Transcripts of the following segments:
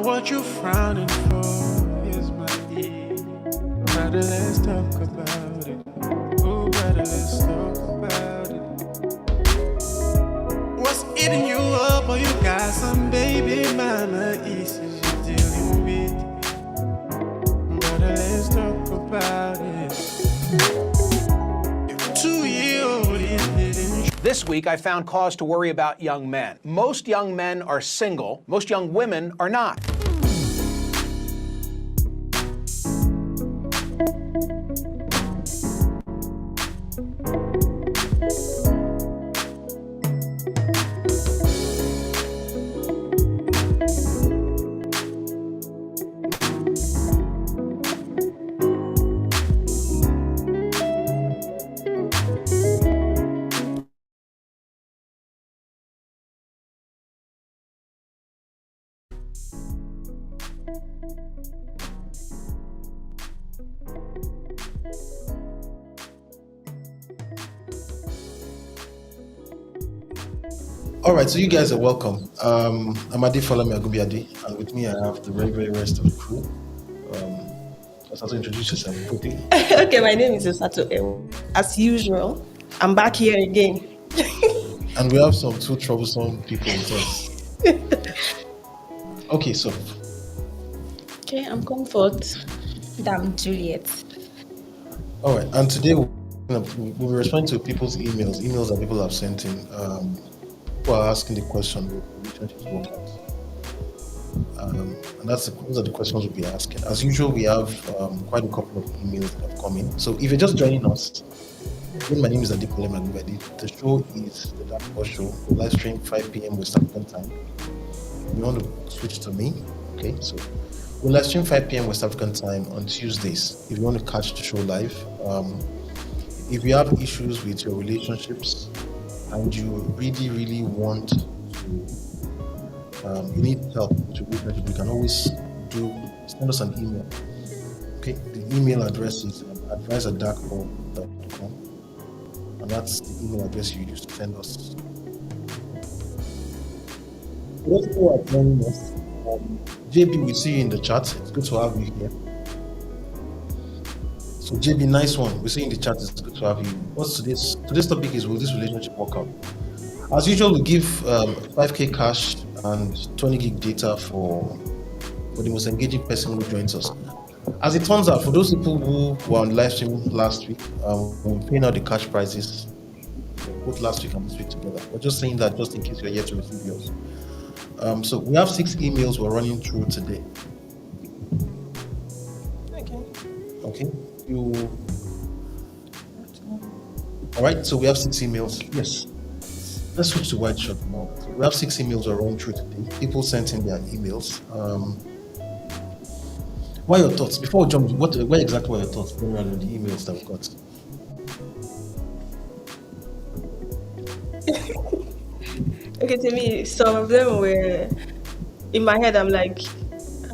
What you frowning for is my ear. Better let's talk about it. Oh, better let's talk about it. What's eating you up? Or you got some baby mama issues you're dealing with? Better let's talk about it. If 2-year-old is hitting. This week, I found cause to worry about young men. Most young men are single. Most young women are not. All right, so you guys are welcome. I'm Adi Folami Agubiadi, and with me I have the very rest of the crew. Let's also introduce yourself quickly. Okay, my name is Osato Ewo. As usual, I'm back here again. And we have some two troublesome people with us. Okay, so. Okay, I'm Comfort. And I'm Juliet. All right, and today we'll be responding to people's emails that people have sent in. People are asking the question, will relationships work out? And those are the questions we'll be asking. As usual, we have quite a couple of emails that have come in. So if you're just joining us, again, my name is Darkpore Show. The show is the Darkpore Show. We live stream 5 p.m. West African time. You want to switch to me? Okay, so we'll live stream 5 p.m. West African time on Tuesdays. If you want to catch the show live, if you have issues with your relationships and you really want to, you need help with your relationship, you can always send us an email. Okay, the email address is advice@darkpore.com, and that's the email address you use to send us. For those who are joining us, JB, we see you in the chat. It's good to have you here. So JB, nice one. We see you in the chat. It's good to have you. What's today's topic is, will this relationship work out? As usual, we give 5k cash and 20 gig data for the most engaging person who joins us. As it turns out, for those people who were on live stream last week, we're paying out the cash prizes both last week and this week together. We're just saying that just in case you're yet to receive yours. So we have 6 emails we're running through today. Okay. All right, so we have 6 emails. Yes. Let's switch to white shot now. So we have 6 emails we're running through today. People sent in their emails. What are your thoughts? Before we jump, what exactly were your thoughts on the emails that we got? Okay, to me, some of them were, in my head, I'm like,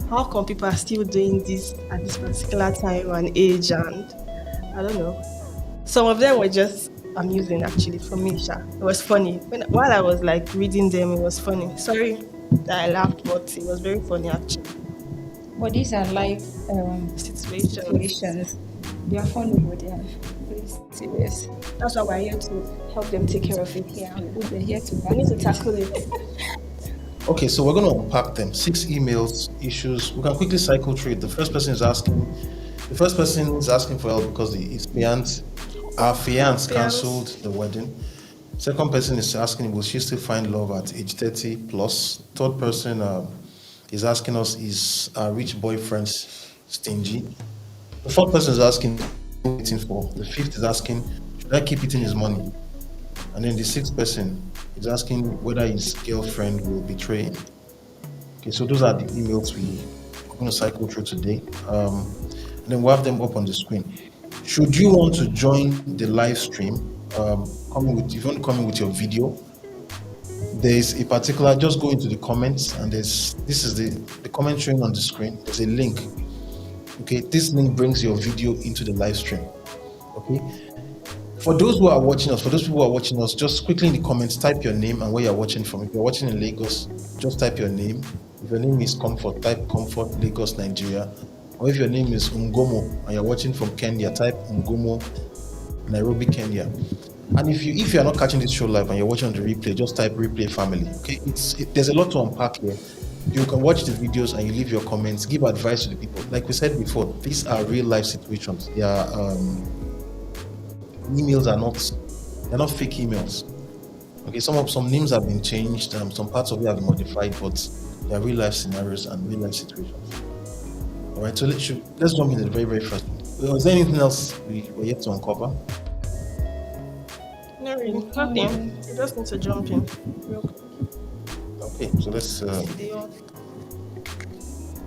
how come people are still doing this at this particular time and age? And I don't know. Some of them were just amusing, actually, for me. It was funny. While I was like reading them, it was funny. Sorry that I laughed, but it was very funny, actually. But these are life situations. They are funny, but they are very serious. That's why we're here to help them take care of it. Yeah, we're here to. We need to tackle it. Okay, so we're going to unpack them. 6 emails, issues. We can quickly cycle through it. The first person is asking for help because our fiance cancelled the wedding. Second person is asking, will she still find love at age 30 plus? Third person is asking us, is our rich boyfriend stingy? The fourth person is asking, waiting for. The fifth is asking, should I keep eating his money? And then the sixth person is asking whether his girlfriend will betray him. Okay, so those are the emails we're going to cycle through today. And then we'll have them up on the screen. Should you want to join the live stream, if you want to come in with your video, there's a particular, just go into the comments, and this is the comment showing on the screen. There's a link. Okay, this link brings your video into the live stream. Okay, for those who are watching us, for those people who are watching us, just quickly in the comments type your name and where you're watching from. If you're watching in Lagos, just type your name. If your name is Comfort, type Comfort, Lagos, Nigeria. Or if your name is Ungomo and you're watching from Kenya, type Ungomo, Nairobi, Kenya. And if you are not catching this show live and you're watching on the replay, just type replay family. Okay, there's a lot to unpack here. You can watch the videos and you leave your comments, give advice to the people. Like we said before, these are real life situations. They are emails they're not fake emails. Okay, some names have been changed, some parts of it have been modified, but they are real life scenarios and real life situations. All right, so let's jump into the very, very first one. Was there anything else we were yet to uncover? No, really, nothing. You just need to jump in. Okay, so let's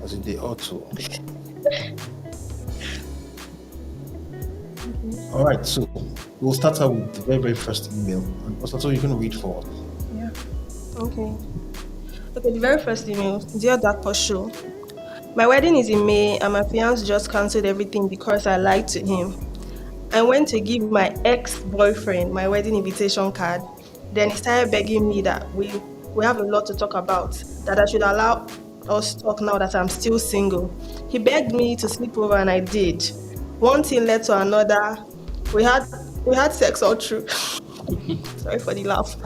as a day or two. All right, so we'll start out with the very, very first email. And also, you're going to read for us. Yeah. Okay, the very first email. Dear Darkpore Show, my wedding is in May and my fiance just cancelled everything because I lied to him. I went to give my ex-boyfriend my wedding invitation card. Then he started begging me that we have a lot to talk about, that I should allow us to talk now that I'm still single. He begged me to sleep over and I did. One thing led to another. We had sex all through. Sorry for the laugh.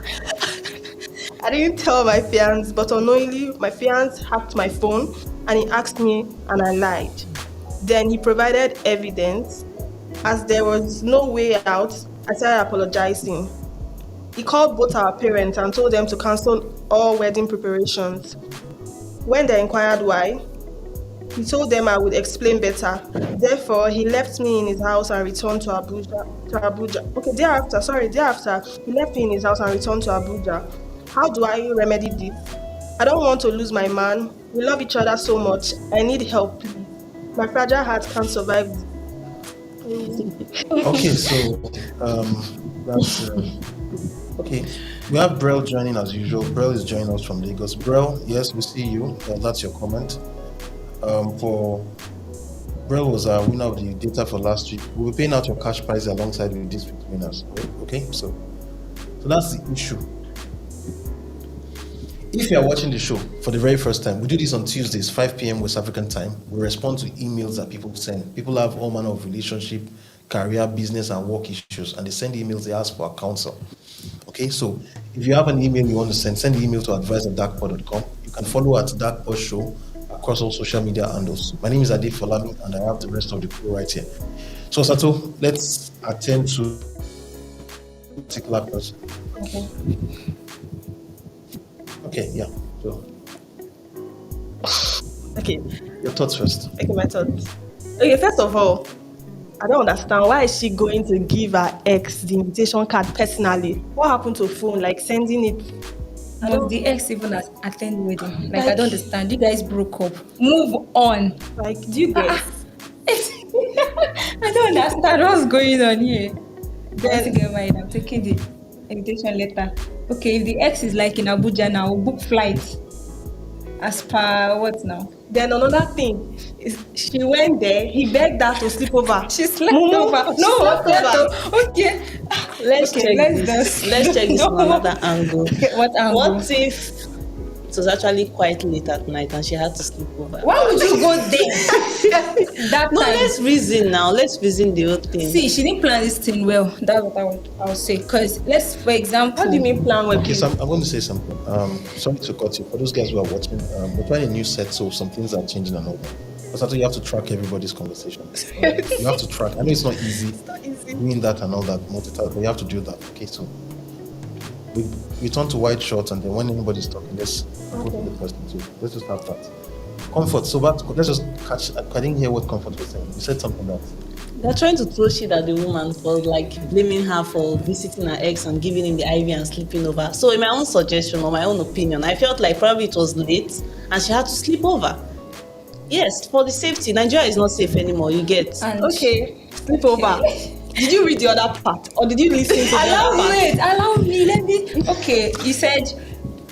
I didn't tell my fiance, but unknowingly my fiance hacked my phone and he asked me and I lied. Then he provided evidence. As there was no way out, I started apologizing. He called both our parents and told them to cancel all wedding preparations. When they inquired why, he told them I would explain better. Therefore, he left me in his house and returned to Abuja. Okay, thereafter, he left me in his house and returned to Abuja. How do I remedy this? I don't want to lose my man. We love each other so much. I need help, please. My fragile heart can't survive this. Okay, so that's okay. We have Brel joining as usual. Brel is joining us from Lagos. Brel, yes, we see you. That's your comment. For Brel was our winner of the data for last week. We'll be paying out your cash prize alongside with this week's winners. Okay, so that's the issue. If you are watching the show for the very first time, we do this on Tuesdays, 5 p.m. West African time. We respond to emails that people send. People have all manner of relationship, career, business, and work issues, and they send emails, they ask for a counsel. Okay, so if you have an email you want to send the email to advice@darkpore.com. You can follow at Darkpore Show across all social media handles. My name is Ade Folami, and I have the rest of the crew right here. So, Sato, let's attend to a particular person. Okay, yeah. So, Okay. Your thoughts first. Okay, my thoughts. Okay, first of all, I don't understand why is she going to give her ex the invitation card personally? What happened to phone? Like sending it? Must the ex even attend wedding? Like I don't understand. You guys broke up. Move on. Like, do you get? I don't understand what's going on here. Guys to get married, I'm taking the invitation letter. Okay, if the ex is like in Abuja now, book flight. As per what now? Then another thing is she went there, he begged her to sleep over. She slept over. No, slept over. Okay. Let's check this from another angle. What angle? What if it was actually quite late at night and she had to sleep over? Why would you go there? No, let's reason now. Let's reason the whole thing. See, she didn't plan this thing well. That's what I would say. Because let's, for example, What do you mean plan well? Okay, so I'm going to say something. Sorry to cut you. For those guys who are watching, we're trying a new set, so some things are changing and all that. But after you have to track everybody's conversation. You have to track. I know it's not easy. Doing that and all that, multitask, but you have to do that. Okay, so we turn to white shorts, and then when anybody's talking, let's go to the person too. Let's just have that. Comfort. So let's just catch. I didn't hear what Comfort was saying. You said something that They're trying to throw shit at the woman for like blaming her for visiting her ex and giving him the IV and sleeping over. So in my own suggestion or my own opinion, I felt like probably it was late and she had to sleep over. Yes, for the safety. Nigeria is not safe anymore, you get. And Okay, sleep over. Did you read the other part or did you listen to the other part? allow me, let me. Okay, you said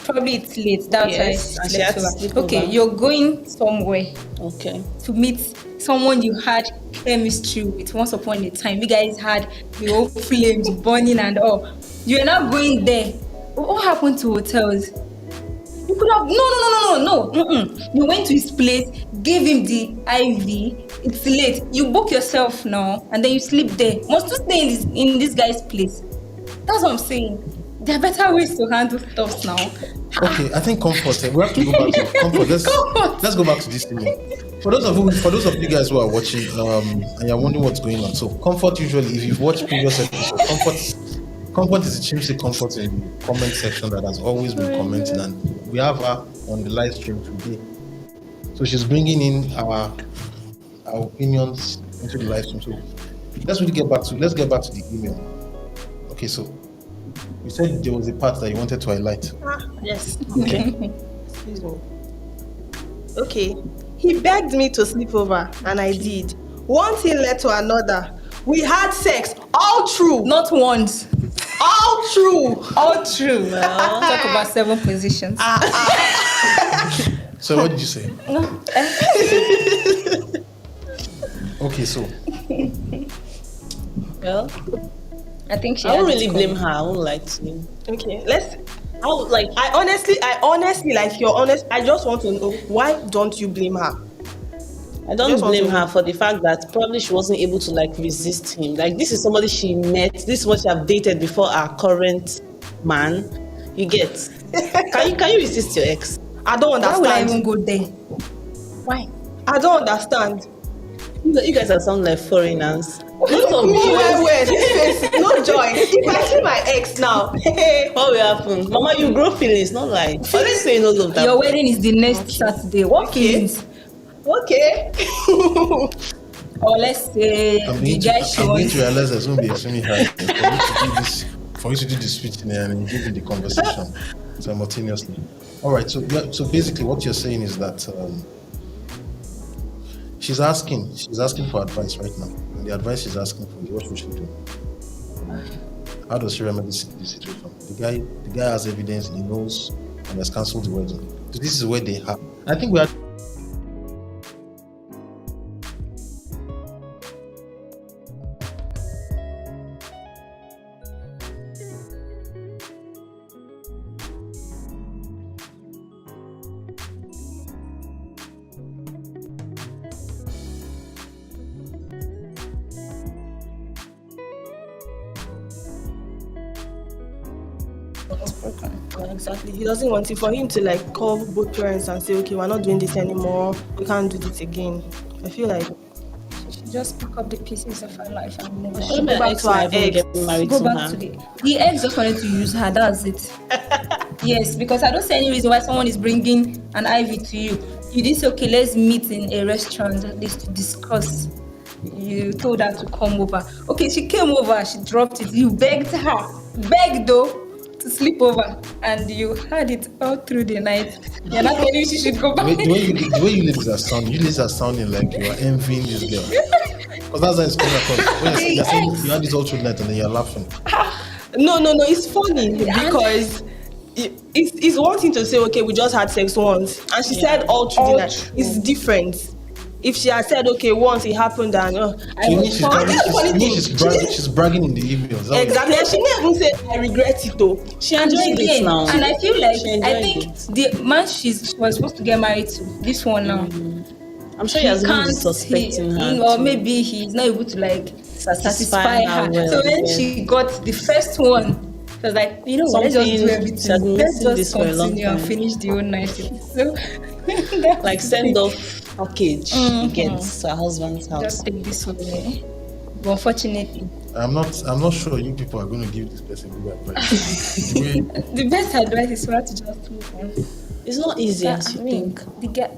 probably it's late. That's Yes, why and it's she had left to over. sleep Okay, over. you're going somewhere Okay. to meet someone you had chemistry with once upon a time. You guys had the whole flames burning and all. You're not going there. What happened to hotels? You could have no. You went to his place, gave him the IV. It's late. You book yourself now, and then you sleep there. Must you stay in this guy's place? That's what I'm saying. There are better ways to handle stuff now. Okay, I think comfort. We have to go back to comfort. Let's go back to this thing. For those of you guys who are watching, and you're wondering what's going on. So comfort usually, if you've watched previous episodes, comfort is a chimsy comfort in the comment section that has always been commenting, and we have her on the live stream today. So she's bringing in our opinions into the live stream. So let's get back to the email. Okay, so you said there was a part that you wanted to highlight. Yes. Okay. Excuse me. Okay. He begged me to sleep over, and I did. One thing led to another. We had sex. All true. Not once. All true. All true. Talk about 7 positions. So what did you say? Okay, so Well, I think she I won't has really it blame covered. her. I won't lie to you. Okay. I I honestly, like you're honest. I just want to know, why don't you blame her? don't Just want blame to- her for the fact that probably she wasn't able to like resist him. Like this is somebody she met. This is what she have dated before our current man. You get? Can you resist your ex? I don't Why would I even understand. go there? Why? I don't understand. You guys are sound like foreigners. Most of Me, you. where? This face, no joy. If I see my ex now, What will happen? Mama, you grow feelings, not like. But let's say no love that. Your wedding is the next Saturday. What Okay. feelings? okay. Or let's say I'm the going guy to she wants. realize there's going to be extremely hard for you to do the switching and engage in the conversation simultaneously. All right, so basically what you're saying is that she's asking for advice right now. And the advice she's asking for is what should she do? How does she remedy the situation? The guy has evidence, he knows, and has cancelled the wedding. So this is where they have. I think we are. Yeah, exactly. He doesn't want it for him to like call both parents and say, okay, we're not doing this anymore. We can't do this again. I feel like She should just pack up the pieces of her life and move What on. about back ex to our wife and ex. get married Go to back her? to the ex just wanted to use her. That's it. Yes, because I don't see any reason why someone is bringing an IV to you. You didn't say, okay, let's meet in a restaurant at least to discuss. You told her to come over. Okay, she came over. She dropped it. You begged though, to sleep over, and you had it all through the night. You're not telling me she should go The back. way you ladies are sounding, like you are envying this girl. Because that's how it's coming across. When you're saying you had this all through the night and then you're laughing. no. It's funny because it's one thing to say, okay, we just had sex once, and she said all through the All night. through. It's different. If she had said, okay, once it happened, and So you mean she's bragging in the email. Is that what exactly, and she never even said, I regret it though. She And enjoyed it again, now. and I feel like She I enjoyed think it. the man she was supposed to get married to, this one now, I'm sure he has been suspecting her. or too. maybe he's not able to like satisfy her her. well, So when yeah. she got the first one, she was like, you know what, let's just do Something- she had everything. been Let's missing this just for a long continue and time. finish the whole night. So that's Like send off package Mhm. he gets to her husband's house. just take this one. Eh? But unfortunately, I'm not sure you people are going to give this person good advice. The way- the best advice is for her to just move on. It's not easy as you think. The guy,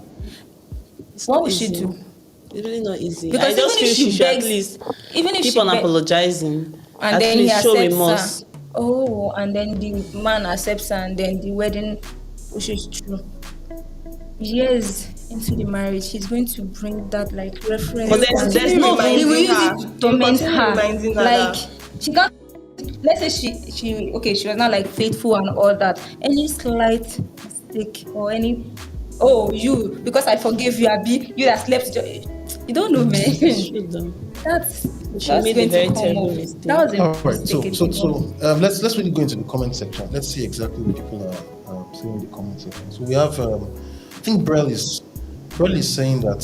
It's what not would she easy. do? It's really not easy. Because I just even feel if she she should at begs, least even if keep she on begs, apologizing. and At then he least show accepts remorse. her. Oh, and then the man accepts her, and then the wedding pushes through. Years into the marriage, he's going to bring that like reference. But that there's no he will use her. it to torment Continue her. reminding her Like that. she can't. Let's say she was not like faithful and all that. Any slight mistake or any, oh you, because I forgave you, Abi, you that slept. You don't know, man. It's true though. That's She made a going to very come terrible off. mistake. That was a All right, mistake. let's really go into the comment section. Let's see exactly what people are saying in the comment section. So we have, I think Brell is saying that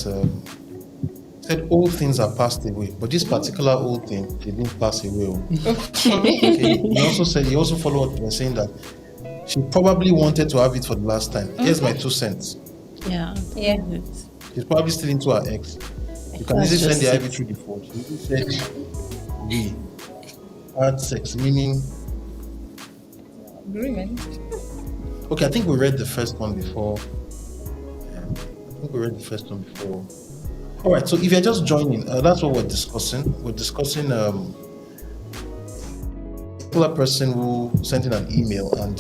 said old things are passed away, but this particular old thing they didn't pass away. Okay. He also followed up by saying that she probably wanted to have it for the last time. Here's my 2 cents. Yeah. Yeah. She's probably still into her ex. You can That's easily send the just IV through the phone. She easily said we had sex, meaning. Agreement. Okay, I think we read the first one before. All right, so if you're just joining, that's what we're discussing. We're discussing a particular person who sent in an email, and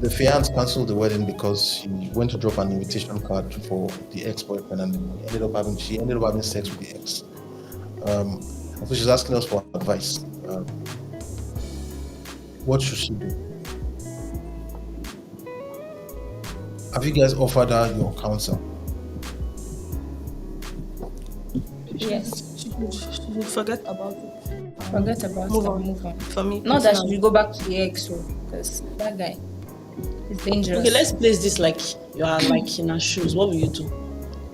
the fiance canceled the wedding because she went to drop an invitation card for the ex-boyfriend, and she ended up having sex with the ex. And so she's asking us for advice. What should she do? Have you guys offered her your counsel? Yes. She should forget about it. Forget about Move it. on. Move on. For me, Not that she personally. should go back to the ex, because that guy is dangerous. Okay, let's place this like you are like in her shoes. What will you do?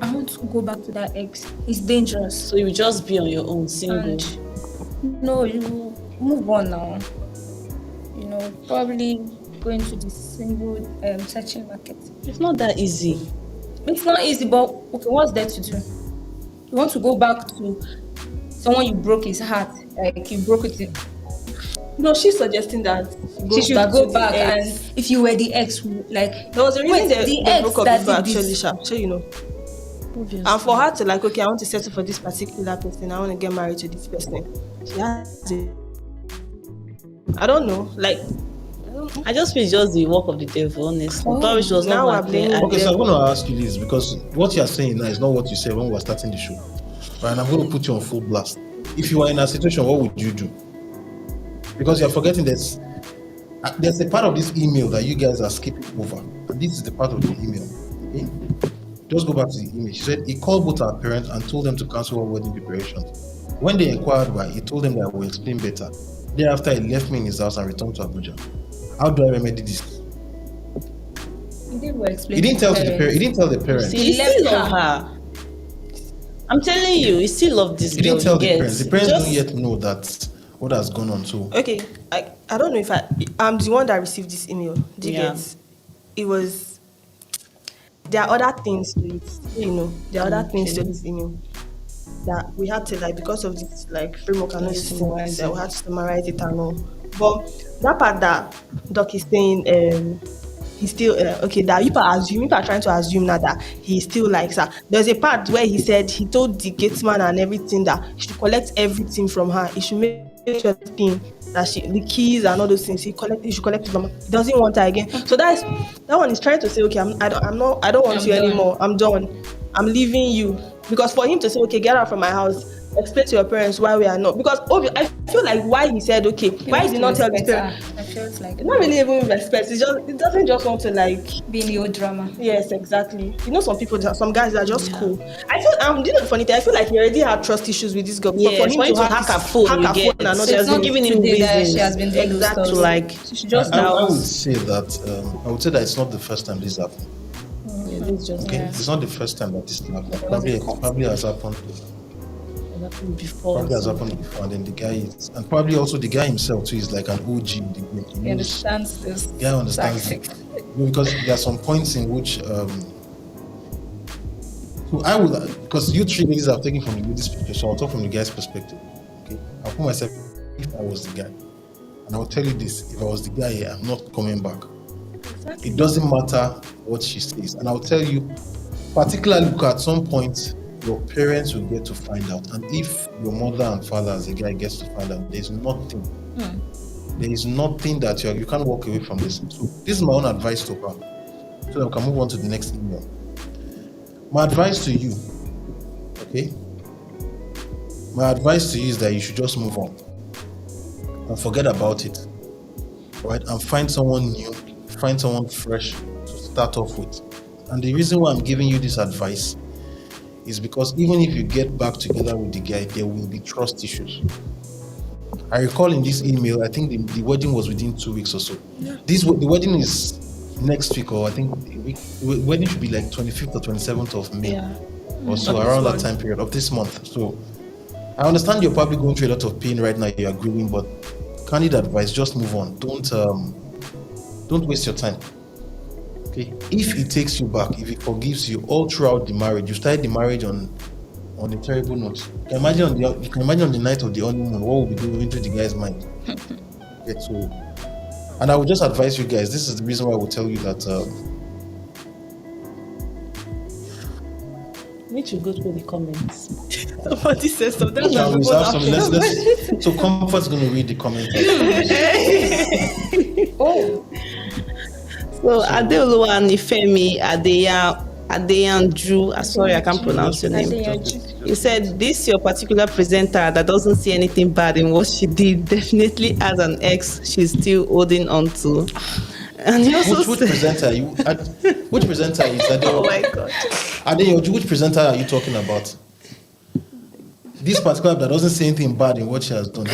I want to go back to that ex. It's dangerous. So you just be on your own, single. And no, you move on now. You know, probably go into the single searching market. It's not that easy. It's not easy, but okay, what's there to do? You want to go back to someone you broke his heart, like you broke it in. No, she's suggesting that She should go to back, the ex. and if you were the ex, like There was a reason wait, they broke up that before, did actually, this. so you know. Obviously. And for her to like, okay, I want to settle for this particular person, I want to get married to this person. She has to. I don't know, like, I just feel it's just the work of the devil, honestly. Probably she was now not I'm back there. blaming- Okay, so I'm going to ask you this, because what you're saying now is not what you said when we were starting the show. Right, and I'm going to put you on full blast. If you were in a situation, what would you do? Because you're forgetting there's a part of this email that you guys are skipping over. And this is the part of the email. Okay? Just go back to the email. She said he called both our parents and told them to cancel our wedding preparations. When they inquired why, he told them that I will explain better. Thereafter, he left me in his house and returned to Abuja. How do I remedy this? He didn't explain. He didn't tell the parents. He didn't tell the parents. See, He he still left love her. I'm telling you, he still love this He girl. didn't tell the you get. parents. The parents Just- don't yet know that what has gone on. So okay, I don't know if I'm the one that received this email. Do you Yeah. get? It was. There are other things to it, you know. There are other things to this email that we had to like, because of this like framework and all these things, that we had to summarize it and all. But that part that Doc is saying, he's still okay. That you are trying to assume now that he still likes her. There's a part where he said he told the gatesman and everything that he should collect everything from her. He should make sure that the keys and all those things he should collect it from her. He doesn't want her again. So that one is trying to say, okay, I don't want you done. anymore. I'm done. I'm leaving you. Because for him to say, okay, get out from my house, explain to your parents why we are not. Because I feel like why he said, okay, why did he not tell his parents? I felt like It's not really even respect. It doesn't just want to like. being the old drama. Yes, exactly. You know, some guys are just cool. I feel, you know, the funny thing, I feel like he already had trust issues with this girl. Yes, for him for him to hack her phone, and you not get. just So it's not doing giving him Today that reasons. she has been doing those Exactly. stuff. to like. She should just I would say that it's not the first time this happened. Yeah, this just Okay, Yeah. it's not the first time that this happened. wasn't Probably has happened. happened before. Probably has happened before, and then the guy and probably also the guy himself too is like an OG in the game. He He knows, understands this. the guy understands it. tactic. Because there are some points in which so I would, because you three ladies have taken from the lady's perspective, so I'll talk from the guy's perspective. Okay, I'll put myself if I was the guy, and I'll tell you this: if I was the guy, I'm not coming back. It doesn't matter what she says, and I'll tell you particularly because at some point your parents will get to find out, and if your mother and father as a guy gets to find out, there is nothing that you can't walk away from this. So this is my own advice to her, so that we can move on to the next email. My advice to you, okay? My advice to you is that you should just move on and forget about it, right? And find someone new, find someone fresh to start off with. And the reason why I'm giving you this advice is because even if you get back together with the guy, there will be trust issues. I recall in this email, I think the wedding was within 2 weeks or so. Yeah. The wedding is next week, or I think the wedding should be like 25th or 27th of May, or so, around that time period of this month. So I understand you're probably going through a lot of pain right now, you're grieving, but candid advice, just move on. Don't waste your time. Okay, if he takes you back, if he forgives you all throughout the marriage, you started the marriage on a terrible note. You can imagine on the night of the honeymoon, what will be going through the guy's mind. Okay, so, and I would just advise you guys, this is the reason why I would tell you that We should go through the comments. Somebody says something. shall we reserve some? So Comfort's going to read the comments. So Adeoluwa Nifemi Adeyanju, sorry, I can't pronounce your name. You said this your particular presenter that doesn't see anything bad in what she did definitely has an ex she's still holding on to. And you also which presenter which presenter is that? Oh my God. Adeyanju, which presenter are you talking about? This particular that doesn't say anything bad in what she has done.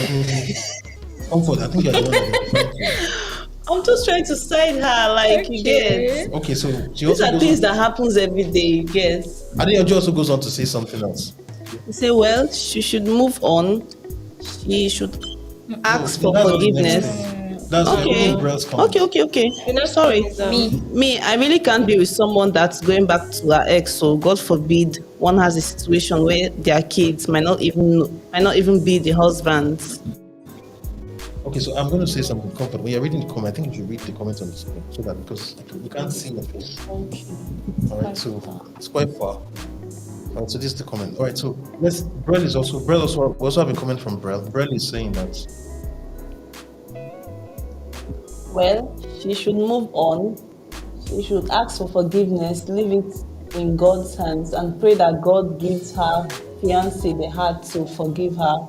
Comfort, I think you're the one that I'm just trying to side her, like, you get. Okay, so these are things that happens every day, you get. Adeyanju also goes on to say something else. You say, well, she should move on. She should ask for forgiveness. That's okay. Okay. Sorry. Me, I really can't be with someone that's going back to her ex. So God forbid one has a situation where their kids might not even be the husbands. Okay, so I'm going to say something. Comfort, when you're reading the comment, I think you should read the comment on the screen so that because we can't see your face. Okay. All right, so it's quite far. All right, so this is the comment. All right, so Brel also have a comment from Brel. Brel is saying that. Well, she should move on. She should ask for forgiveness, leave it in God's hands, and pray that God gives her fiancé the heart to forgive her.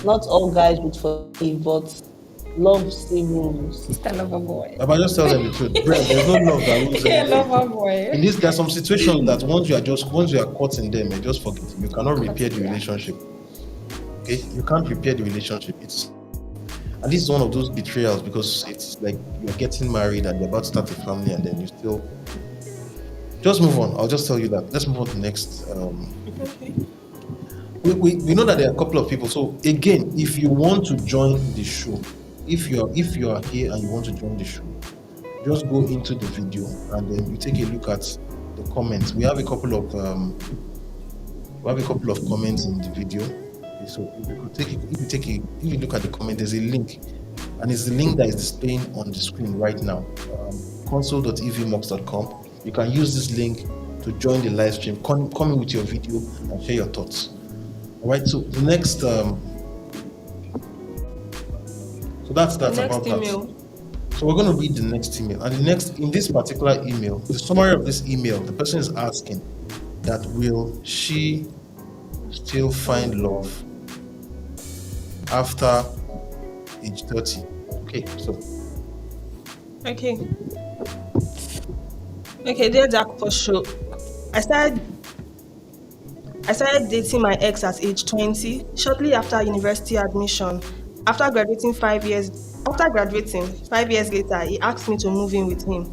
Not all guys would forgive, but love still rules. Sister lover boy. But just tell them the truth. Brel, there's no love that rules. Yeah, lover boy. In this, there's some situations that once you are caught in them, you just forget. You cannot repair the relationship. Okay, you can't repair the relationship. And this is one of those betrayals because it's like you're getting married and you're about to start a family and then you still just move on. I'll just tell you that. Let's move on to the next. We know that there are a couple of people. So again, if you want to join the show, if you are here and you want to join the show, just go into the video and then you take a look at the comments. We have a couple of comments in the video. So if you look at the comment, there's a link, and it's the link that is displaying on the screen right now. console.evmox.com. You can use this link to join the live stream. Come in with your video and share your thoughts. All right. So the next, so that's about email. That. So we're going to read the next email, and in this particular email, the summary of this email, the person is asking that will she still find love after age 30? Okay, so. Okay, dear Darkpore Show. I started dating my ex at age 20, shortly after university admission. After graduating 5 years later, he asked me to move in with him.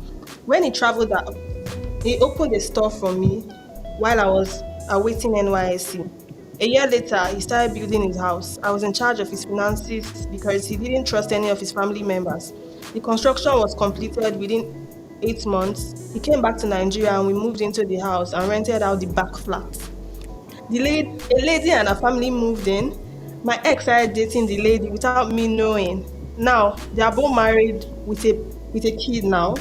When he traveled out, he opened a store for me while I was awaiting NYSC. A year later, he started building his house. I was in charge of his finances because he didn't trust any of his family members. The construction was completed within 8 months. He came back to Nigeria and we moved into the house and rented out the back flat. A lady and her family moved in. My ex started dating the lady without me knowing. Now, they are both married with a kid now.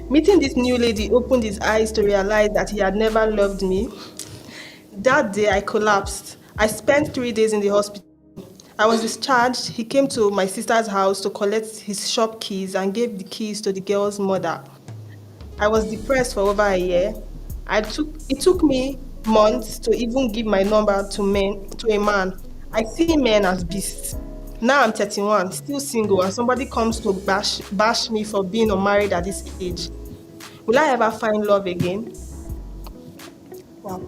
Meeting this new lady opened his eyes to realize that he had never loved me. That day, I collapsed. I spent 3 days in the hospital. I was discharged. He came to my sister's house to collect his shop keys and gave the keys to the girl's mother. I was depressed for over a year. It took me months to even give my number to a man. I see men as beasts. Now I'm 31, still single, and somebody comes to bash me for being unmarried at this age. Will I ever find love again? Wow,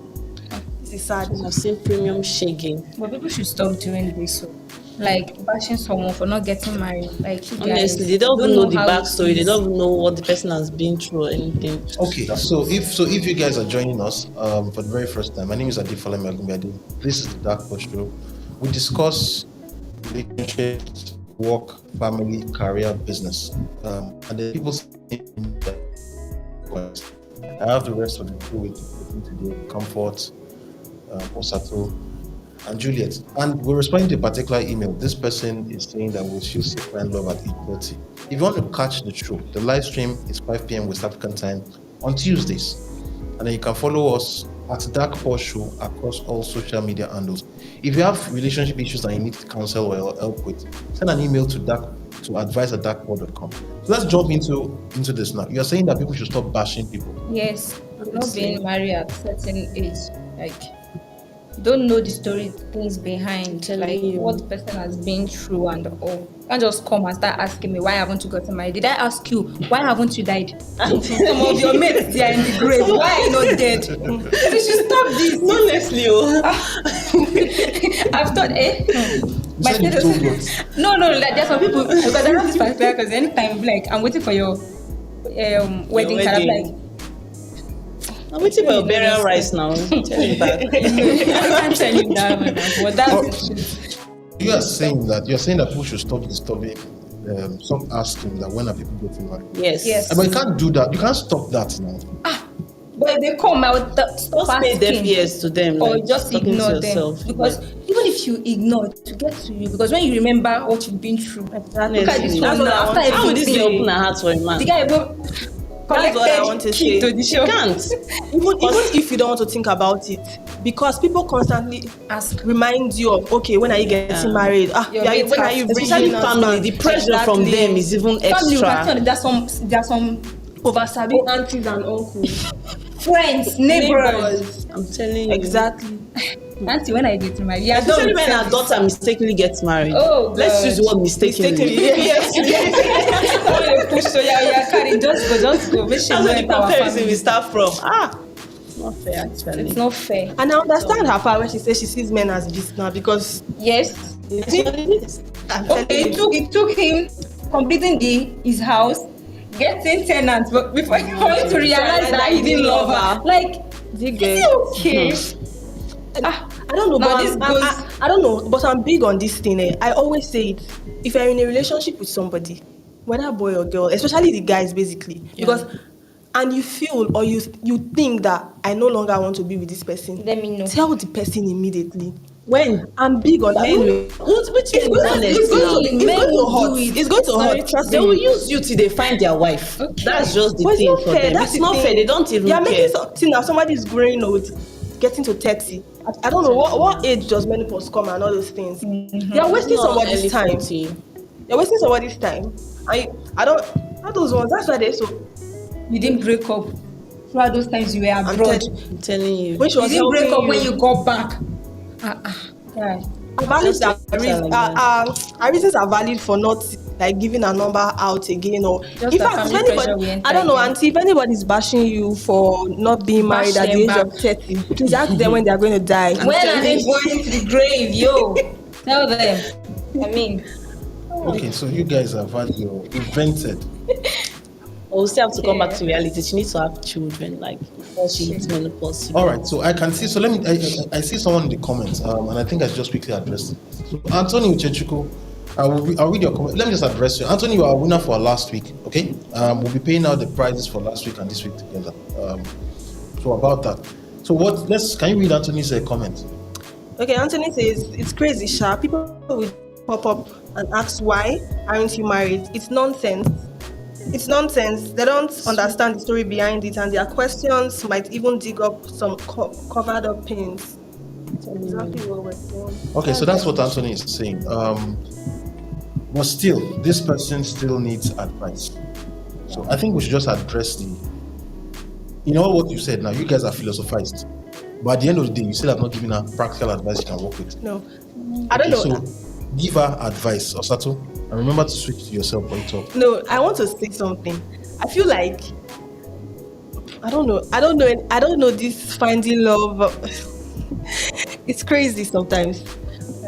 this is sad. I've seen premium shaking. But people should stop doing this. So. Like bashing someone for not getting married. Like honestly, they don't even know the backstory. They don't even know what the person has been through or anything. Okay, so if you guys are joining us for the very first time, my name is Adifale Magumbadi. This is the Darkpore Show. We discuss relationships, work, family, career, business, and the people saying that I have the rest of the crew with me today: Comfort, Osato, and Juliet. And we're responding to a particular email. This person is saying that we should still find love at 8:30. If you want to catch the show, the live stream is 5 p.m. West African time on Tuesdays. And then you can follow us at Darkpore Show across all social media handles. If you have relationship issues that you need counsel or help with, send an email to advice@darkpore.com. So let's jump into this now. You're saying that people should stop bashing people. Yes, not being married at a certain age. Like, you don't know the story, things behind, like what the person has been through and all. You can't just come and start asking me, why haven't you gotten married? Did I ask you, why haven't you died? Some of your mates, they are in the grave. Why are you not dead? You should stop this. Honestly, I've thought, my status. No, like, there's some people, because I have this particular, because anytime, like, I'm waiting for your wedding card, I'm like, I'm waiting for your burial rice now. Tell him back. I can't tell you that one. But that's You're saying that people should stop disturbing, stop asking that when are people getting married. Yes. But you can't do that. You can't stop that now. But if they come out, stop Just pay asking, deaf ears to them, or like, just talking ignore to them. yourself. Because even if you ignore, to get to you, because when you remember what you've been through, look at this one now. After How would this everything, girl open her heart for a man? the guy will That's what I want to say. to the show. You can't. Even if you don't want to think about it, because people constantly remind you of, okay, when are you getting married? When are you Especially bringing family, the pressure from them is even Family, extra. there's some oversabi aunties and uncles, friends, neighbors. I'm telling you. exactly. Auntie, when I get married, yeah, Especially when our daughter mistakenly gets married. Oh, let's God. use the word mistakenly. Yes. push, so yeah, carry, just go. Make sure That's where the you know our comparison family. we start from. It's not fair actually. It's not fair. And I understand her part when she says she sees men as beasts now, because Yes. It's what it is. I'm telling Okay, you, it took him completing his house, getting tenants, but before he wanted to realize that he didn't love her. Like, is it okay? I don't know, Now but this I don't know, but I'm big on this thing. I always say it. If you're in a relationship with somebody, whether boy or girl, especially the guys, basically, because and you feel or you think that I no longer want to be with this person, Let me know. tell the person immediately. When? I'm big on that. Anyway, which is honest It's now. going to hurt. It's going to hurt. Trust They me. will use you till they find their wife. Okay. That's just the But it's thing not for fair. them. That's It's the not thing. fair. They don't even You're care. making something now. Somebody's growing old, getting to 30. I don't know what age does menopause come and all those things. You're wasting Not somebody's early time. 40. You're wasting somebody's time. I don't. Not those ones. That's why they're so. You didn't break up throughout those times you were abroad. I'm telling you. When she You was didn't break helping up when you got back. Yeah. Values are Just like that. our reasons are valid for not like giving a number out again, or Just in that fact, if family pressure anybody, we enter I don't know, again. auntie, if anybody's bashing you for not being Bash married at the them age back. of 30, please ask them when they are going to die. When are they going to the grave, yo? Tell them. I mean, Okay, so you guys have had your invented. We'll still have to come back to reality. She needs to have children, like before she hits menopause. All right, so I can see. So let me. I see someone in the comments, and I think I just quickly addressed it. So Anthony Uchechukwu, I'll read your comment. Let me just address you. Anthony, you are a winner for last week. Okay, we'll be paying out the prizes for last week and this week together. So about that. So can you read Anthony's comment? Okay, Anthony says it's crazy, Sha. People will pop up and ask why aren't you married? It's nonsense. It's nonsense. They don't understand the story behind it, and their questions might even dig up some covered up pains. That's exactly what we're saying. Okay, so that's what Anthony is saying. But still, this person still needs advice. So I think we should just address what you said now. You guys are philosophized, but at the end of the day, you still have not given her practical advice you can work with. No, I don't know. So give her advice, Osato, and remember to switch to yourself when you talk. No, I want to say something. I feel like I don't know this finding love. It's crazy sometimes.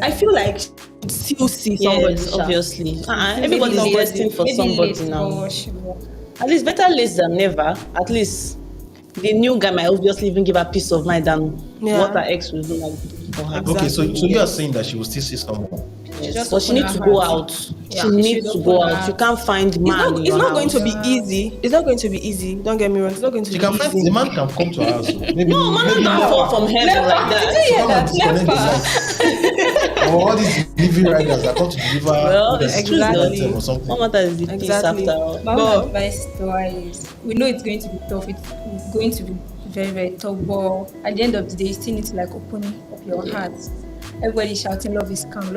I feel like still see somebody. Yes, obviously. Everybody's destined for somebody now. At least better late than never. At least the new guy might obviously even give her peace of mind than what her ex will do like for her. Exactly. Okay, so you are saying that she will still see someone. Yes, but she needs to go out. She needs to go out. You can't find man. It's not going to be easy. It's not going to be easy. Don't get me wrong. It's not going to She be can find easy. the man can come to her house. Maybe, No, man don't fall from heaven like that. Or all these delivery riders that come to deliver. Well, exactly. Or something. What matters is the peace Exactly. after all. My own advice to her is, we know it's going to be tough. It's going to be very, very tough. But at the end of the day, you still need to like open up your heart. Everybody shouting love is calm,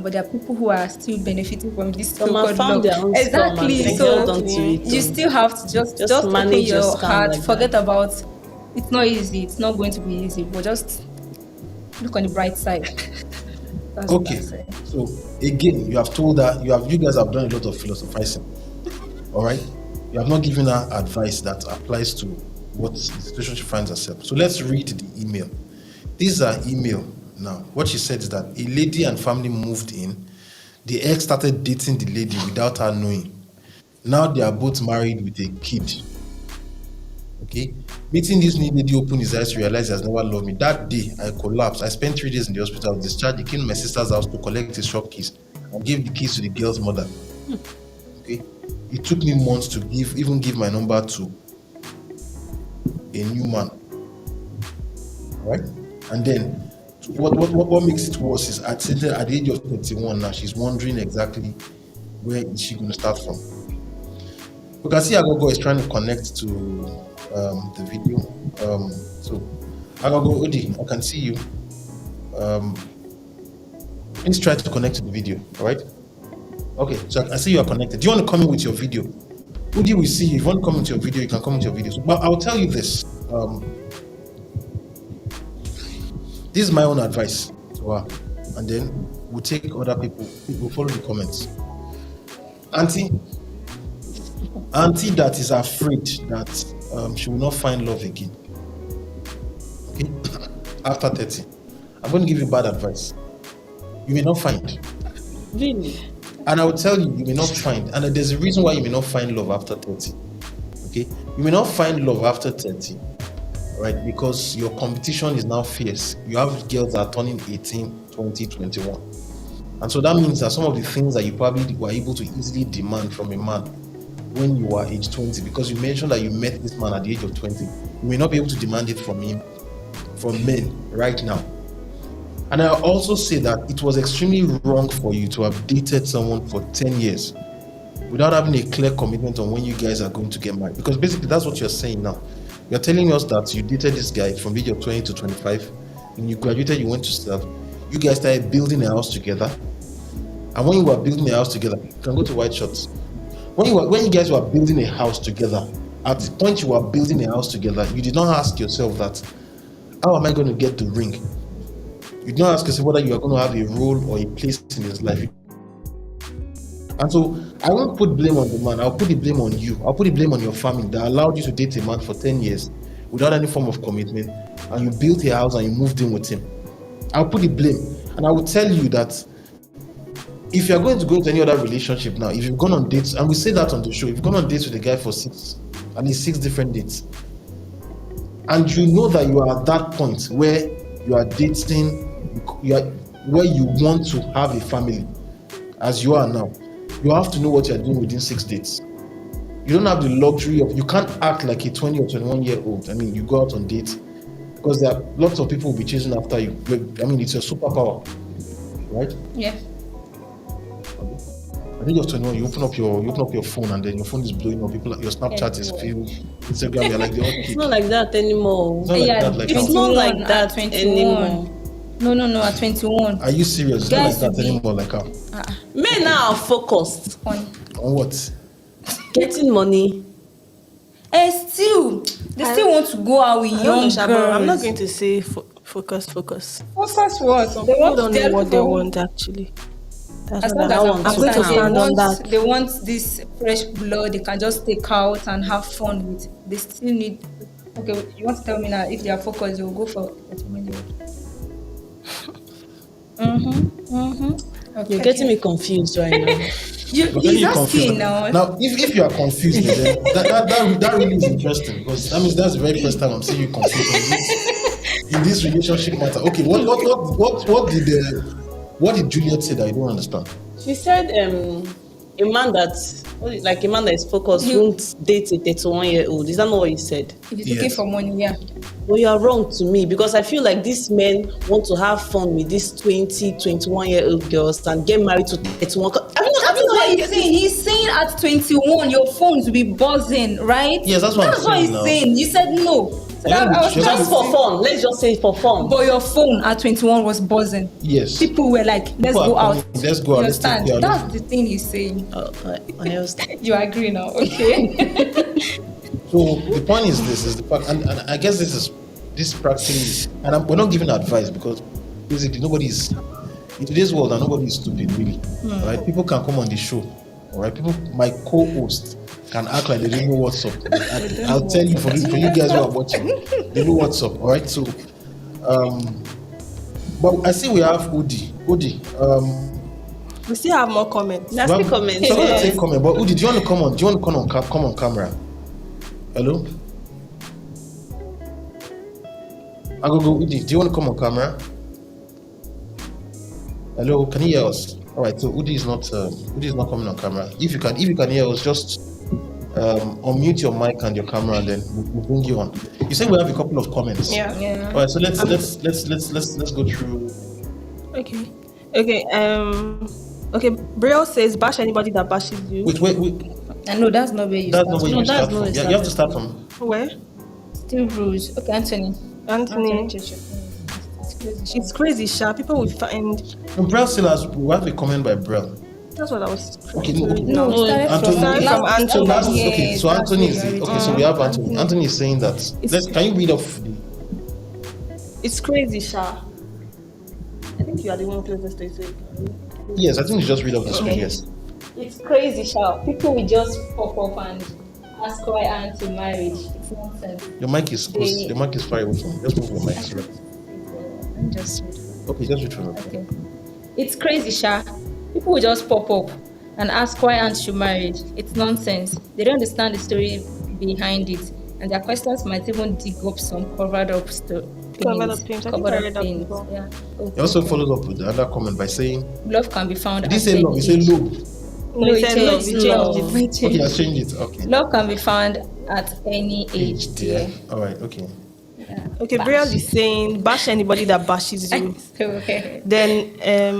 but there are people who are still benefiting from this so-called love. Exactly. So you still have to just open your heart. Like forget about. It's not easy. It's not going to be easy. But just look on the bright side. That's Okay. So again, you have told her you guys have done a lot of philosophizing. All right. You have not given her advice that applies to what the situation she finds herself. So let's read the email. This is her email. Now, what she said is that a lady and family moved in. The ex started dating the lady without her knowing. Now they are both married with a kid. Okay? Meeting this new lady opened his eyes to realize he has never loved me. That day, I collapsed. I spent 3 days in the hospital. I was discharged. He came to my sister's house to collect his shop keys and gave the keys to the girl's mother. Okay? It took me months to give my number to a new man. Right? And then what makes it worse is at the age of 31 now, she's wondering exactly where is she going to start from. You can see Agogo is trying to connect to the video. So Agogo, Odi, I can see you. Please try to connect to the video, all right? Okay, so I see you are connected. Do you want to come in with your video? Odi will see you. If you want to come into your video, you can come into your video. But I'll tell you this. This is my own advice to her, and then we'll take other people. We'll follow the comments. Auntie that is afraid that she will not find love again. Okay, after 30, I'm going to give you bad advice. You may not find. Really? And I will tell you, you may not find. And there's a reason why you may not find love after 30. Okay, you may not find love after 30. Right, because your competition is now fierce. You have girls that are turning 18, 20, 21. And so that means that some of the things that you probably were able to easily demand from a man when you were age 20, because you mentioned that you met this man at the age of 20, you may not be able to demand it from him, from men right now. And I also say that it was extremely wrong for you to have dated someone for 10 years without having a clear commitment on when you guys are going to get married. Because basically that's what you're saying now. You're telling us that you dated this guy from the age of 20 to 25. When you graduated, you went to serve. You guys started building a house together. And when you were building a house together, you can go to White Shots. When you guys were building a house together, at the point you were building a house together, you did not ask yourself that, how am I going to get the ring? You did not ask yourself whether you are going to have a role or a place in his life. And so I won't put blame on the man. I'll put the blame on you. I'll put the blame on your family that allowed you to date a man for 10 years without any form of commitment, and you built a house and you moved in with him. I'll put the blame. And I will tell you that if you're going to go into any other relationship now, if you've gone on dates, and we say that on the show, if you've gone on dates with a guy for at least 6 different dates, and you know that you are at that point where you are dating, where you want to have a family, as you are now, you have to know what you're doing within 6 dates. You don't have the luxury of, you can't act like a 20 or 21 year old. I mean, you go out on dates because there are lots of people will be chasing after you. I mean, it's a superpower, right? Yeah. At the age of 21, you open up your phone and then your phone is blowing up. Your Snapchat is filled, Instagram, you're like the odd It's kid. not like that anymore. It's not like that. Like It's how? not like at that 21. anymore. No, at 21. Are you serious? It's not Guys like that will be- anymore. Like how? Men now are focused. On. On what? Getting money. And still, they still want to go out with I don't young know, girls. Sha, but I'm not going to say focus. Focus what? Some They people want don't they're know what they looking for- want actually. That's As what long as I want. I'm going to they stand on that. They want this fresh blood they can just take out and have fun with. They still need. Okay, you want to tell me now if they are focused, they will go for intermediate. Okay. You're getting me confused right now. You, But then he's you're asking confused. now. Now, if you are confused, then that really is interesting because that means that's the very first time I'm seeing you confused in this relationship matter. Okay, what did Juliet say that I don't understand? She said a man that is focused won't date a 31-year-old. Is that not what you said? If you're looking Yes. for money, yeah. Well, you are wrong to me because I feel like these men want to have fun with these 21-year-old girls and get married to 31. That's what he's saying. He's saying at 21, your phones will be buzzing, right? Yes, that's what I'm That's what saying he's now. saying. You said no. So Yeah, I was just Just for fun. Let's just say for fun. But your phone at 21 was buzzing. Yes. People were like, let's People go are out. coming, let's go out, You let's take understand? care of That's the thing he's saying. I understand. You agree now, okay? So the point is this is the fact, and I guess this practice, and we're not giving advice because basically nobody's in today's world and nobody is stupid really. All right, people can come on the show. All right, my co-host can act like they don't know what's up. I'll tell you for you guys who are watching, they know what's up. All right, so but I see we have Udi. We still have more comments. That's the comment. So I'm gonna take comment, but Udi, do you want to come on? Do you want to come on camera? Hello. Agogo Udi, do you want to come on camera? Hello, can you hear us? All right, so Udi is not coming on camera. If you can hear us, just unmute your mic and your camera, and then we'll bring you on. You said we have a couple of comments. Yeah. All right, so let's go through. Okay. Okay. Brielle says, bash anybody that bashes you. Wait. I know that's not where you That's not where you that's start not from. where Yeah, it you have to start from. Where? Still rules. Okay, Anthony. Anthony. It's crazy. It's crazy, Sha. People will find. And Brel still has. We have a comment by Brel. That's what I was. Okay, No, it started Anthony. From Anthony. Okay, so Anthony is Yes, okay. So we have Anthony. Anthony is saying that. Can you read off the? It's crazy, Sha. I think you are the one closest to it. Yes, I think you just read off the screen. Okay. Yes. It's crazy, Sha. People will just pop up and ask why aren't you married. It's nonsense. Your mic is close. Your mic is far away from. Just move your mic. Sorry. Let me just read. Okay, just read from it. Okay. It's crazy, Sha. People will just pop up and ask why aren't you married. It's nonsense. They don't understand the story behind it, and their questions might even dig up some covered up things. Covered up things. I think I read that things. before. Yeah. He also follows up with another comment by saying, Love can be found. "Did he at say love? He any said age. love. No, he said love. It's He changed love. it. We Okay, changed I'll change it. Okay. Love can be found at any age, dear. All right. Okay. Okay, Brielle is saying, bash anybody that bashes you. Okay. Then,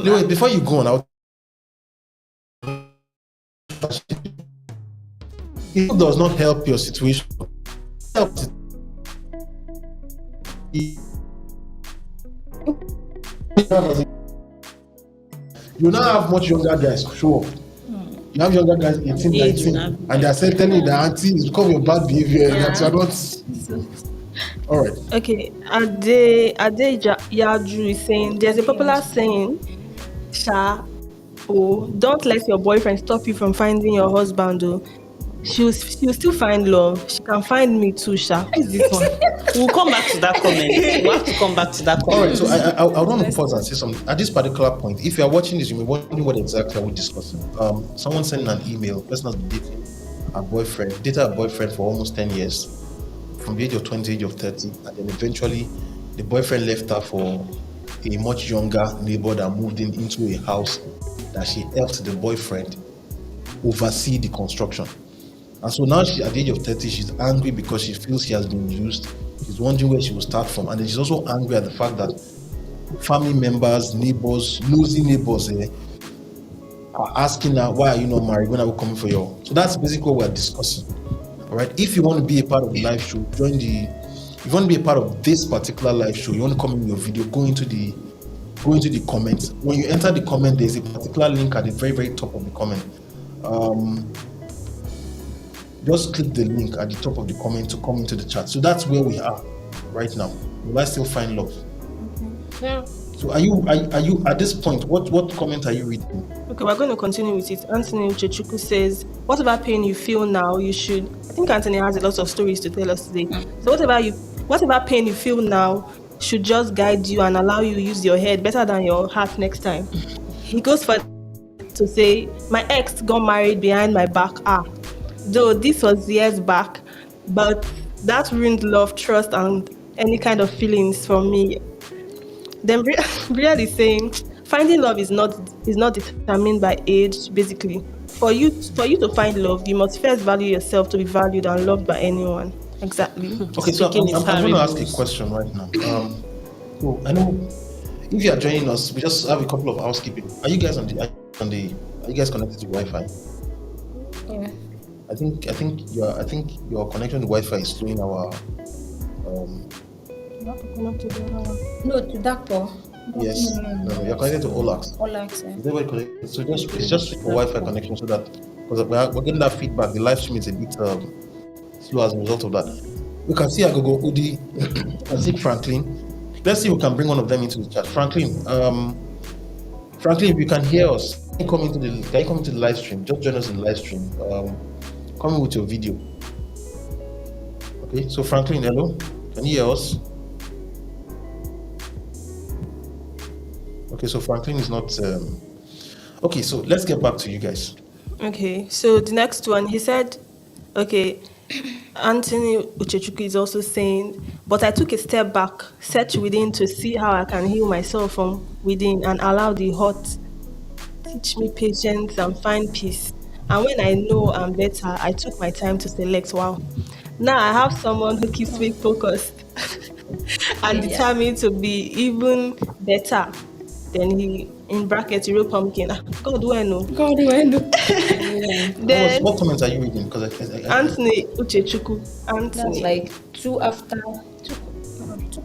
No, wait, before you go on, it does not help your situation. Helps it. You now have much younger guys show up. You have younger guys 18, Yeah, 19, you and they are saying telling you that auntie is because of your bad behavior. That you are not. All right. okay, Ade Yaju is saying, there's a popular saying, Sha, don't let your boyfriend stop you from finding your husband, though. She'll still find love. She can find me too, Sha. Who's this one? We'll come back to that comment. We'll have to come back to that All right, comment. so I want to pause and say something. At this particular point, if you are watching this, you may be wondering what exactly are we discussing. Someone sent an email, person has been dated a boyfriend for almost 10 years, from the age of 20, age of 30, and then eventually the boyfriend left her for a much younger neighbor that moved into a house that she helped the boyfriend oversee the construction. And so now she, at the age of 30, she's angry because she feels she has been used. She's wondering where she will start from. And then she's also angry at the fact that family members, neighbors, nosy neighbors are asking her, why are you not married? When are we coming for you? So that's basically what we're discussing. All right. If you want to be a part of the live show, join the. If you want to be a part of this particular live show, you want to comment in your video, go into the comments. When you enter the comment, there's a particular link at the very, very top of the comment. Just click the link at the top of the comment to come into the chat. So that's where we are right now. Will I still find love? Yeah. So are you at this point? What comment are you reading? Okay, we're going to continue with it. Anthony Uchechukwu says, whatever pain you feel now, you should. I think Anthony has a lot of stories to tell us today. So whatever pain you feel now should just guide you and allow you to use your head better than your heart next time. He goes for to say, my ex got married behind my back. Though this was years back, but that ruined love, trust, and any kind of feelings from me. Then really saying, finding love is not determined by age. Basically, for you to find love, you must first value yourself to be valued and loved by anyone. Exactly. Okay, so I'm going to ask a question right now. So I know if you are joining us, we just have a couple of housekeeping. Are you guys are you guys connected to Wi-Fi? Yeah. I think your connection to Wi-Fi is slowing our. No, to Darkpore. Yes. No, you're connected to Olax. Olax. Is everybody connected? So it's just for Wi-Fi connection, so that because we're getting that feedback. The live stream is a bit slow as a result of that. We can see Agogo Udi and see Franklin. Let's see if we can bring one of them into the chat. Franklin, if you can hear us, can you come into the live stream? Just join us in the live stream. Come in with your video. Okay, so Franklin, hello. Can you hear us? Okay, so Franklin is not. Okay, so let's get back to you guys. Okay, so the next one, he said, okay, Anthony Uchechukwu is also saying, but I took a step back, search within to see how I can heal myself from within and allow the hurt teach me patience and find peace. And when I know I'm better, I took my time to select. Wow. Now I have someone who keeps me focused and determined to be even better than he, in brackets, he wrote pumpkin. God, do I know? Then, what comments are you reading? Because Anthony Uchechukwu. That's like two after.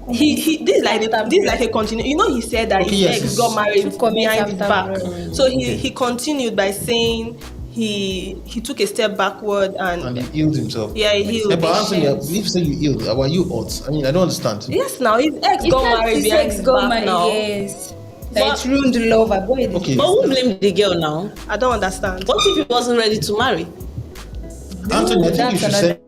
This is like a continue. You know, he said that his ex got married behind his back. So he continued by saying he took a step backward and he healed himself. Yeah, he healed. But Anthony, you say you healed. Were you hot? I mean, I don't understand. Yes, now his ex got married behind his back now. Yes. That it ruined love. Okay. But who blamed the girl now? I don't understand. What if he wasn't ready to marry? Anthony, I think you should say.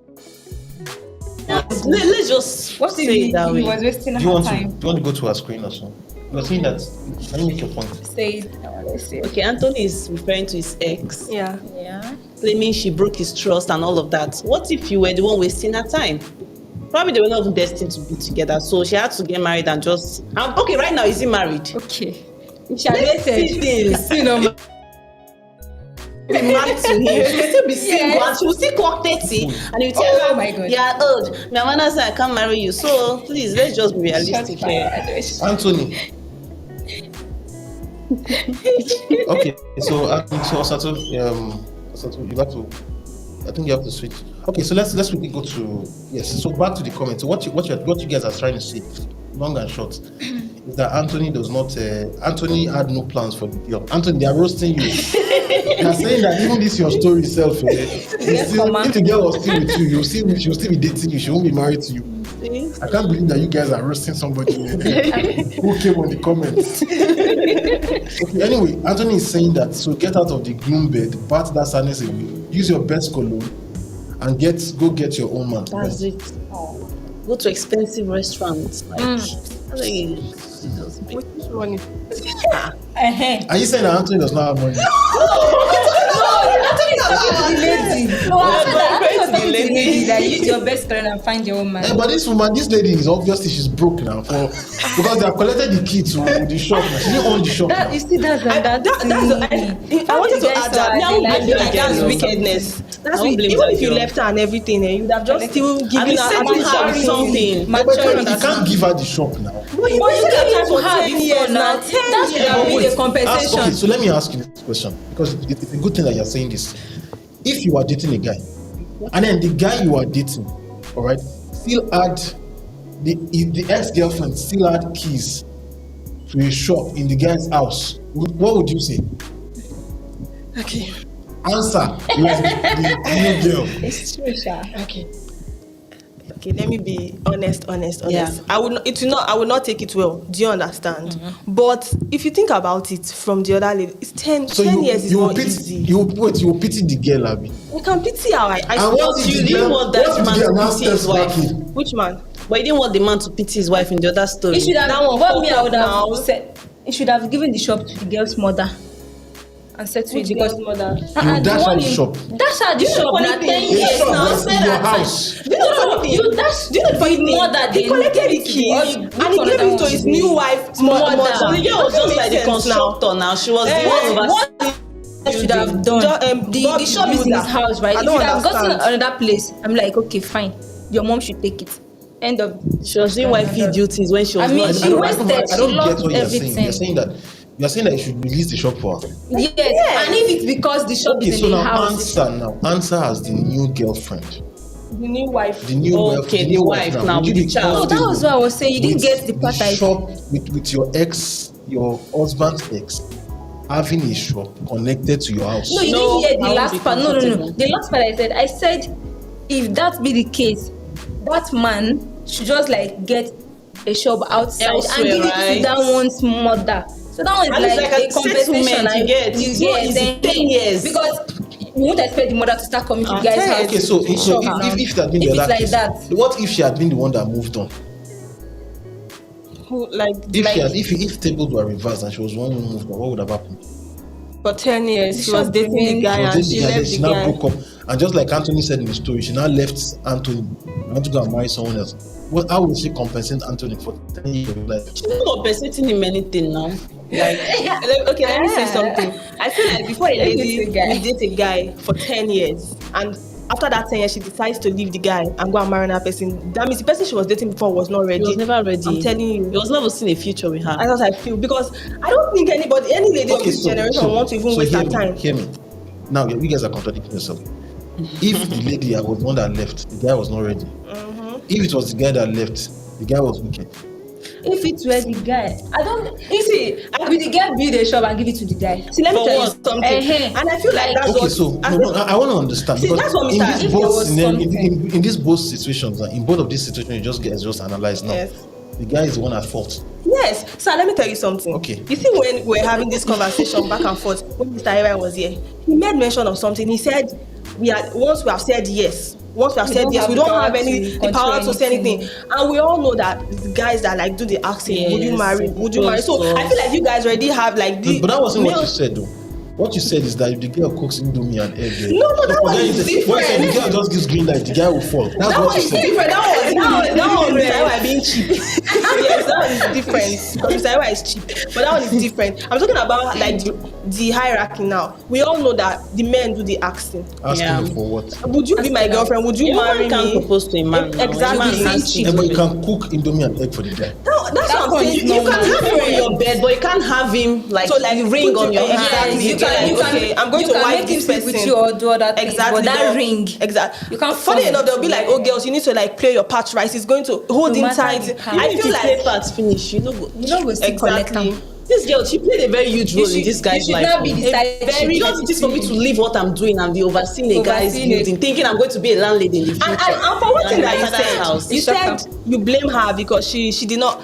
Let's just what say if it that way. He was wasting Do you her want time? to go to her screen or so? You're saying that. Let me make your point. Say it. Let's see. Okay, Anthony is referring to his ex, Yeah. claiming she broke his trust and all of that. What if you were the one wasting her time? Probably they were not even destined to be together, so she had to get married and just. Okay, right now, is he married? Okay. Let's see things. You know. Be married to him. She will still be single and she will still clock 30. And you tell her, my God. yeah, old. My mother said I can't marry you. So please, let's just be realistic here. Anthony. Okay, so Sato, you have to. I think you have to switch. Okay, so let's quickly go to So back to the comments. So what you guys are trying to say, long and short, is that Anthony does not. Anthony had no plans for the girl. Anthony, they are roasting you. They are saying that even this your story itself. If the girl was still with you, she will still be dating you. She won't be married to you. I can't believe that you guys are roasting somebody who came on the comments. Okay, anyway, Anthony is saying that, so get out of the gloom bed, bat that sadness away, use your best cologne, and go get your own man. That's it. Go to expensive restaurants. Which one? Are you saying that Anthony does not have money? That use your best friend and find your own man. But this lady is obviously she's broke now because they have collected the key to the shop. She didn't own the shop. You see, I wanted to add that. Now, that's wickedness. That's I won't what, blame even that if you girl. left her and everything, you would have just still At given least her settle her with something. something. But Maturity. you can't give her the shop now. But you But you wasted gave her it time to for her 10 before years now. now. 10 That should have years. been a compensation. Okay, so let me ask you this question because it's a good thing that you're saying this. If you are dating a guy, and then the guy you are dating, all right, still had the ex-girlfriend still had keys to a shop in the guy's house, what would you say? Okay. Answer like the new girl. It's true, Sha. Okay. Okay, let me be honest. Yeah. I would not take it well. Do you understand? But if you think about it from the other lady, it's 10 So 10 you years is will not pity easy. you pity the girl, Abby. You can pity how I And what if you the didn't girl, want that what if man the girl to now pity his steps back wife? in? which man? But he didn't want the man to pity his wife in the other story. He should have. That one What me, I fucked would up have now. said. He should have given the shop to the girl's mother and settled it Which because girl's mother? You dash her the shop. Dash her the shop. funny Now thing? 10 The years shop now. was Spend in your that time. house. Do you know the funny thing? You dash. Do you know the funny thing? mother He then collected gave the it to keys you, or and you he look for gave another it to one his to new do. wife's Mother. mother. So the girl was just like the Makes sense now. constructor now. She was the Eh, one What overseeing. should have done? The Bob shop is in builder. his house, right? I If don't you have gotten understand. another place, I'm like, okay, fine. Your mom should take it. End of. She was doing wifey duties when she was I mean, not. she wasted. I She don't get lost what you're everything. saying. You're saying that you should release the shop for her. Yes. And if it's because the shop Okay, is so in the now house, answer as the new girlfriend, The new wife. the new wife, Okay, the new the wife wife now Would you with be the child. no, that was what I was saying. You didn't with get the part the I shop with your husband's ex, having a shop connected to your house? No, you No, didn't hear I the won't last be part. No. comfortable. The last part I said, if that be the case, that man should just like get a shop outside Elsewhere, and give it right? to that one's mother. So that one is And it's like, like a a compensation. settlement you get. You It's not get easy. then 10 years. because you won't expect the mother to start coming to the guy's house. Okay, so to if shop now. it had been If the it's other like case, that, what if she had been the one that moved on? Who, like If tables were reversed and she was the one who moved on, what would have happened? for 10 years she was shop dating the remained- guy and she left the She now guy. broke up, and just like Anthony said in the story, she now left Anthony and went to go and marry someone else. How will she compensate Anthony for 10 years? Like, She's not compensating him anything now. Like, okay, let me say something. I feel like before a lady Date a guy. will date a guy for 10 years and after that 10 years she decides to leave the guy and go and marry another person, that means the person she was dating before was not ready. She was never ready. I'm telling He you. was never seeing a future with her. That's what I feel because I don't think any lady of this generation wants to even waste her time. Hear me. Now, you guys are contradicting yourself. If the lady was the one that left, the guy was not ready. If it was the guy that left, the guy was wicked. if it were the guy, I don't. You see, will the guy build a shop and give it to the guy? See, let me For tell what? you something. Eh-heh. And I feel like that's Okay, what so I I want to understand See, because that's what in Mr. these If both there was scenarios, something. in these both situations, in both of these situations, you just analyze now. Yes. The guy is the one at fault. Yes. So let me tell you something. Okay. You see, when we're having this conversation back and forth, when Mr. Eva was here, he made mention of something. He said, once we have said yes, we don't have any the power to say anything. And we all know that the guys that like do the asking, would you Yes, marry? Would you marry? So of I feel like you guys already have like the But that wasn't what male- you said, though. What you said is that if the girl cooks Indomie and egg, No, that one is What you said, the girl just gives green light, the guy will fall. That's That what one you is said. different. That one Mr. Eva being cheap. Yes, that one is different. Because Mr. Eva is cheap. But that one is different. I'm talking about like the hierarchy now. We all know that the men do the asking. Asking Yeah. you for what? Would you be my girlfriend? Would you A marry woman can't me? propose to a man now. Exactly. A man has Cheap. to But do you it. can cook Indomie and egg for the guy. That's what I'm one saying. is You normal. can have Have him on him your bed, but you can't have him like So, like, ring put on your- your hand. Exactly. You can, Okay, I'm going you to can wife make him this sleep with person. you or do other things. Exactly. But that ring, Exactly. you can't. Funny force enough, they'll be it. like, "Oh, girls, you need to like play your part right. It's going to hold No him matter tight." the part. I Even if feel you play like parts finish, you know. You know, go still collect exactly. them. This girl, she played a very huge role in this guy's you should life. not be the side Very chick. just it is for me to leave what I'm doing and be overseeing a guy's Overseeing it. building, thinking I'm going to be a landlady in the future. and for one thing In that my you father's said, house. you said you blame her because she did not.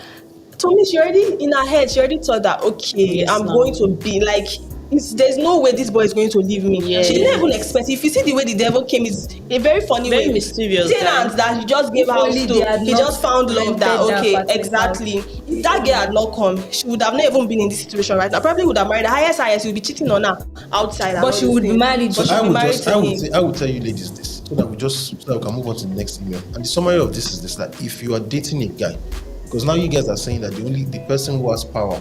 To me, she already in her head, she already thought that okay, Yes, I'm now. going to be like. There's no way this boy is going to leave me. Yes. She didn't even expect. If you see the way the devil came, it's a very funny Very way. mysterious Tenant guy. that he just gave If house only they had to. He not just found love that rented that okay, apartment exactly. If that girl had not come, she would have not even been in this situation right now. Probably would have married the highest. He would be cheating on her outside. and But all she these would things. marry. But she would be married to him. I would tell you ladies this so that we can move on to the next email. And the summary of this is this: that if you are dating a guy, because now you guys are saying that the person who has power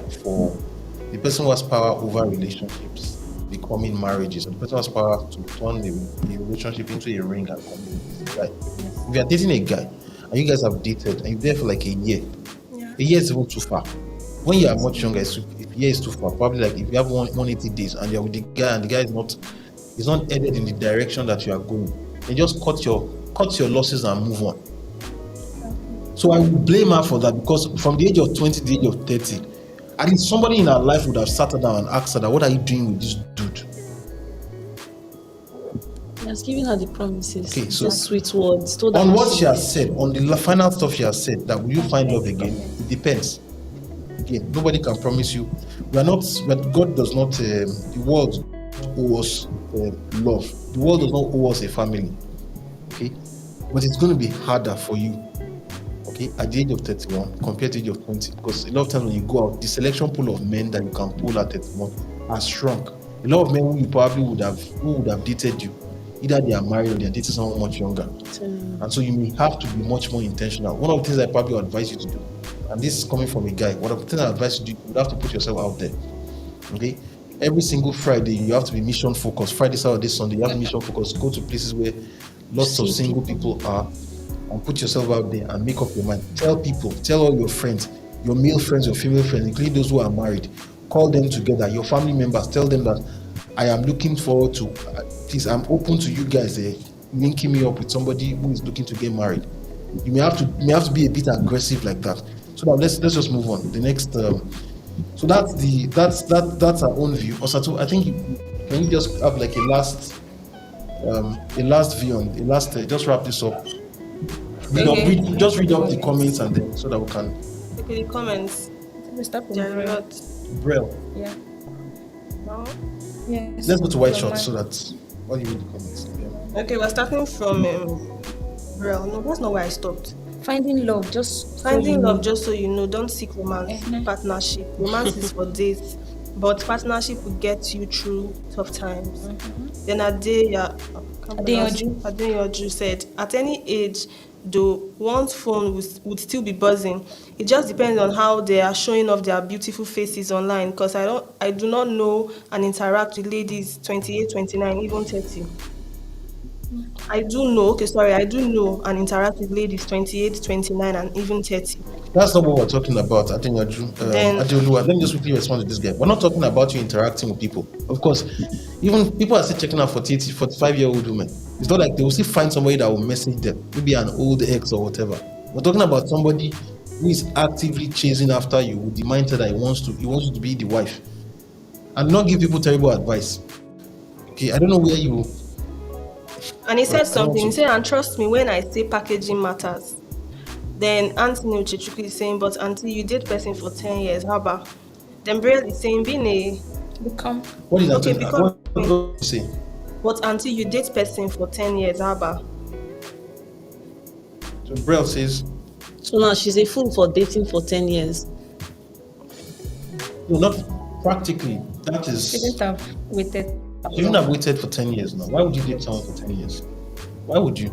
over relationships, the becoming marriages, and the person has power to turn the relationship into a ring and commit. Right? If you are dating a guy and you guys have dated and you're there for like a year, a year is even too far. When you are much younger, if a year is too far, probably like if you have 180 days and you're with the guy and the guy is not headed in the direction that you are going, then just cut your losses and move on. So I will blame her for that, because from the age of 20 to the age of 30, at least somebody in her life would have sat her down and asked her that, what are you doing with this dude? He has given her the promises, Okay, so the sweet words. On what she has said, on the final stuff she has said, that will you find love again? It depends. Again, nobody can promise you. God does not, the world owes us love. The world does not owe us a family. Okay? But it's going to be harder for you, okay, at the age of 31 compared to the age of 20. Because a lot of times when you go out, the selection pool of men that you can pull at 31 has shrunk. A lot of men who you probably would have dated you, either they are married or they are dating someone much younger. And so you may have to be much more intentional. One of the things I probably would advise you to do, and this is coming from a guy, one of the things I advise you to do, you would have to put yourself out there. Okay? Every single Friday, you have to be mission focused. Friday, Saturday, Sunday, you have to be mission focused. Go to places where lots of single people are, and put yourself out there and make up your mind. Tell people, tell all your friends, your male friends, your female friends, including those who are married. Call them together, your family members. Tell them that I am looking forward to, please, I'm open to you guys linking me up with somebody who is looking to get married. You may have to be a bit aggressive like that. So now let's just move on. The next, so that's our own view. Also, I think can you just have like a last view on just wrap this up. Read up the comments and then so that we can. Okay, the comments. There are a lot. Braille. Yeah. No? Yes. Let's go to white shorts so that what do you read the comments? Yeah. Okay, we're starting from Braille. No, that's not where I stopped. Finding love, just Finding love, just so you know, don't seek romance, partnership. Romance is for dates, but partnership will get you through tough times. Then Adeyanju said, at any age, though, one's phone would still be buzzing. It just depends on how they are showing off their beautiful faces online, because I do not know and interact with ladies 28, 29, even 30. I do know and interact with ladies 28, 29, and even 30. That's not what we're talking about. I think Adeoluwa, let me just quickly respond to this guy. We're not talking about you interacting with people. Of course, even people are still checking out 45-year-old women. It's not like they will still find somebody that will message them, maybe an old ex or whatever. We're talking about somebody who is actively chasing after you with the mindset that he wants you to be the wife. And not give people terrible advice. Okay, I don't know where you. And he said something. He said, and trust me when I say packaging matters. Then Anthony Uchichukwu is saying, but until you date person for 10 years, how about? Then Braille is saying, become. What is that? Okay, because. What you say? But until you date person for 10 years, how about? So Braille says. So now she's a fool for dating for 10 years. No, not practically. That is. She didn't have waited. You shouldn't have waited for 10 years now. Why would you date someone for 10 years? Why would you?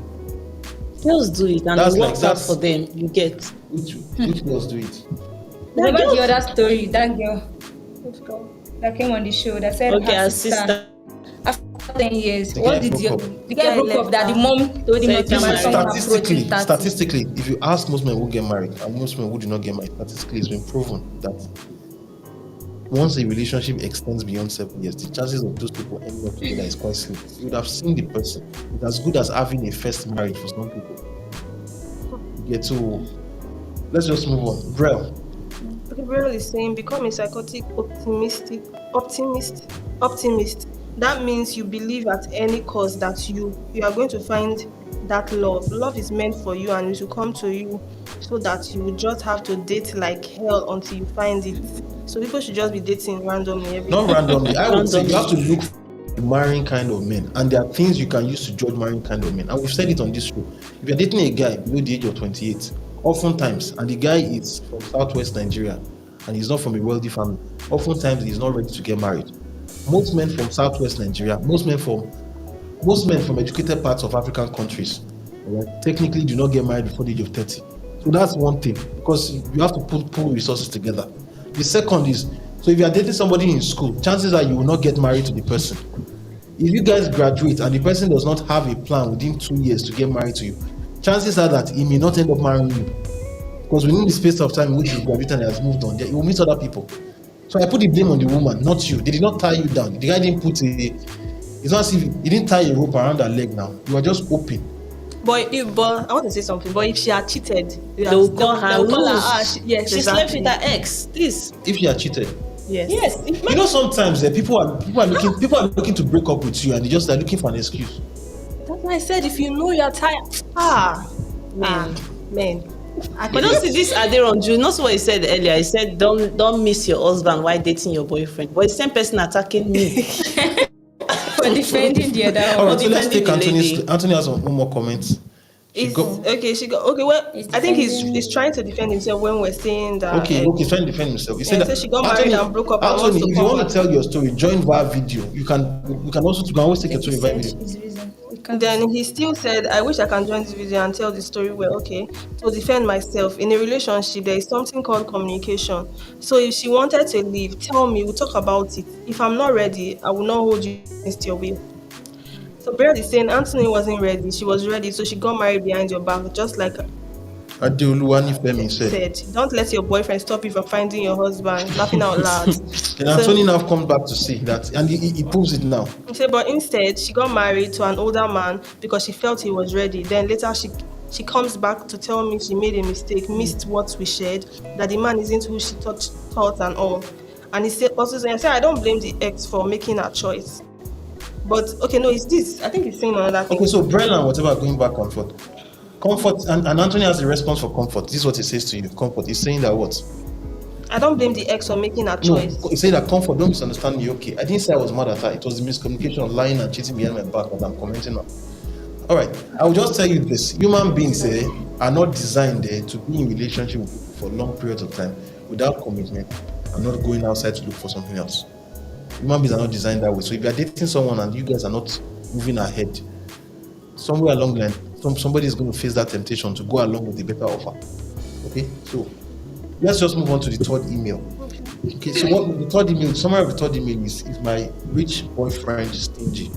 Girls do it and That's it works like- out for them. You get. Which girls do it? Remember the other story, that girl that came on the show that said Okay, her her sister, sister. after 10 years, The what guy did broke you? up. The guy broke up that the mom told him not to marry someone approaching 30. Statistically, if you ask most men who get married and most men who do not get married, statistically it's been proven that once a relationship extends beyond 7 years, the chances of those people ending up together is quite slim. You would have seen the person. It's as good as having a first marriage for some people. Let's just move on. Brel. Gabriel is saying, become a psychotic optimist. That means you believe at any cost that you are going to find that love. Love is meant for you and it will come to you, so that you will just have to date like hell until you find it. So people should just be dating randomly every Not day. randomly. I would say you have to look for marrying kind of men, and there are things you can use to judge marrying kind of men. And we've said it on this show. If you're dating a guy below the age of 28, oftentimes, and the guy is from Southwest Nigeria and he's not from a wealthy family, oftentimes he's not ready to get married. Most men from Southwest Nigeria, most men from educated parts of African countries, right, technically do not get married before the age of 30. So that's one thing, because you have to pull resources together. The second is So if you are dating somebody in school, chances are you will not get married to the person. If you guys graduate and the person does not have a plan within 2 years to get married to you, chances are that he may not end up marrying you. Because within the space of time in which he's graduated and has moved on, he will meet other people. So I put the blame on the woman, not you. They did not tie you down. The guy didn't put it's not as if he didn't tie a rope around her leg now. You are just open. But I want to say something. But if she had cheated, They will call her yes, she slept with her ex. This. If you are cheated. Yes. You know, sometimes people are looking to break up with you, and they just are looking for an excuse. That's why I said if you know you're tired. Man. But don't see this Aderon. You know what he said earlier. He said don't miss your husband while dating your boyfriend. But it's the same person attacking me. For defending the other All one. right, so let's take Defending the Anthony has one more comment. Well, I think he's trying to defend himself when we're saying that. Okay, he's trying to defend himself. He said Yeah, that so she got married and broke up and wants Anthony, to if you come want to back. tell your story, join via video. You can always take your story via video. His reason. Then he still said, I wish I can join this video and tell the story well. Okay, to defend myself, in a relationship there is something called communication. So if she wanted to leave, tell me, we'll talk about it. If I'm not ready, I will not hold you against your will. So Brad is saying Anthony wasn't ready, she was ready, so she got married behind your back, just like Adeoluwani Femi said. Don't let your boyfriend stop you from finding your husband. Laughing out loud. Then Anthony now comes back to say that, and he proves it now. He said, but instead she got married to an older man because she felt he was ready. Then later she comes back to tell me she made a mistake, missed what we shared, that the man isn't who she thought and all. And he said I don't blame the ex for making her choice. But okay, no, it's this. I think he's saying another thing. Okay, so Brella and whatever are going back and forth. Comfort, and Anthony has a response for comfort. This is what he says to you. Comfort. He's saying that what? I don't blame the ex for making her choice. No, he said that comfort, don't misunderstand me, okay. I didn't say I was mad at her. It was the miscommunication of lying and cheating behind my back that I'm commenting on. All right, I will just tell you this. Human beings are not designed to be in relationship with people for long periods of time without commitment and not going outside to look for something else. Human beings are not designed that way. So if you are dating someone and you guys are not moving ahead, somewhere along the line, somebody is going to face that temptation to go along with the better offer. Okay, so let's just move on to the third email. Okay, so what the third email, summary of the third email is my rich boyfriend stingy.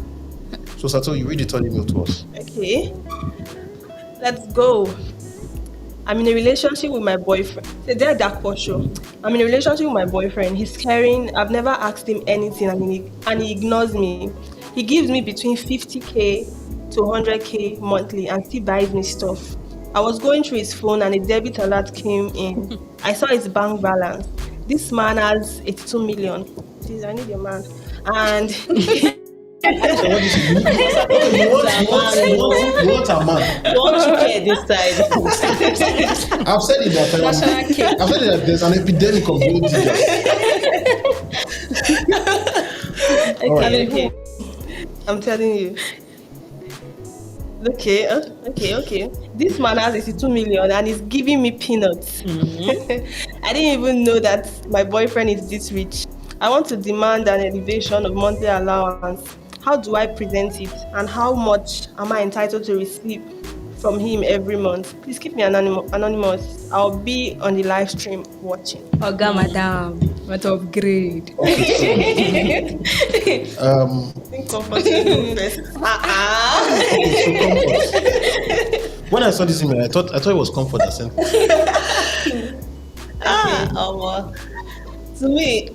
So Sato, you read the third email to us. Okay, let's go. I'm in a relationship with my boyfriend. It's a Darkpore Show. I'm in a relationship with my boyfriend. He's caring. I've never asked him anything and he ignores me. He gives me between 50K to 100K monthly and still buys me stuff. I was going through his phone and a debit alert came in. I saw his bank balance. This man has 82 million. Please, I need your man. And So what is it? You want a man. Don't you care this side? I've said it that there's an epidemic of gold diggers. All right. okay. I'm telling you. Okay. This man has 82 million and is giving me peanuts. Mm-hmm. I didn't even know that my boyfriend is this rich. I want to demand an elevation of monthly allowance. How do I present it? And how much am I entitled to receive from him every month? Please keep me anonymous. I'll be on the live stream watching. Oga madam, what upgrade? Think comfortable first. When I saw this email, I thought it was comfort that sent it. To me,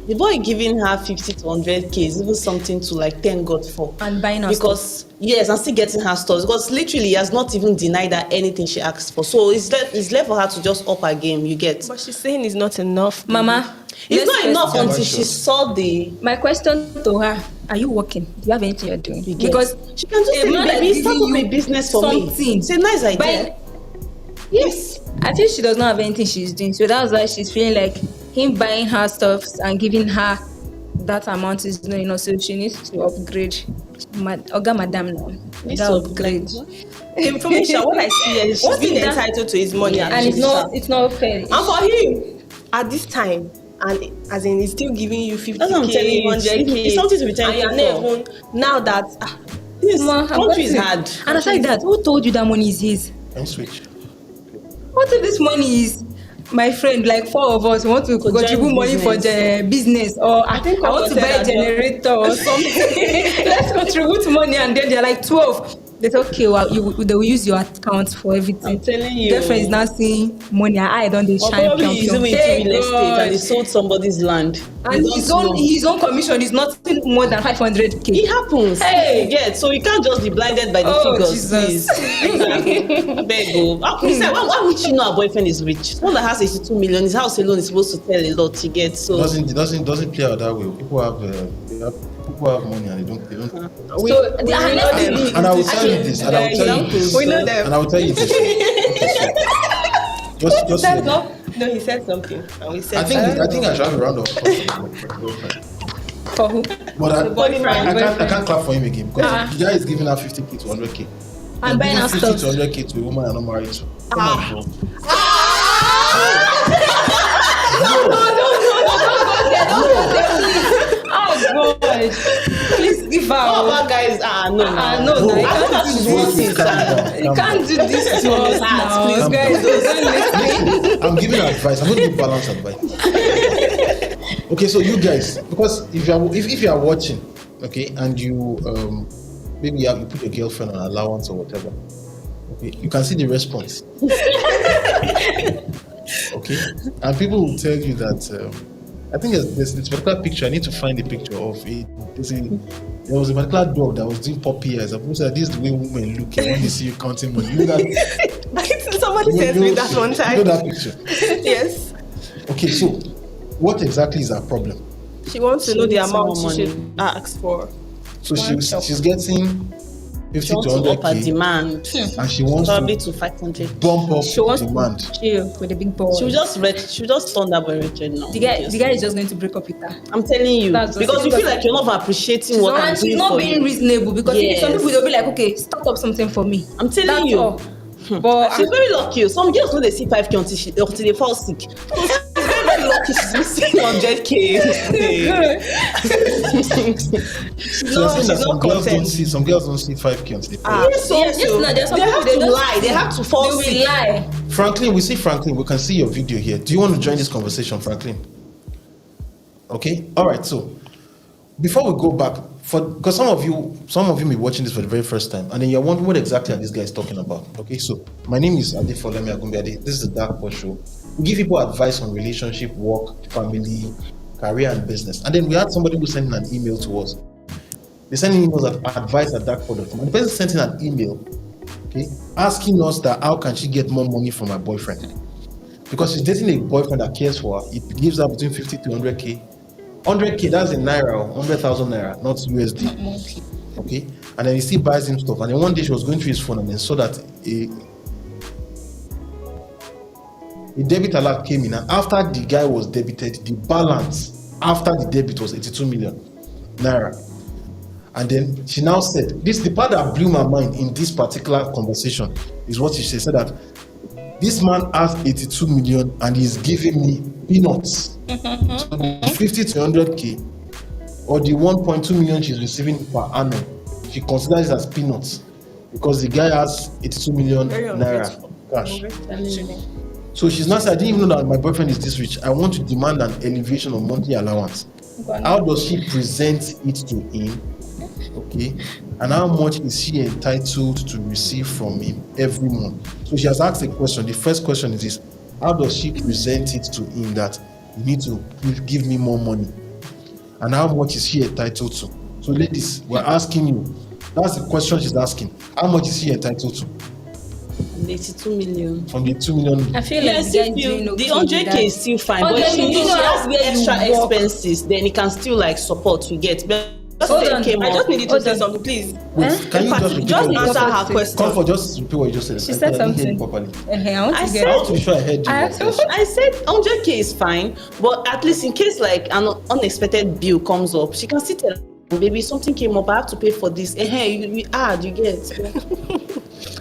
the boy giving her 50 to 100K is even something to like thank God for. And buying her because yes, and still getting her stuff because literally he has not even denied her anything she asked for. So it's left for her to just up her game. You get? But she's saying it's not enough, Mama. It's not enough until she saw the. My question to her: are you working? Do you have anything you're doing? Because she can just say, "Baby, start up a business for me." It's a nice idea. Yes, I think she does not have anything she's doing, so that's why she's feeling like him buying her stuff and giving her that amount is not enough. So she needs to upgrade. Oga madam now. Needs to upgrade. The information what I see is she's being entitled to his money, and it's not fair. And for him, at this time, and as in he's still giving you 50K, 100K. It's something to be thankful for. Now that this country is hard. And aside that, who told you that money is his? And switch. What if this money is my friend, like 4 of us want to contribute money for the business, or I think want to buy a generator or something. Let's contribute money, and then they're like 12. They say, okay, well, they will use your account for everything. I'm telling you. Girlfriend is now seeing money. I don't they Or shine. probably he's even into real estate and he sold somebody's land. And his own commission is nothing more than 500k. It happens. Hey. Yeah, so you can't just be blinded by the figures. Jesus. I beg you. Why would she know her boyfriend is rich? Someone that has 82 million, his house alone is supposed to tell a lot to get. So It doesn't play out that way. People have money and they don't. And I will tell you this. And I will tell you this. We know them. And I will tell you this. Just wait. No, he said something, and we said. I think I should have a round of applause For who? But I boyfriend. can't clap for him again because the guy is giving her 50k to 100k. And buying her 50 stuff. to 100k to a woman I'm not married to. Come on, bro. Oh God! Please give her. all of our guys, no. No, Bro, you I think can't that's do what this. it calm is. down, You calm down. can't do this to us now. Please, Guys, don't listen. I'm giving advice. I'm going to give balanced advice. Okay, so you guys, because if you are watching, okay, and you maybe you put your girlfriend on allowance or whatever, okay, you can see the response. Okay, and people will tell you that I think there's this particular picture. I need to find the picture of it. There was a particular dog that was doing puppy eyes. I'm saying this is the way women look when they see you counting money. You know that? Somebody said me that one time. You know that picture? Yes. Okay, so what exactly is our problem? She wants to know the needs amount more she money. should ask for. So she's getting 50 She wants to to up her 100k, demand. and she wants Probably to to 500. bump up She wants demand. to chill with a big boy. She'll just turn that boy wretched now. The guy is just going to break up with her. I'm telling you, That's because you feel like you're not appreciating what I'm She's doing not for being you. reasonable, because Yes. some people they'll be like, okay, start up something for me. I'm telling That's you. all. But She's very lucky. Some girls know they see 5k until they fall sick. She's very lucky. She's missing 100k. So you're saying that some girls don't see 5k until they fall. Yes, no, there's some they people have they to don't lie. They have to fall they will sick. lie. Franklin, we can see your video here. Do you want to join this conversation, Franklin? Okay, all right. So before we go back, because some of you may be watching this for the very first time, and then you're wondering what exactly are these guys talking about. Okay, so my name is Adefolemi Agumbiade. This is the Darkpore Show. We give people advice on relationship, work, family, career, and business. And then we had somebody who sent in an email to us. They sent in emails at advice@darkpore.media. And the person sent in an email, okay, asking us that how can she get more money from her boyfriend? Because she's dating a boyfriend that cares for her. It gives her between 50 to 100k. 100k, that's in naira, 100,000 naira, not USD. Okay, and then he still buys him stuff. And then one day she was going through his phone and then saw that a debit alert came in. And after the guy was debited, the balance after the debit was 82 million naira. And then she now said, the part that blew my mind in this particular conversation is what she said that this man has 82 million and he's giving me peanuts. So the 50 to 100k or the 1.2 million she's receiving per annum, she considers it as peanuts because the guy has 82 million naira cash. So she's not saying, I didn't even know that my boyfriend is this rich. I want to demand an elevation of monthly allowance. How does she present it to him? Okay, and how much is she entitled to receive from him every month? So she has asked a question. The first question is this: how does she present it to him that you need to give me more money? And how much is she entitled to? So ladies, we're asking you. That's the question she's asking. How much is she entitled to? 82 million. From the 2 million. I feel like Yes, the 100k is still fine, but if she has extra expenses, then it can still like support we get. But Hold on, I just need you to say something, please. Wait, can you just repeat Just what you answer said? her question. Comfort, just repeat what you just said. She said I didn't hear something. you properly. I want I to said- get I want to be sure I heard you. I said 100k is fine, but at least in case like an unexpected bill comes up, she can still tell, baby, something came up, I have to pay for this. You add, you get.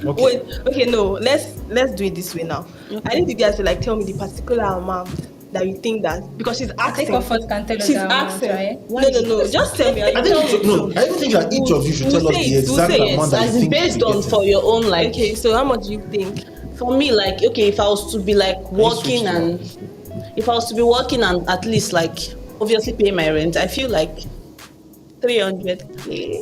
Okay. Wait, okay, no, let's do it this way now. I need you guys to like tell me the particular amount that you think that, because she's I think asking. Comfort can tell us She's that amount, asking. right? No, just tell me. I think that each of you should tell us the exact amount that you As think. based you're on getting. for your own like. Okay, so how much do you think? For me, like, okay, if I was to be like working switch to and if I was to be working and at least like obviously pay my rent, I feel like 300k.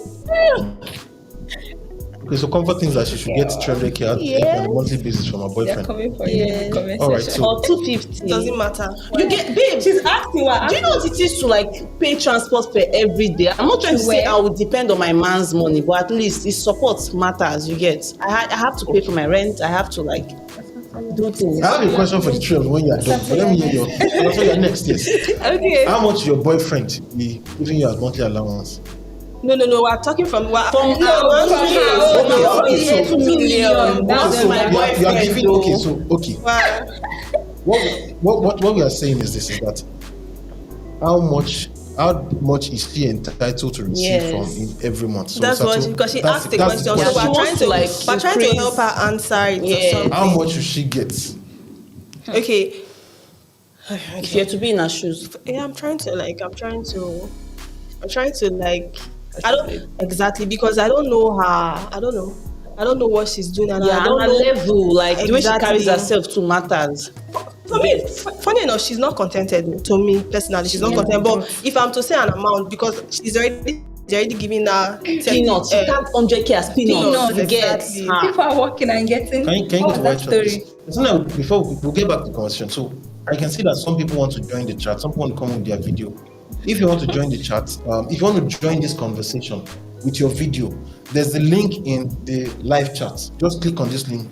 Okay, so comfort things that she should get 300k on a monthly basis from her They're boyfriend. coming for you in the comment All right, section. so Or 250. Doesn't matter. You get, babe. She's asking what? Do you know what it is to like pay transport for every day? I'm not trying to say Where? I would depend on my man's money, but at least his support matters. You get? I have to pay for my rent. I have to like do things. I have a question for the three of you when you are done. But let me hear your next. Yes. Okay. How much your boyfriend be giving you as monthly allowance? No. We're talking from what? From Okay, so 2 million. That's so my you are boyfriend. giving. though. Okay. Wow. What we are saying is this: is that how much is she entitled to receive Yes. from in every month? So That's what because she asked the question. So Yeah, she we're trying wants to to, like, we're trying to increase- help her answer it. Yeah. Or something. how much should she get? Okay. If you're to be in her shoes, Yeah, I'm trying to I don't exactly because I don't know her. I don't know what she's doing and yeah, I don't and her know. level, like the way she Exactly. carries herself too matters. For me, funny enough, she's not contented. To me personally, she's not contented. But if I'm to say an amount, because she's already giving her Peanuts, you can't 100k as peanuts. Peanuts, You get? exactly. Ah. People are working and getting. Can you Oh, get the that right story. shot? So now, before we'll get back to the conversation. So I can see that some people want to join the chat. Some people want to come with their video. If you want to join the chat, if you want to join this conversation with your video, there's the link in the live chat. Just click on this link,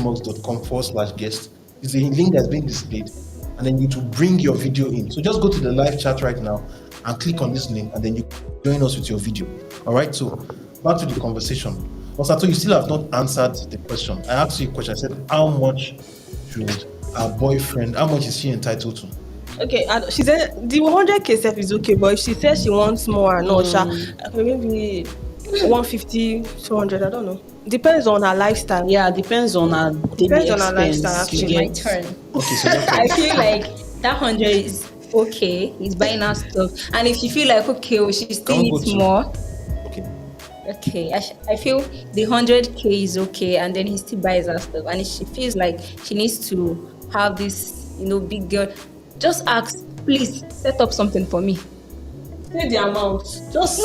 console.evmox.com/guest. It's a link that's being displayed, and then you to bring your video in. So just go to the live chat right now and click on this link, and then you join us with your video. All right. So back to the conversation. Osato, you still have not answered the question. I asked you a question. I said, how much should her boyfriend? How much is she entitled to? Okay, she said the 100k self is okay, but if she says she wants more, no, maybe 150, 200, I don't know. Depends on her lifestyle. Yeah, depends on her daily Depends on her expense. lifestyle, You actually. My get? turn. Okay, so I feel like that 100 is okay. He's buying her stuff, and if you feel like okay, oh, she still Can we go needs to- more. okay. Okay, I feel the 100k is okay, and then he still buys her stuff. And if she feels like she needs to have this, big girl, just ask, please set up something for me. Say the amount. Just Just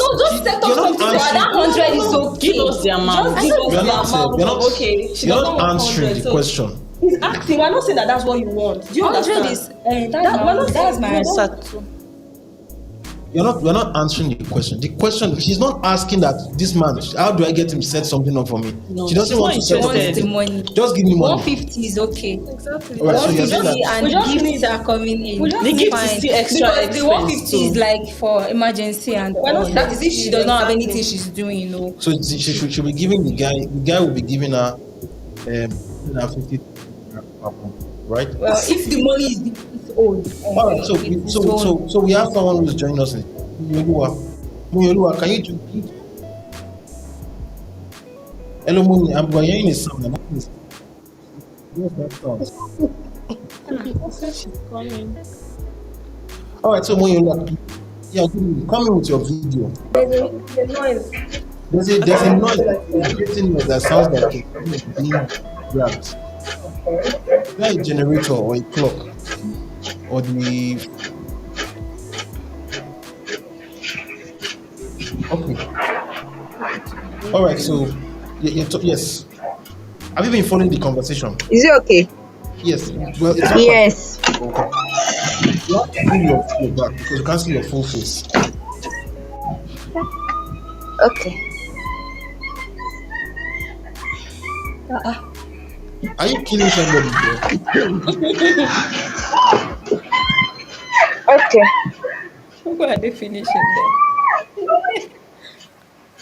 set up You're not something. answering- That 100 is okay. give us the amount. Just give us You're the not, amount. you're not, Okay, she you're doesn't not want answering 100, the so question. He's asking. We're not saying that that's what you want. Do you 100 understand? is that's my answer too. We're not answering the question. The question, she's not asking that this man, how do I get him to set something up for me? No, She doesn't she's want not to set up Wants the interested. anything. money. Just give me money. 150 is okay. Exactly. All right, so you're saying 150 that and We just gifts need- are coming in. we just The need gift is Fine. still extra Because the expense 150 is too. like for emergency and Why not all. That is if she does not have exactly. anything she's doing. So she'll be giving the guy will be giving her 50, right? Well, if the money is old. All right, so we have someone who's joining us. Muyoluwa, can you do it? Hello, Muni. I'm hearing a sound. What's that sound? All right, so Muyoluwa, yeah, come in with your video. There's a noise. There's a noise, that sounds like a being grabbed. Is that a generator or a clock? Or the okay. All right, so yes. Have you been following the conversation? Is it okay? Yes. Well, it's not Yes. you have to pull your back because you can't see your full face. Okay. Are you killing somebody here? Okay. Why are they finishing there?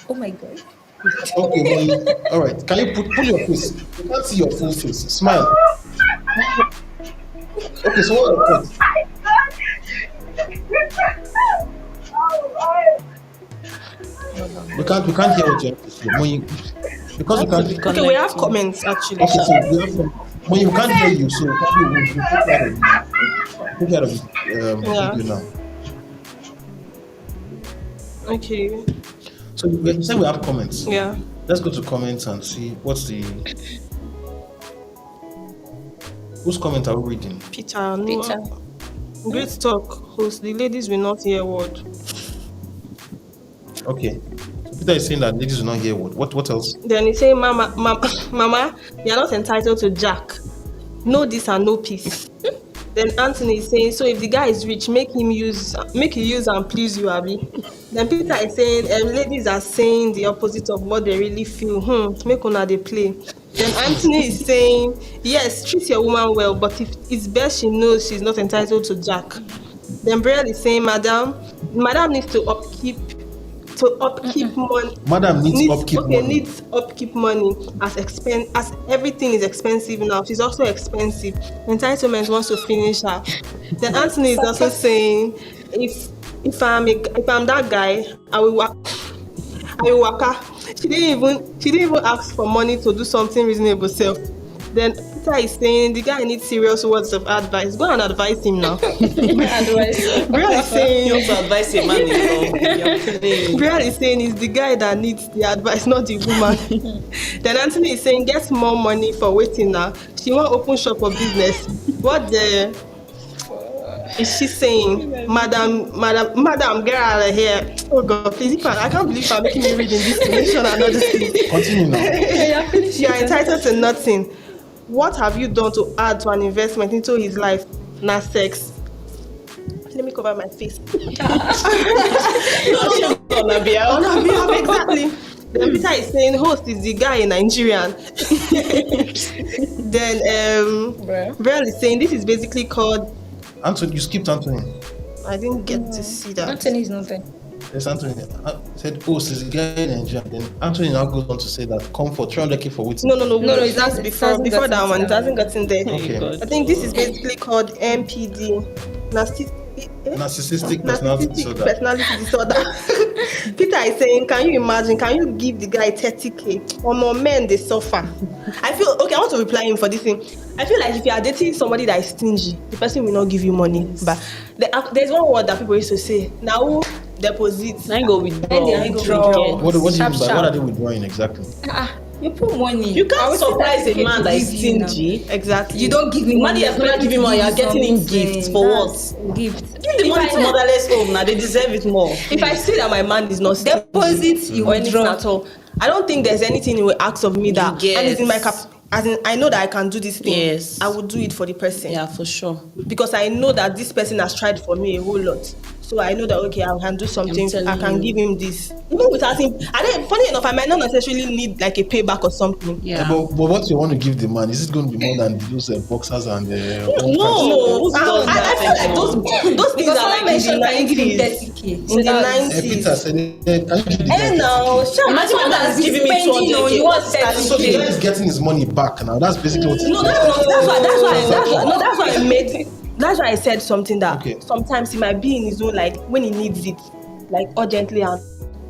Oh my god. Okay, all right. Can you pull your face? You can't see your full face. Smile. Okay, so what happened? We can't hear what you have to say. Because we can't. Okay, we have comments actually. Okay, so we have some. When you can't hear you, so probably we'll take out of Yeah. video now. Okay. So you say we have comments. Yeah. Let's go to comments and see what's the. Whose comment are we reading? Peter, no. Peter. Great talk, host. The ladies will not hear word. Okay. So Peter is saying that ladies will not hear what else? Then he say, Mama, you are not entitled to jack. No this and no peace. Then Anthony is saying, so if the guy is rich, make he use and please you, Abby. Then Peter is saying, ladies are saying the opposite of what they really feel. Make una they play. Then Anthony is saying, yes, treat your woman well, but if it's best she knows she's not entitled to jack. Then Brielle is saying, Madam needs to upkeep money. Madam needs upkeep money. Needs upkeep money as everything is expensive now. She's also expensive. Entitlement wants to finish her. Then Anthony is also saying, if I'm that guy, I will waka. She didn't even ask for money to do something reasonable self. Then Peter is saying the guy needs serious words of advice. Go and advise him now. Brielle is saying You also advise a man, Brielle is saying it's the guy that needs the advice, not the woman. Then Anthony is saying get more money for waiting now. She won't open shop for business. What the is she saying? Madam, get out of here. Oh God, please, I can't believe I'm making you read in this situation and not this thing. Continue now. You are entitled to nothing. What have you done to add to an investment into his life? Not sex. Let me cover my face. Exactly. Then Peter is saying host is the guy in Nigerian. Then Brielle is saying this is basically called Anthony, you skipped Anthony. I didn't get to see that. Anthony is not there. Yes, Anthony said, is the guy in Nigeria. Then Anthony now goes on to say that come for 300k for waiting. No, that's before that one. It hasn't gotten there. Okay. I think this is basically called MPD. Narcissistic personality disorder. Peter is saying, can you give the guy 30k? Or more men, they suffer. I want to reply him for this thing. I feel like if you are dating somebody that is stingy, the person will not give you money. But there's one word that people used to say, now deposits. I go withdraw. What do you mean by what are they withdrawing exactly? You put money. You can't surprise a man that is stingy. Exactly. You don't give me money. Money has never given money. You're getting him gifts for what? Gifts. Give the money to motherless home now. They deserve it more. If I see that my man is not stingy, deposits, you or anything withdraw at all, I don't think there's anything he will ask of me that Yes. and it's in my as in I know that I can do this thing. Yes. I will do it for the person. Yeah, for sure. Because I know that this person has tried for me a whole lot. So I know that okay, I can do something. I can give him this. Even without him, funny enough, I might not necessarily need like a payback or something. Yeah. But what you want to give the man, is it going to be more than those boxers and No. I feel like those things are like in the 90s. In the 90s. Peter said, can you give the guy And now, Imagine one that is giving me 200k. You want So the guy is getting his money back now. That's basically what No, that's why I said something that sometimes he might be in his own, like when he needs it, like urgently, and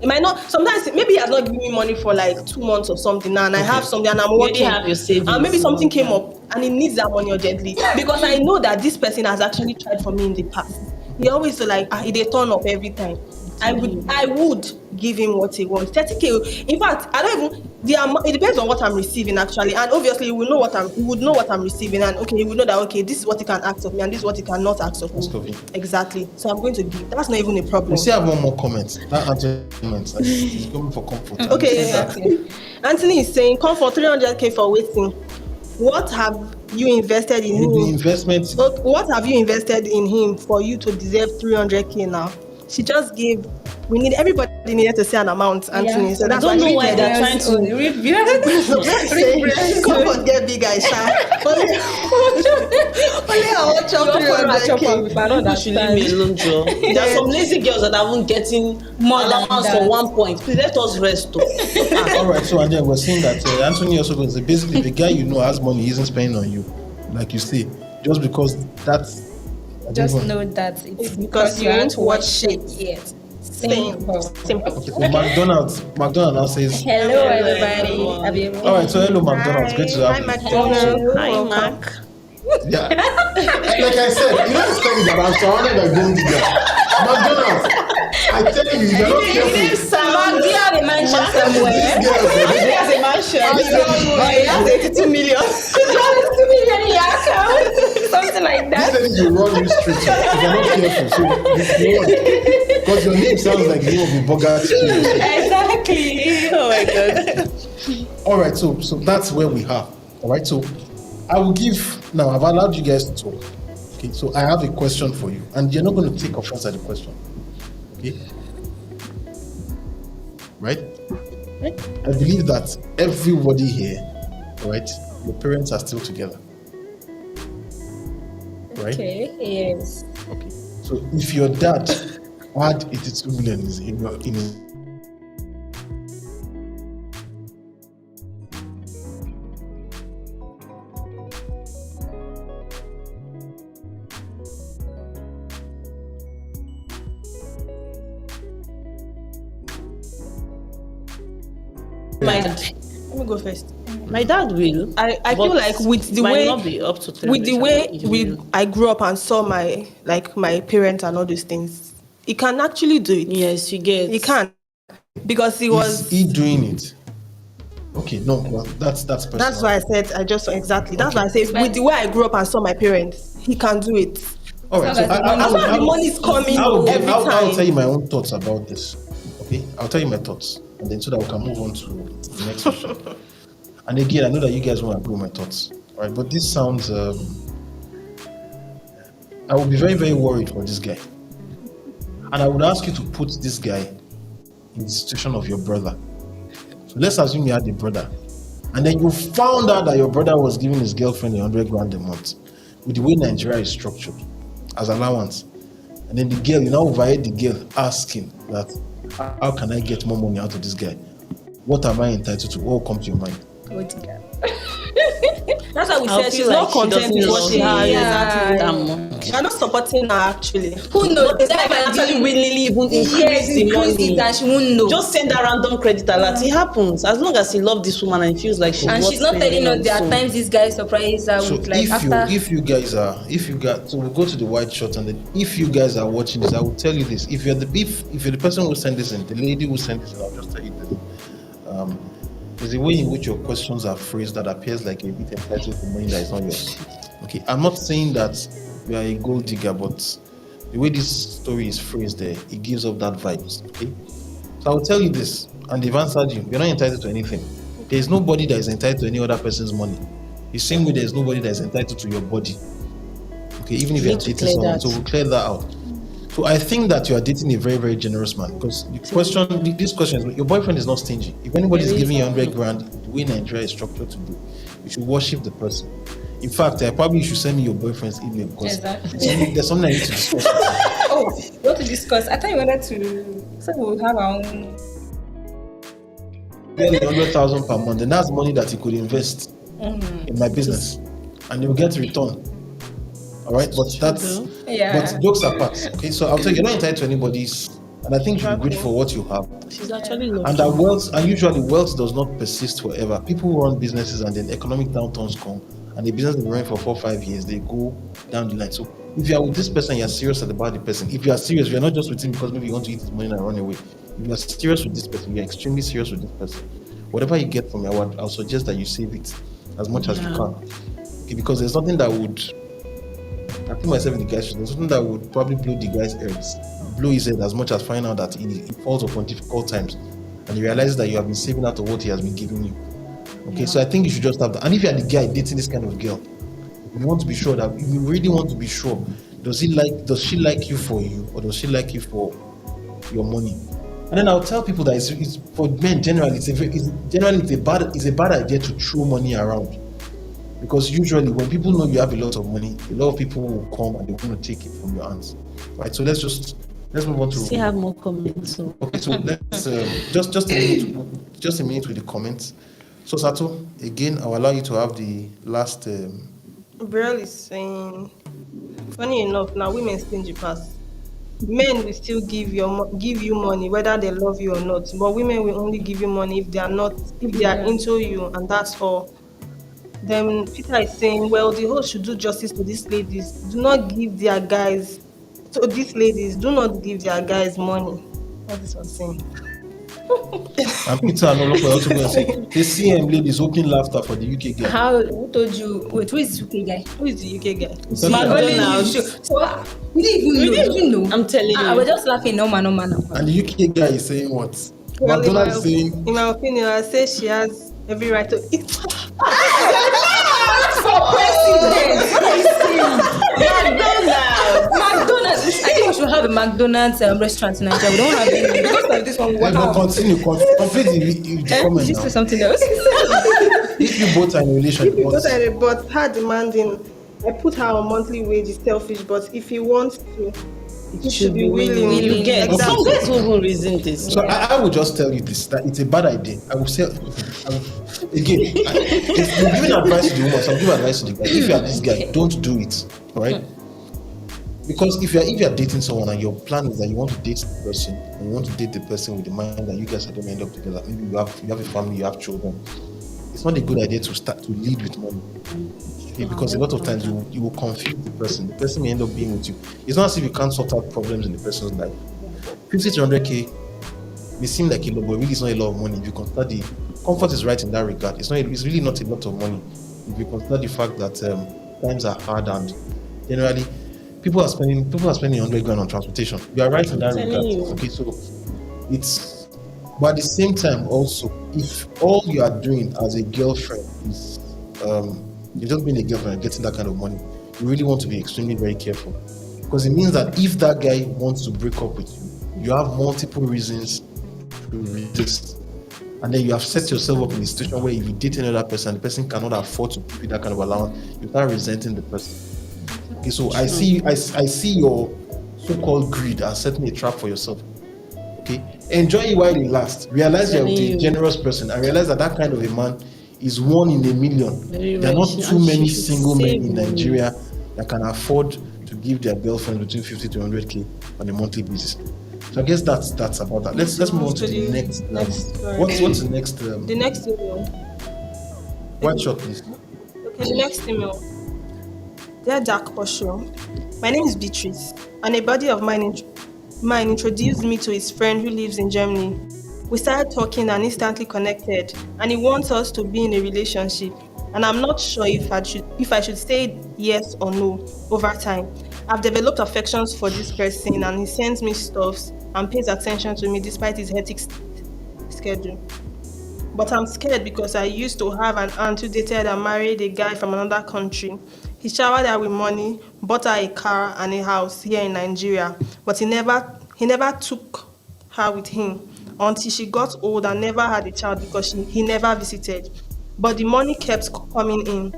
it might not. Sometimes maybe he has not given me money for like 2 months or something now, and I have something and I'm working. Have your savings. And maybe something came up and he needs that money urgently because I know that this person has actually tried for me in the past. He always they turn up every time. I would give him what he wants. 30k. In fact, I don't even. It depends on what I'm receiving actually, and obviously he would know what I'm receiving, and he would know that this is what he can ask of me, and this is what he cannot ask of me. Exactly. So I'm going to give. That's not even a problem. We still have one more comment. That argument is going for comfort. Okay. Anthony is saying, come for 300k for waiting. What have you invested in him? The investment. What have you invested in him for you to deserve 300k now? She just gave. Everybody needed to say an amount, Anthony. Yeah. So that's why they're trying to come on, get big guys. Only I watch out 300k. You should leave me alone, Joe. There are some lazy girls that haven't getting more allowance for 1 point. Please let us rest. All right. So again, we're saying that Anthony also goes. Basically, the guy has money, he isn't spending on you, like you say, just because that's. Just know that it's because you ain't watched it yet. Simple. Okay, so McDonald's now says hello everybody. All right, so hello McDonald's. Great to have you. McDonald's. Hi Mac. Yeah. Like I said, you don't expect that I'm surrounded by golden girls. McDonald's. I tell you, you're not careful. Do you have a mansion somewhere? He has a mansion. He has 82 million. He has 2 million in your account. like This that. lady will run you straight up if you're not careful. So because your name sounds like the name of a Bogart chicken. Exactly. Oh my god. All right, so that's where we are. All right, so I will give now. I've allowed you guys to talk. Okay, so I have a question for you, and you're not going to take offense at the question. Okay, right? I believe that everybody here, all right, your parents are still together, right? Okay. Yes. Okay. So if your dad had 82 million in his My Let me go first. dad will. I but feel like with the might way not be up to 10 with the way he will. I grew up and saw my parents and all those things, he can actually do it. Yes, you get. He can, because he was. is he doing it? Okay, no, well, that's personal. That's why I said That's why I said Right. with the way I grew up and saw my parents, he can do it. All right, As long as the money is coming I'll every I'll time. tell you my own thoughts about this. Okay, I'll tell you my thoughts, and then so that we can move on to the next question. And again, I know that you guys won't agree with my thoughts, all right? But this sounds. I would be very, very worried for this guy, and I would ask you to put this guy in the situation of your brother. So let's assume you had a brother, and then you found out that your brother was giving his girlfriend 100 grand a month, with the way Nigeria is structured, as allowance. And then the girl, you now overheard the girl asking that, how can I get more money out of this guy? What am I entitled to? What will come to your mind? That's why we I'll said feel she's like not she content doesn't with what love she him. has. Yeah. That much. You're not supporting her actually. Who knows? That might actually willingly even increase the increase money. it and she won't know. Just send that random credit alert. It happens. As long as he loves this woman and he feels like she's and worth she's not telling spending us on, there are so- times this guy surprises her So with like after. if you guys so we'll go to the white shot, and then if you guys are watching this, I will tell you this. If you're the person who sent this in, the lady who sent this in, I'll just tell you this. There's a way in which your questions are phrased that appears like a bit entitled to money that is not yours. Okay, I'm not saying that you are a gold digger, but the way this story is phrased there, it gives off that vibes. Okay, so I will tell you this, and they've answered you. You're not entitled to anything. There is nobody that is entitled to any other person's money. The same way there is nobody that is entitled to your body. Okay, even if We you're need to dating clear someone, that. so we'll clear that out. So I think that you are dating a very, very generous man, because this question is, your boyfriend is not stingy. If anybody is giving you 100 grand, the way Nigeria is structured today, you should worship the person. In fact, I probably should send me your boyfriend's email, because Exactly. there's something I need to discuss. Oh, what to discuss? I thought you wanted to. So we'll have our own. Barely 100,000 per month, and that's money that he could invest in my business, and he'll get return. All right, but that's Yeah. but jokes apart. Okay, so I'll tell you, you're not entitled to anybody's, and I think you're grateful for what you have. She's actually lucky. And that wealth, and usually wealth does not persist forever. People who run businesses and then economic downturns come, and the business has been running for 4 or 5 years, they go down the line. So if you are with this person, you're serious about the person. If you are serious, you're not just with him because maybe you want to eat his money and run away. If you are serious with this person, you're extremely serious with this person. Whatever you get from me, I'll suggest that you save it as much as you can. Okay, because there's nothing that would, I put myself in the guy's shoes, there's something that would probably blow his head as much as finding out that he falls upon difficult times and he realizes that you have been saving out of what he has been giving you. Okay, so I think you should just have that. And if you're the guy dating this kind of girl, you want to be sure that you really want to be sure, does she like you for you, or does she like you for your money? And then I'll tell people that it's for men generally, it's a bad idea to throw money around. Because usually when people know you have a lot of money, a lot of people will come and they want to take it from your hands. Right? So let's move on to. Still have more comments. So. Okay, so let's just a minute with the comments. So Sato, again, I'll allow you to have the last. Brielle is saying, funny enough, now women stingy pass. Men will still give you money whether they love you or not, but women will only give you money if they are into you, and that's all. Then Peter is saying, well, the host should do justice to these ladies. Do not give their guys money. What is what I'm saying? And Peter and Olokwe also go and say, the CM lady is opening laughter for the UK guy. Who told you? Wait, who is the UK guy? Who is the UK guy? McDonald's. So we didn't even know. I'm telling I you. was just laughing. No man. And the UK guy is saying what? Well, McDonald's is saying, in my opinion, I say she has every right to eat. For president. What are you saying? McDonald's. I think we should have a McDonald's restaurant in Nigeria. We don't have any. Because of this one, let me continue. Complete the comment Just now. say something else. If you both are in a relationship, But her demanding, I put her on monthly wage is selfish. But if he wants to, he should be willing. You get. Okay. Some guys will even reason this. so I will just tell you this, that it's a bad idea. I will say again, if you're giving advice to the woman, so I'm giving advice to the guy. If you are this guy, don't do it. All right? Because if you're dating someone and your plan is that you want to date the person and you want to date the person with the mind that you guys are going to end up together, maybe you have a family, you have children, it's not a good idea to start to lead with money. Okay, because a lot of times you will confuse the person. The person may end up being with you. It's not as if you can't sort out problems in the person's life. 50 to 100k may seem like a lot, but really it's not a lot of money. If you consider the comfort is right in that regard. It's really not a lot of money. If you consider the fact that times are hard and generally people are spending 100 grand on transportation. You are right in that regard. Okay, so it's, but at the same time also, if all you are doing as a girlfriend is you're just being a girlfriend and getting that kind of money, you really want to be extremely very careful, because it means that if that guy wants to break up with you, you have multiple reasons to resist, and then you have set yourself up in a situation where if you date another person, the person cannot afford to give you that kind of allowance, you start resenting the person. Okay, so I see your so-called greed as setting a trap for yourself. Okay, enjoy it while it lasts. Realize you're a generous person, and realize that kind of a man is one in a million. There are not too many single men in Nigeria that can afford to give their girlfriend between 50 to 100k on a monthly basis. So I guess that's about that. Let's move on to the next. What's the next? The next email. White shot, please. Okay, the next email. Dear Darkpore Show, my name is Beatrice, and a buddy of mine introduced me to his friend who lives in Germany. We started talking and instantly connected, and he wants us to be in a relationship. And I'm not sure if I should say yes or no over time. I've developed affections for this person, and he sends me stuffs and pays attention to me despite his hectic schedule. But I'm scared because I used to have an aunt who dated and married a guy from another country. He showered her with money, bought her a car and a house here in Nigeria, but he never took her with him until she got old and never had a child because he never visited. But the money kept coming in,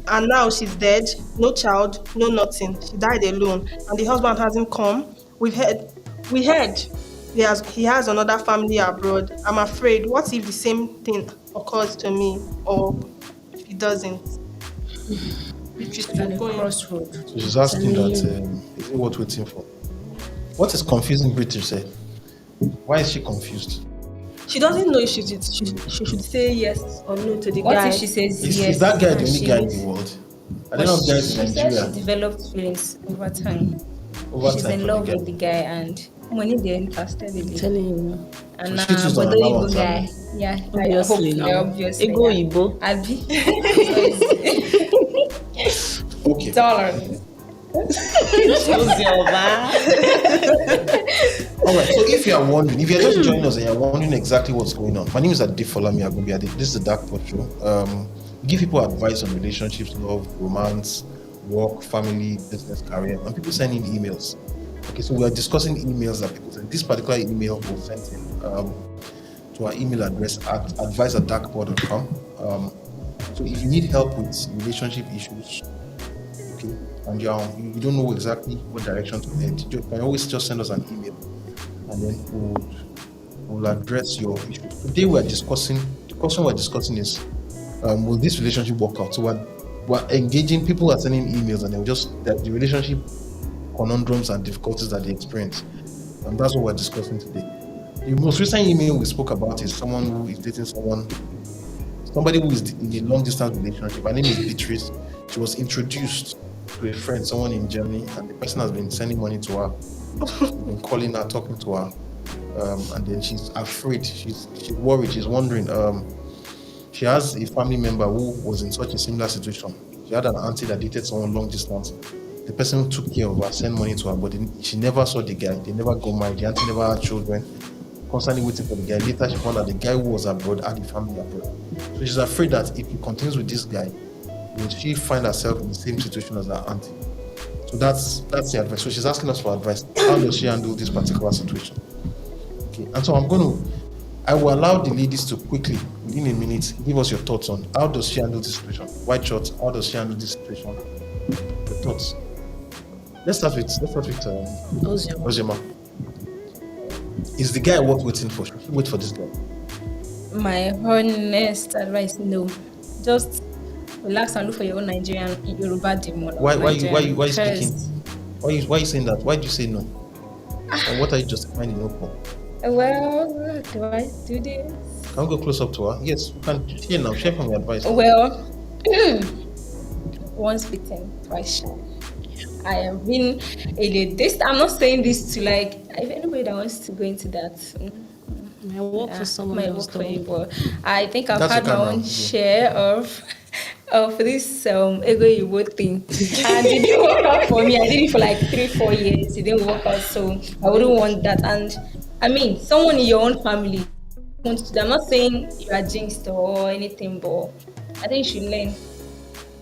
and now she's dead, no child, no nothing. She died alone, and the husband hasn't come. We heard he has another family abroad. I'm afraid, what if the same thing occurs to me, or if it doesn't? Crossroad. So she's asking that is it worth waiting for? What is confusing British said? Why is she confused? She doesn't know if she should say yes or no to the What guy. if she says yes? Is that guy the and only she guy in is- the world? I don't know if guys in She said Nigeria. she developed feelings over time. She's time in for love the guy. with the guy, and money they interested in it. Telling you. And So now, she chooses but an the Igbo allowance, guy, yeah, Obviously, yeah, now. obviously, Ego yeah. Igbo. Abi. Okay. Dollars. Close your bar. All right. So if you are wondering, if you're just joining us and you're wondering exactly what's going on, my name is Adefolami Agobi. This is the Darkpore Show. We give people advice on relationships, love, romance, work, family, business, career, and people send in emails. Okay, so we are discussing emails that people send. This particular email was sent in to our email address at advice@darkpore.com. So if you need help with relationship issues, okay, and you don't know exactly what direction to head, you can always just send us an email, and then we'll address your issues. Today the question we're discussing is, will this relationship work out? So we're engaging, people are sending emails, and they'll just the relationship conundrums and difficulties that they experience, and that's what we're discussing today. The most recent email we spoke about is someone who is dating somebody who is in a long distance relationship. Her name is Beatrice. She was introduced to a friend, someone in Germany, and the person has been sending money to her, been calling her, talking to her, and then she's afraid, she's worried, she's wondering. She has a family member who was in such a similar situation. She had an auntie that dated someone long distance. The person who took care of her sent money to her, but she never saw the guy. They never got married. The auntie never had children. Constantly waiting for the guy. Later, she found out the guy who was abroad had a family abroad. So she's afraid that if he continues with this guy, will she find herself in the same situation as her auntie? So that's the advice. So she's asking us for advice. How does she handle this particular situation? Okay, and so I will allow the ladies to quickly, within a minute, give us your thoughts on how does she handle this situation. White shorts, how does she handle this situation? Your thoughts. Let's start with Ozema. Is the guy worth waiting for? Should she wait for this guy? My honest advice, no. Just relax and look for your own Nigerian Yoruba demon. Why you speaking? Why you saying that? Why do you say no? And what are you justifying no for? Well, do I do this? Can we go close up to her? Yes, you can hear now. Share from your advice. Well, once bitten, twice shy. I have been I'm not saying this to like if anybody that wants to go into that. I work for someone else. I think I've had my own share of this ego Igbo thing, and it didn't work out for me. I did it for like 3-4 years. It didn't work out, so I wouldn't want that. And I mean, someone in your own family. I'm not saying you are jinxed or anything, but I think you should learn.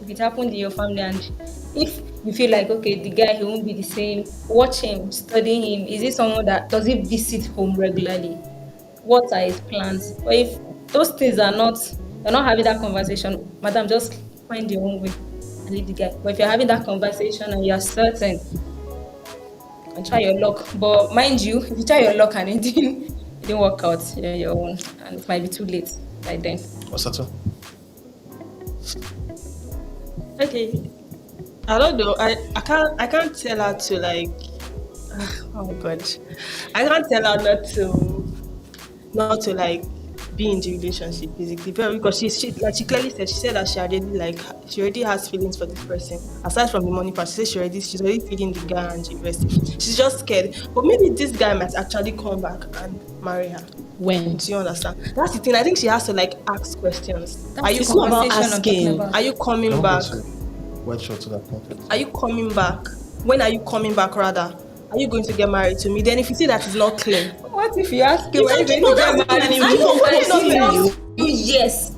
If it happened in your family, and if you feel like okay, the guy he won't be the same, watch him, study him. Is he someone that does he visit home regularly? What are his plans? Or if those things you're not having that conversation, madam, just find your own way and leave the guy. But if you're having that conversation and you're certain, and try your luck. But mind you, if you try your luck and it didn't work out, you're your own, and it might be too late by then. What's that? Okay. I don't know. I can't tell her to like. Oh my god. I can't tell her not to like be in the relationship basically, because she clearly said that she already has feelings for this person. Aside from the money part, she's already feeling the guy and the rest. She's just scared. But maybe this guy might actually come back and marry her. When? Do you understand? That's the thing. I think she has to like ask questions. Are you coming back? White short to that conference. Are you coming back? When are you coming back rather? Are you going to get married to me? Then if you see that it's not clear. What if you ask him, are you going to get married to me? Yes.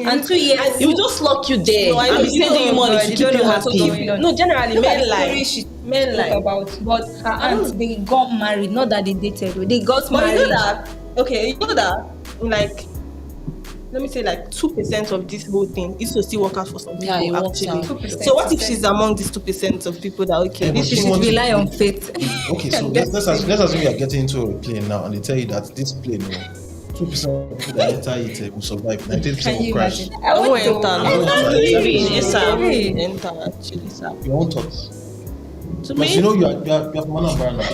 And 2 years. He will just lock you there. And be sending you money to keep you happy. No, generally, men lie. But her aunt, they got married. Not that they dated. They got married. You know that? Okay, you know that? Like, let me say like 2% of this whole thing is to still work out for some people. Yeah, actually. So what if she's among these 2% of people that she should rely on faith? Okay, so let's assume you are getting into a plane now and they tell you that this plane, 2% of people that enter it will survive, 90% will crash. I won't enter. Actually, sir. Your own thoughts. To Because me, you know you are from Anambra now.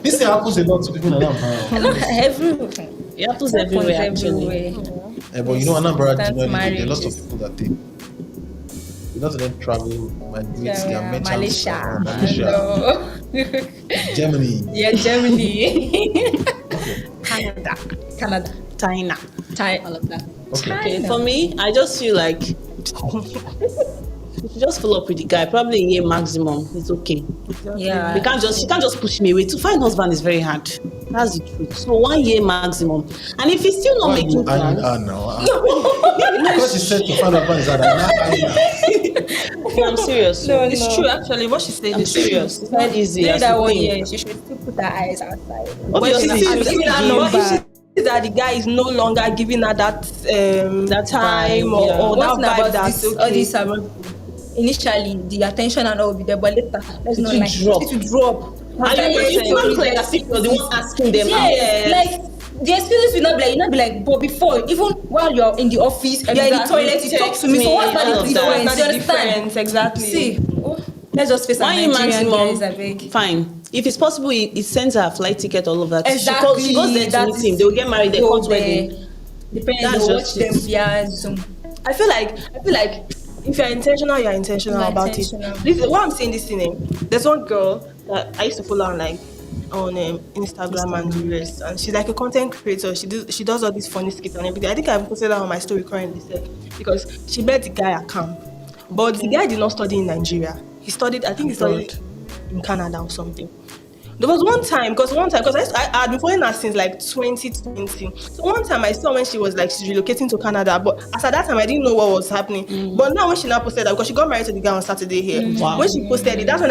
this thing happens a lot to people in Anambra. it happens everywhere actually. But you know Anambra, there are lots of people that they lot of them travel, migrate, they are merchants. Malaysia. Germany. Yeah, Germany. Okay. Canada. China. All of that. Okay, for me, I just feel like if you just follow up with the guy, probably a year maximum, it's okay. Yeah. She can't just push me away. To find husband is very hard. That's the truth. So 1 year maximum. And if he's still not making plans. No. Because she said to find husband is hard. Okay, I'm serious. No, it's true actually. What she said is serious. It's not easy. Maybe that 1 year, she should still put her eyes outside. Obviously, that the guy is no longer giving her that time or that vibe that's okay. Initially, the attention and all will be there, but later, let's not like it will drop. And you not like as if you're the one asking them out. Like the experience will not be like, you not be like, but before, even while you're in the office, you're in the toilet, you talk to me. So what's that difference? You understand? Exactly. See, let's just face our Nigerian guys, I beg. Fine. If it's possible, he sends her a flight ticket, all of that. Exactly. She goes there to meet him. They will get married. They come wedding. Depending on watch them via Zoom. I feel like if you're intentional about it. This is what I'm saying. This thing. There's one girl that I used to follow on like on Instagram and the rest. And she's like a content creator. She does all these funny skits and everything. I think I've posted that on my story currently, because she met the guy at camp, but the guy did not study in Nigeria. He studied, I think he studied in Canada or something. There was one time, because I had been following her since like 2020. So one time I saw when she was like, she's relocating to Canada, but as at that time I didn't know what was happening. But now when she now posted that, because she got married to the guy on Saturday here, when she posted it, that's when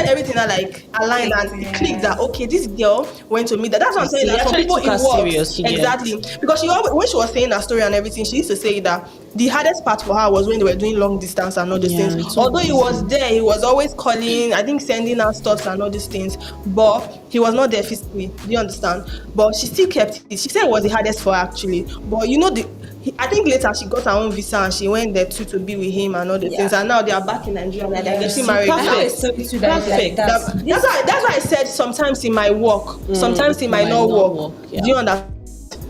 everything like aligned and it clicked that okay, this girl went to meet that. That's what I'm saying. That some people it works exactly, because when she was saying her story and everything, she used to say that the hardest part for her was when they were doing long distance and all these things. Although he was there, he was always calling, I think sending her stuff and all these things, but he was not there physically. Do you understand? But she still kept it. She said it was the hardest for her actually. But you know, I think later she got her own visa and she went there too to be with him and all the things. And now they are back in Nigeria. Like they're getting married. Perfect. That's why I said sometimes it might work, sometimes it might not work. Yeah. Do you understand?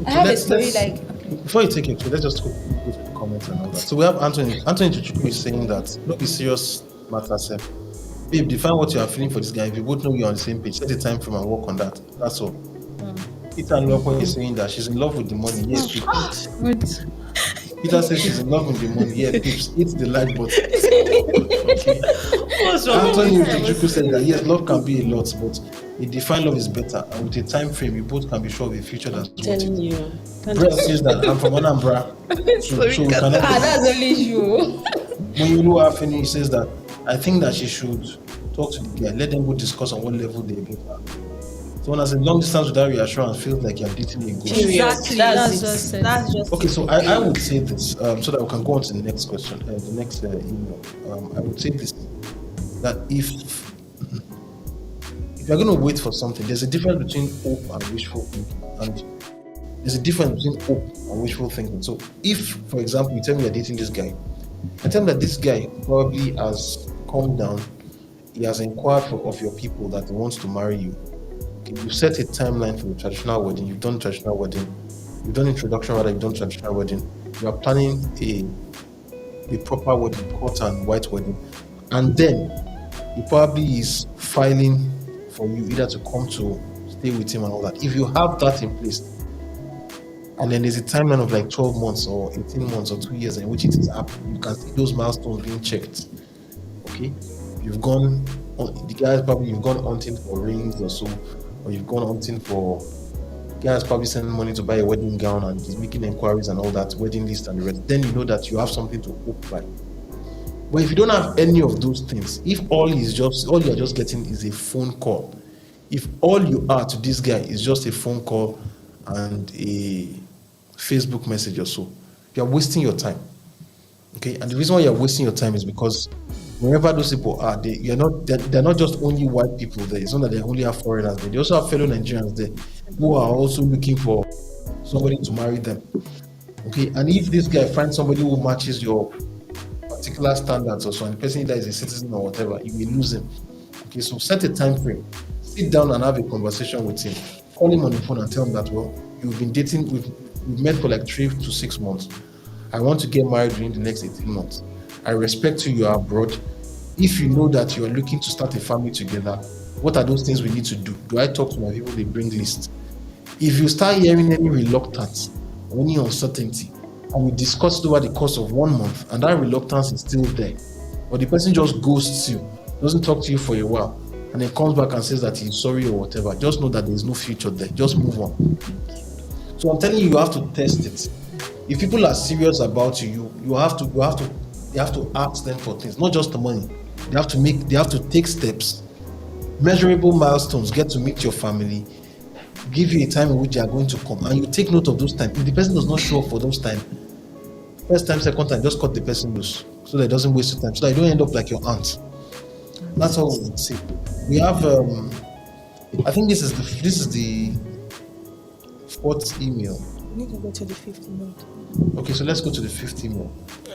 I have a story like. Before you take it, let's just go to the comments and all that. So we have Anthony Chuchu is saying that don't be serious matter, sir. Babe, define what you are feeling for this guy. If you both know you're on the same page, set a time frame and work on that. That's all. Peter Lopo is saying that she's in love with the money. Yes, peeps. Peter says she's in love with the money. Yeah, peeps. Hit the like button. Okay. Anthony Chuchu said that yes, love can be a lot, but a defined love is better. And with a time frame, you both can be sure of a future that's worth it. Brett says that I'm from Anambra. So we cannot. That's only you. When you know Afeni, he says that I think that she should talk to the guy, let them go discuss on what level they both are. So when I say long distance without reassurance feels like you're dating a ghost. Exactly. That's just Okay, so I would say this so that we can go on to the next question, the next email. I would say this, that if you're going to wait for something, there's a difference between hope and wishful thinking. And there's a difference between hope and wishful thinking. So if, for example, you tell me you're dating this guy, I tell me that this guy probably has calmed down, he has inquired of your people that he wants to marry you. Okay, you set a timeline for the traditional wedding, you've done traditional wedding, you've done introduction, rather you've done traditional wedding, you are planning a proper wedding, court and white wedding, and then he probably is filing for you either to come to stay with him and all that. If you have that in place, and then there's a timeline of like 12 months or 18 months or 2 years in which it is up, you can see those milestones being checked. Okay? You've gone, the guys probably, you've gone hunting for rings or so, or you've gone hunting for, guys probably sending money to buy a wedding gown and he's making inquiries and all that, wedding list and the rest. Then you know that you have something to hope by. But if you don't have any of those things, if all you're just getting is a phone call, if all you are to this guy is just a phone call and a Facebook message or so, you're wasting your time. Okay, and the reason why you're wasting your time is because wherever those people are, they're not just only white people there. It's not that they only have foreigners there. They also have fellow Nigerians there who are also looking for somebody to marry them. Okay, and if this guy finds somebody who matches your particular standards or so, and the person either is a citizen or whatever, you will lose him. Okay, so set a time frame, sit down and have a conversation with him. Call him on the phone and tell him that, well, you've been dating, we've met for like 3 to 6 months. I want to get married during the next 18 months. I respect you are abroad. If you know that you are looking to start a family together, what are those things we need to do? Do I talk to my people? They bring lists. If you start hearing any reluctance or any uncertainty, and we discuss it over the course of 1 month, and that reluctance is still there, or the person just ghosts you, doesn't talk to you for a while, and then comes back and says that he's sorry or whatever, just know that there's no future there. Just move on. So I'm telling you, you have to test it. If people are serious about you, you have to ask them for things, not just the money. They have to take steps, measurable milestones, get to meet your family, give you a time in which they are going to come, and you take note of those times. If the person does not show up for those times, first time, second time, just cut the person loose so that it doesn't waste your time, so that you don't end up like your aunt. That's all we would say. We have I think this is the 4th email. We need to go to the 5th email. Okay, so let's go to the 5th email.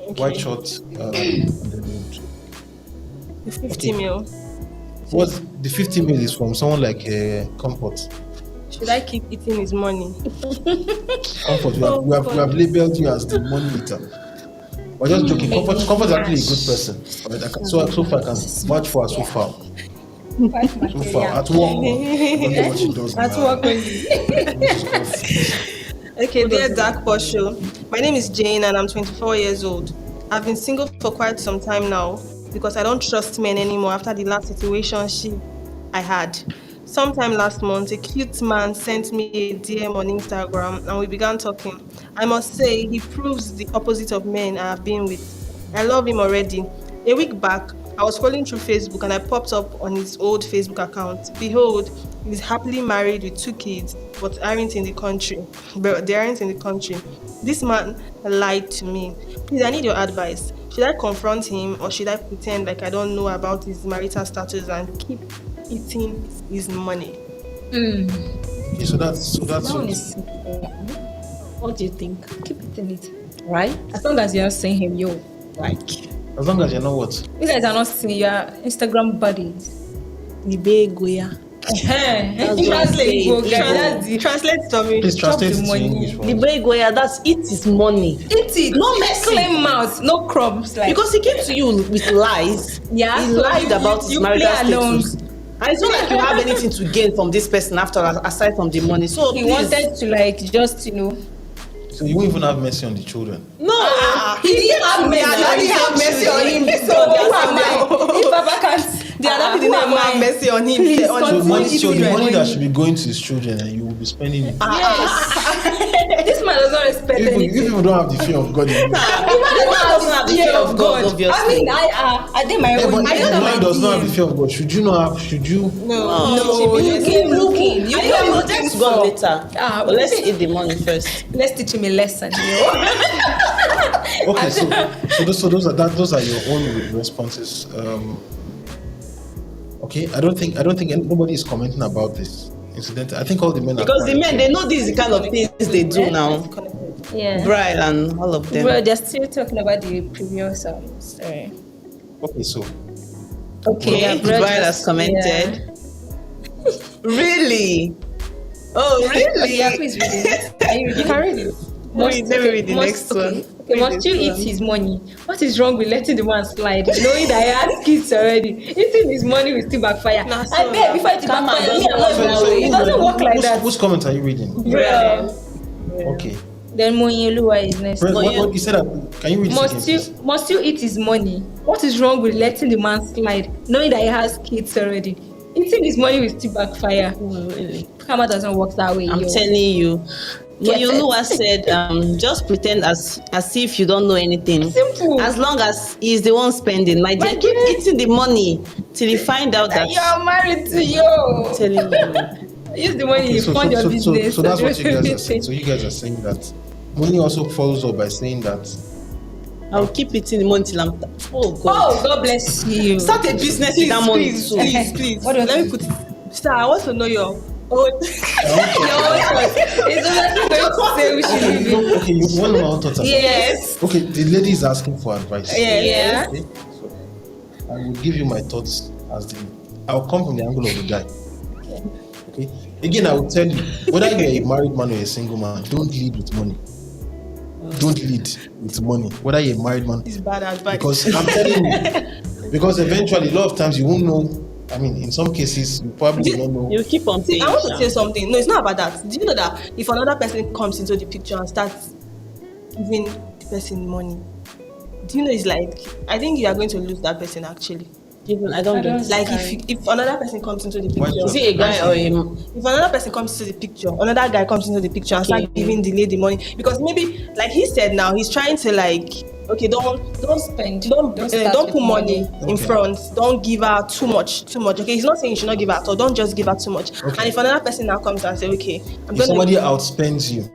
Okay. White short and then The 5th email. what the 5th email is from someone like Comfort. Should I keep eating his money? Comfort, we have labeled you as the money eater. We're just joking. Comfort is actually a good person. Right? So far I can vouch for her so far. Quite So far, material. at work, I don't know what she does That's now. what crazy. Okay, dear Darkpore Show. My name is Jane and I'm 24 years old. I've been single for quite some time now because I don't trust men anymore after the last situation I had. Sometime last month, a cute man sent me a DM on Instagram and we began talking. I must say, he proves the opposite of men I have been with. I love him already. A week back, I was scrolling through Facebook and I popped up on his old Facebook account. Behold, he's happily married with 2 kids, but aren't in the country. But they aren't in the country. This man lied to me. Please, I need your advice. Should I confront him or should I pretend like I don't know about his marital status and keep eating his money? Okay, so that's That one it. is What do you think? keep it in it. Right? As long as you're not saying him, yo. Like As long as you know what. You guys are not seeing your Instagram buddies. Libe Goya. Translate, what I'm saying. go, guys. That's the Translate to me. Please Chop translate the it to money. English for us. Libe Goya, that's it is money. Eat it. No messy. Clean mouth. No crumbs. Like Because he came to you with lies. Yeah, He so lied about his you marital play alone. status. And it's not like you have anything to gain from this person after, aside from the money. So he please. wanted to like just So you won't even have mercy on the children. No. he didn't have mercy. I didn't have mercy on him. So who am I? If Papa can't, The other who didn't am have I? mercy on him. Please, On So, his continue. money, so the eating money money. that should be going to his children and you will be spending it. This man does not respect If anything. people don't have the fear of God in you. The man doesn't have the fear of God, obviously. I mean, I did my Yeah, own. but I if don't the have man my does not have the DM. fear of God, should you not have, should you? No, you came looking. You I came know, we'll looking get to God for. later. Ah, But let's eat the money first. Let's teach him a lesson. You know? Okay, so those are your own responses. Okay, I don't think nobody is commenting about this incident. I think all the men Because are the men, they know this is the kind of things they do now. Yeah. Brian and all of them. Bro, they're still talking about the previous story. Okay, so Okay, Yeah, bro, Brian just- has commented. Really? Oh, really? Yeah, please read it. Can you read it? You can read it. Let me read the next one. Okay, Read must this you eat one. his money? What is wrong with letting the man slide, knowing that he has kids already? Eating his money will still backfire. Nah, so I bet before it Come on, backfire, me, I'm doesn't not work even- that way. it doesn't work like that. whose comment are you reading? Bro. Okay. Then Moyelua is next. What you said? Can you read this again, Must you eat his money? What is wrong with letting the man slide, knowing that he has kids already? Eating his money will still backfire. Oh, really? Karma doesn't work that way. I'm yo. telling you. Get When it. Yolua said, just pretend as if you don't know anything. Simple. As long as he's the one spending, my dear, keep eating the money till you find out that. You are married to you. Telling you. Use the money, Okay, you fund your business. so that's what you guys are saying. So you guys are saying that money also follows up by saying that I'll keep eating the money till I'm. Oh God. Oh, God bless you. Start a business with that money Please, too. please. What do you Let me want put it. Sir, I want to know your. It's exactly going to say we should leave it. okay, you want to know thoughts about Yes. Okay, the lady is asking for advice. Yeah. Okay, so I will give you my thoughts as the. I'll come from the angle of the guy. Okay. Again, I will tell you whether you're a married man or a single man, don't lead with money. Don't lead with money. Whether you're a married man, It's bad advice. because I'm telling you, because eventually a lot of times you won't know. I mean, in some cases, you probably don't know. You keep on See, paying. I want to Sha. say something. No, it's not about that. Do you know that if another person comes into the picture and starts giving the person money, do you know it's like, I think you are going to lose that person actually. Even I don't get. Like if another person comes into the Why picture, not? Is he a guy or a? if another person comes into the picture, another guy comes into the picture and start giving the lady money, because maybe like he said now, he's trying to like, okay, don't Spend. don't start don't with put money in Okay. front, don't give her too much. Okay, he's not saying you should not give her at all, don't just give her too much. Okay. And if another person now comes and say, okay, If somebody outspends you,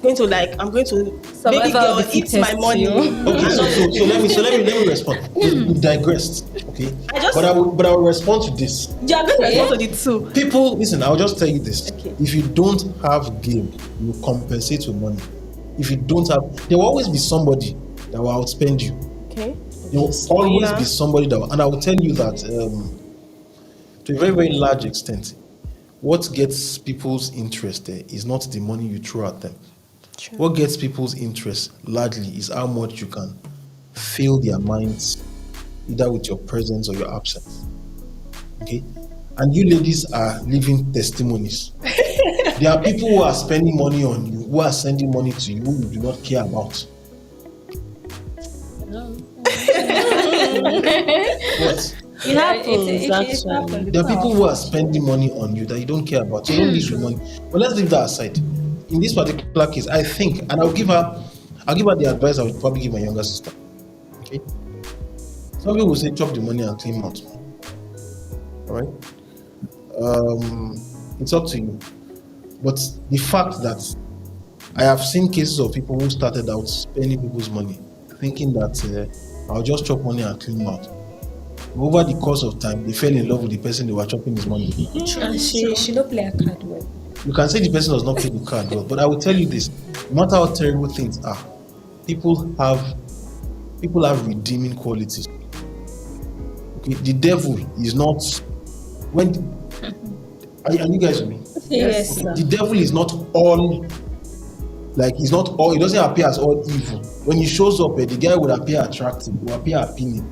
I'm going to baby Survival girl of the eat my fittest, money. yo. okay. So let me respond. We digressed. Okay. I just- But I will respond to this. You are going to respond to the two. People, listen. I'll just tell you this. Okay. If you don't have game, you compensate with money. If you don't have, there will always be somebody that will outspend you. Okay. There will always Yeah. be somebody that will, and I will tell you that to a very, very large extent, what gets people's interest there is not the money you throw at them. True. What gets people's interest largely is how much you can fill their minds, either with your presence or your absence. Okay? and you ladies are living testimonies. There are people who are spending money on you, who are sending money to you, who you do not care about. What? It happens, It actually. happens. There are people who are spending money on you that you don't care about. So don't lose your money. But let's leave that aside. In this particular case, I think, and I'll give her the advice I would probably give my younger sister. Okay. Some people will say chop the money and clean mouth. All right. It's up to you. But the fact that I have seen cases of people who started out spending people's money, thinking that I'll just chop money and clean mouth. Over the course of time, they fell in love with the person they were chopping his money. And she don't play a card well. You can say the person does not play the card well, but I will tell you this: no matter how terrible things are, people have redeeming qualities. Okay, the devil is not are you guys with me? Yes. The devil is not all. Like he's not all. He doesn't appear as all evil. When he shows up, the guy would appear attractive, will appear appealing.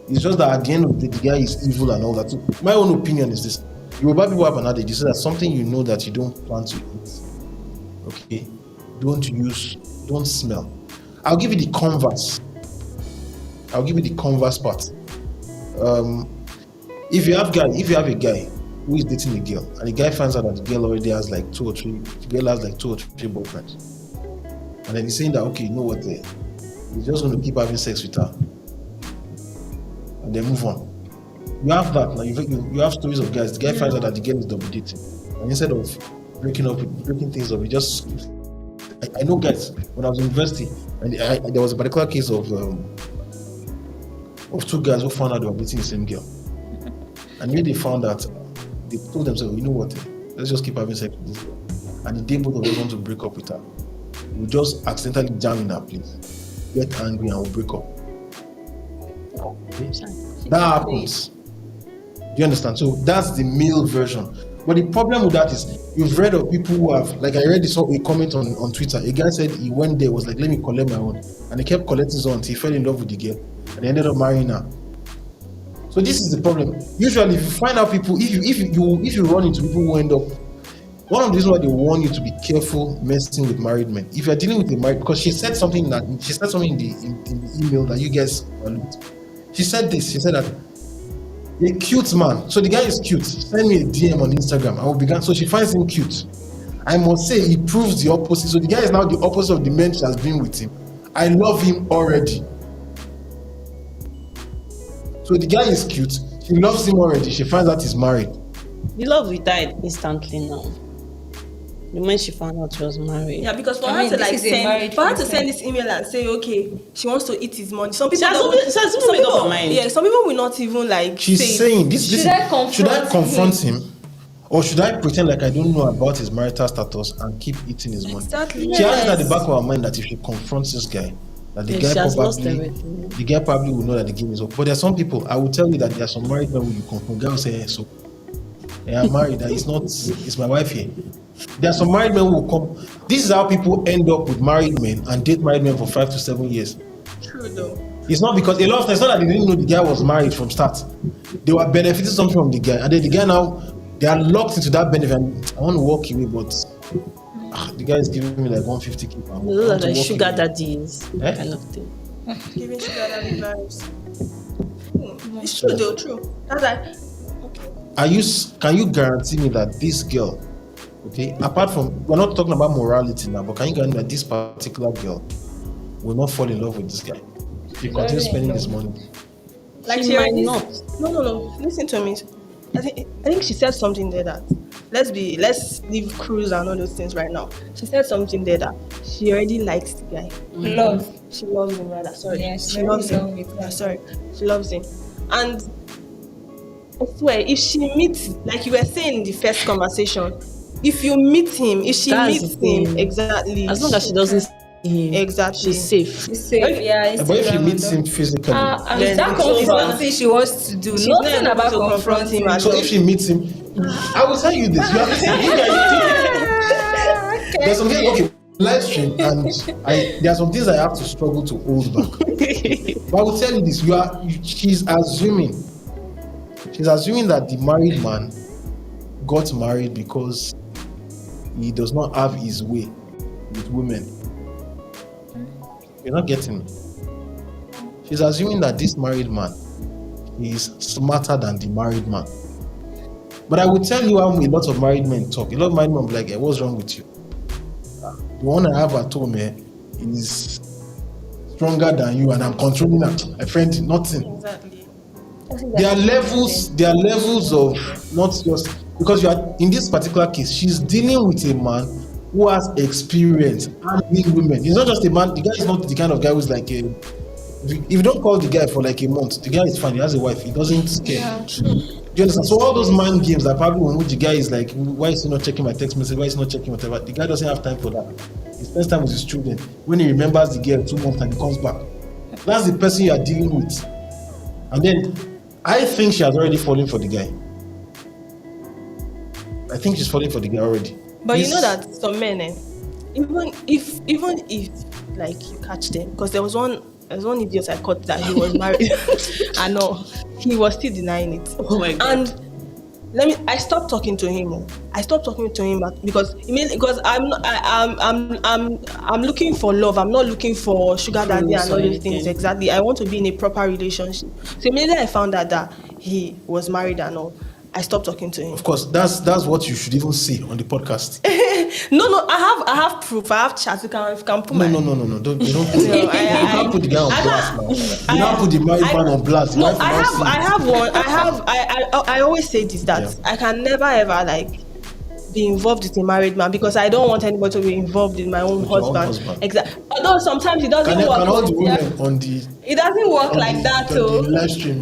It's just that at the end of the day, the guy is evil and all that. So my own opinion is this: Yoruba people have an adage. You say that something you know that you don't plan to eat. Okay, don't smell. I'll give you the converse. I'll give you the converse part. If you have a guy who is dating a girl, and the guy finds out that the girl already has like two or three boyfriends, and then he's saying that, okay, you know what, he's just going to keep having sex with her, and then move on. You have that. Now you have stories of guys. The guy finds out that the girl is double dating, and instead of breaking things up, he just. I know guys when I was in university, and there was a particular case of two guys who found out they were dating the same girl, and when they found out, they told themselves, you know what, let's just keep having sex with this girl, and the day both of us want to break up with her, we'll just accidentally jam in her place, get angry, and we'll break up. Okay? That happens. Do you understand? So that's the male version. But the problem with that is, you've read of people who have, like I read a comment on Twitter. A guy said he went there, was like, let me collect my own, and he kept collecting his own until he fell in love with the girl, and he ended up marrying her. So this is the problem. Usually, if you find out people, if you run into people who end up, one of the reasons why they warn you to be careful messing with married men. If you are dealing with a married, because she said something in the email that you guys overlooked. She said this. She said that a cute man. So the guy is cute. Send me a DM on Instagram. So she finds him cute. I must say he proves the opposite. So the guy is now the opposite of the men she has been with him. I love him already. So the guy is cute. She loves him already. She finds out he's married. The love will die instantly now. The moment she found out she was married. Yeah, because for I her mean, to this like is a married person. send this email and say, okay, she wants to eat his money. Some people has don't- already- she has some made up people- her mind. Yeah, some people will not even like. She's say it. saying this. Should I confront him? Or should I pretend like I don't know about his marital status and keep eating his money? Exactly. She has it at the back of her mind that if she confronts this guy, that the Yeah, guy she has lost probably everything. the guy probably will know that the game is up. But there are some people, I will tell you that there are some married men who you confront. Guy will say, hey, so I'm married, that it's my wife here. There are some married men who will come. This is how people end up with married men and date married men for 5 to 7 years. True though. It's not because a lot of times, it's not that they didn't know the guy was married from start. They were benefiting something from the guy, and then the guy now, they are locked into that benefit. And I want to walk away, but the guy is giving me like 150k. Those are like sugar daddies kind of thing. Giving sugar daddy vibes. It's true though. True. That's like. Can you guarantee me that this girl, okay, apart from, we're not talking about morality now, but can you guarantee that this particular girl will not fall in love with this guy if he continues spending this money? Like She might not. No. Listen to me. I think she said something there that let's leave cruise and all those things right now. She said something there that she already likes the guy. Love. She loves him rather. Sorry. Yes, she loves him. Yeah, sorry. She loves him. And I swear, if she meets, like you were saying in the first conversation, if you meet him, if she That's meets the thing. him, exactly. As long as she doesn't see him, Exactly. she's safe. She's safe. Yeah. But if she meets him physically, It's that confronting she wants to do. She's Nothing not about able to confront him confronting. at so if she meets him, I will tell you this. You have to see, you guys, there's something, okay, live stream, and there are some things I have to struggle to hold back. But I will tell you this: she's assuming She's assuming that the married man got married because he does not have his way with women. You're not getting me. She's assuming that this married man is smarter than the married man. But I will tell you how a lot of married men talk. A lot of married men will be like, hey, what's wrong with you? The one I have at home is stronger than you, and I'm controlling her. My friend, nothing. Exactly. There are levels of not just because you are in this particular case, she's dealing with a man who has experience handling women. He's not just a man, the guy is not the kind of guy who's like if you don't call the guy for like a month, the guy is fine, he has a wife, he doesn't care. Yeah. Do you understand? So all those mind games that probably when the guy is like, why is he not checking my text message? Why is he not checking whatever? The guy doesn't have time for that. He spends time with his children. When he remembers the girl 2 months and he comes back, that's the person you are dealing with. And then I think she has already fallen for the guy. I think she's falling for the guy already. But you know that some men, even if like you catch them, because there was one idiot I caught that he was married. I know he was still denying it. Oh my God. And I stopped talking to him. I stopped talking to him because I'm looking for love. I'm not looking for sugar daddy and all those things. Exactly. I want to be in a proper relationship. So immediately I found out that he was married and all, I stopped talking to him. Of course, that's what you should even see on the podcast. No, I have proof. I have chats. You can put my. No. Don't you can't put the guy on blast now. You can't put the married man on blast. No, I have one. I always say this that I can never ever like be involved with a married man because I don't want anybody to be involved in my own husband. Exactly. Although sometimes it doesn't work. Can all the women on the? It doesn't work like that too. The live stream,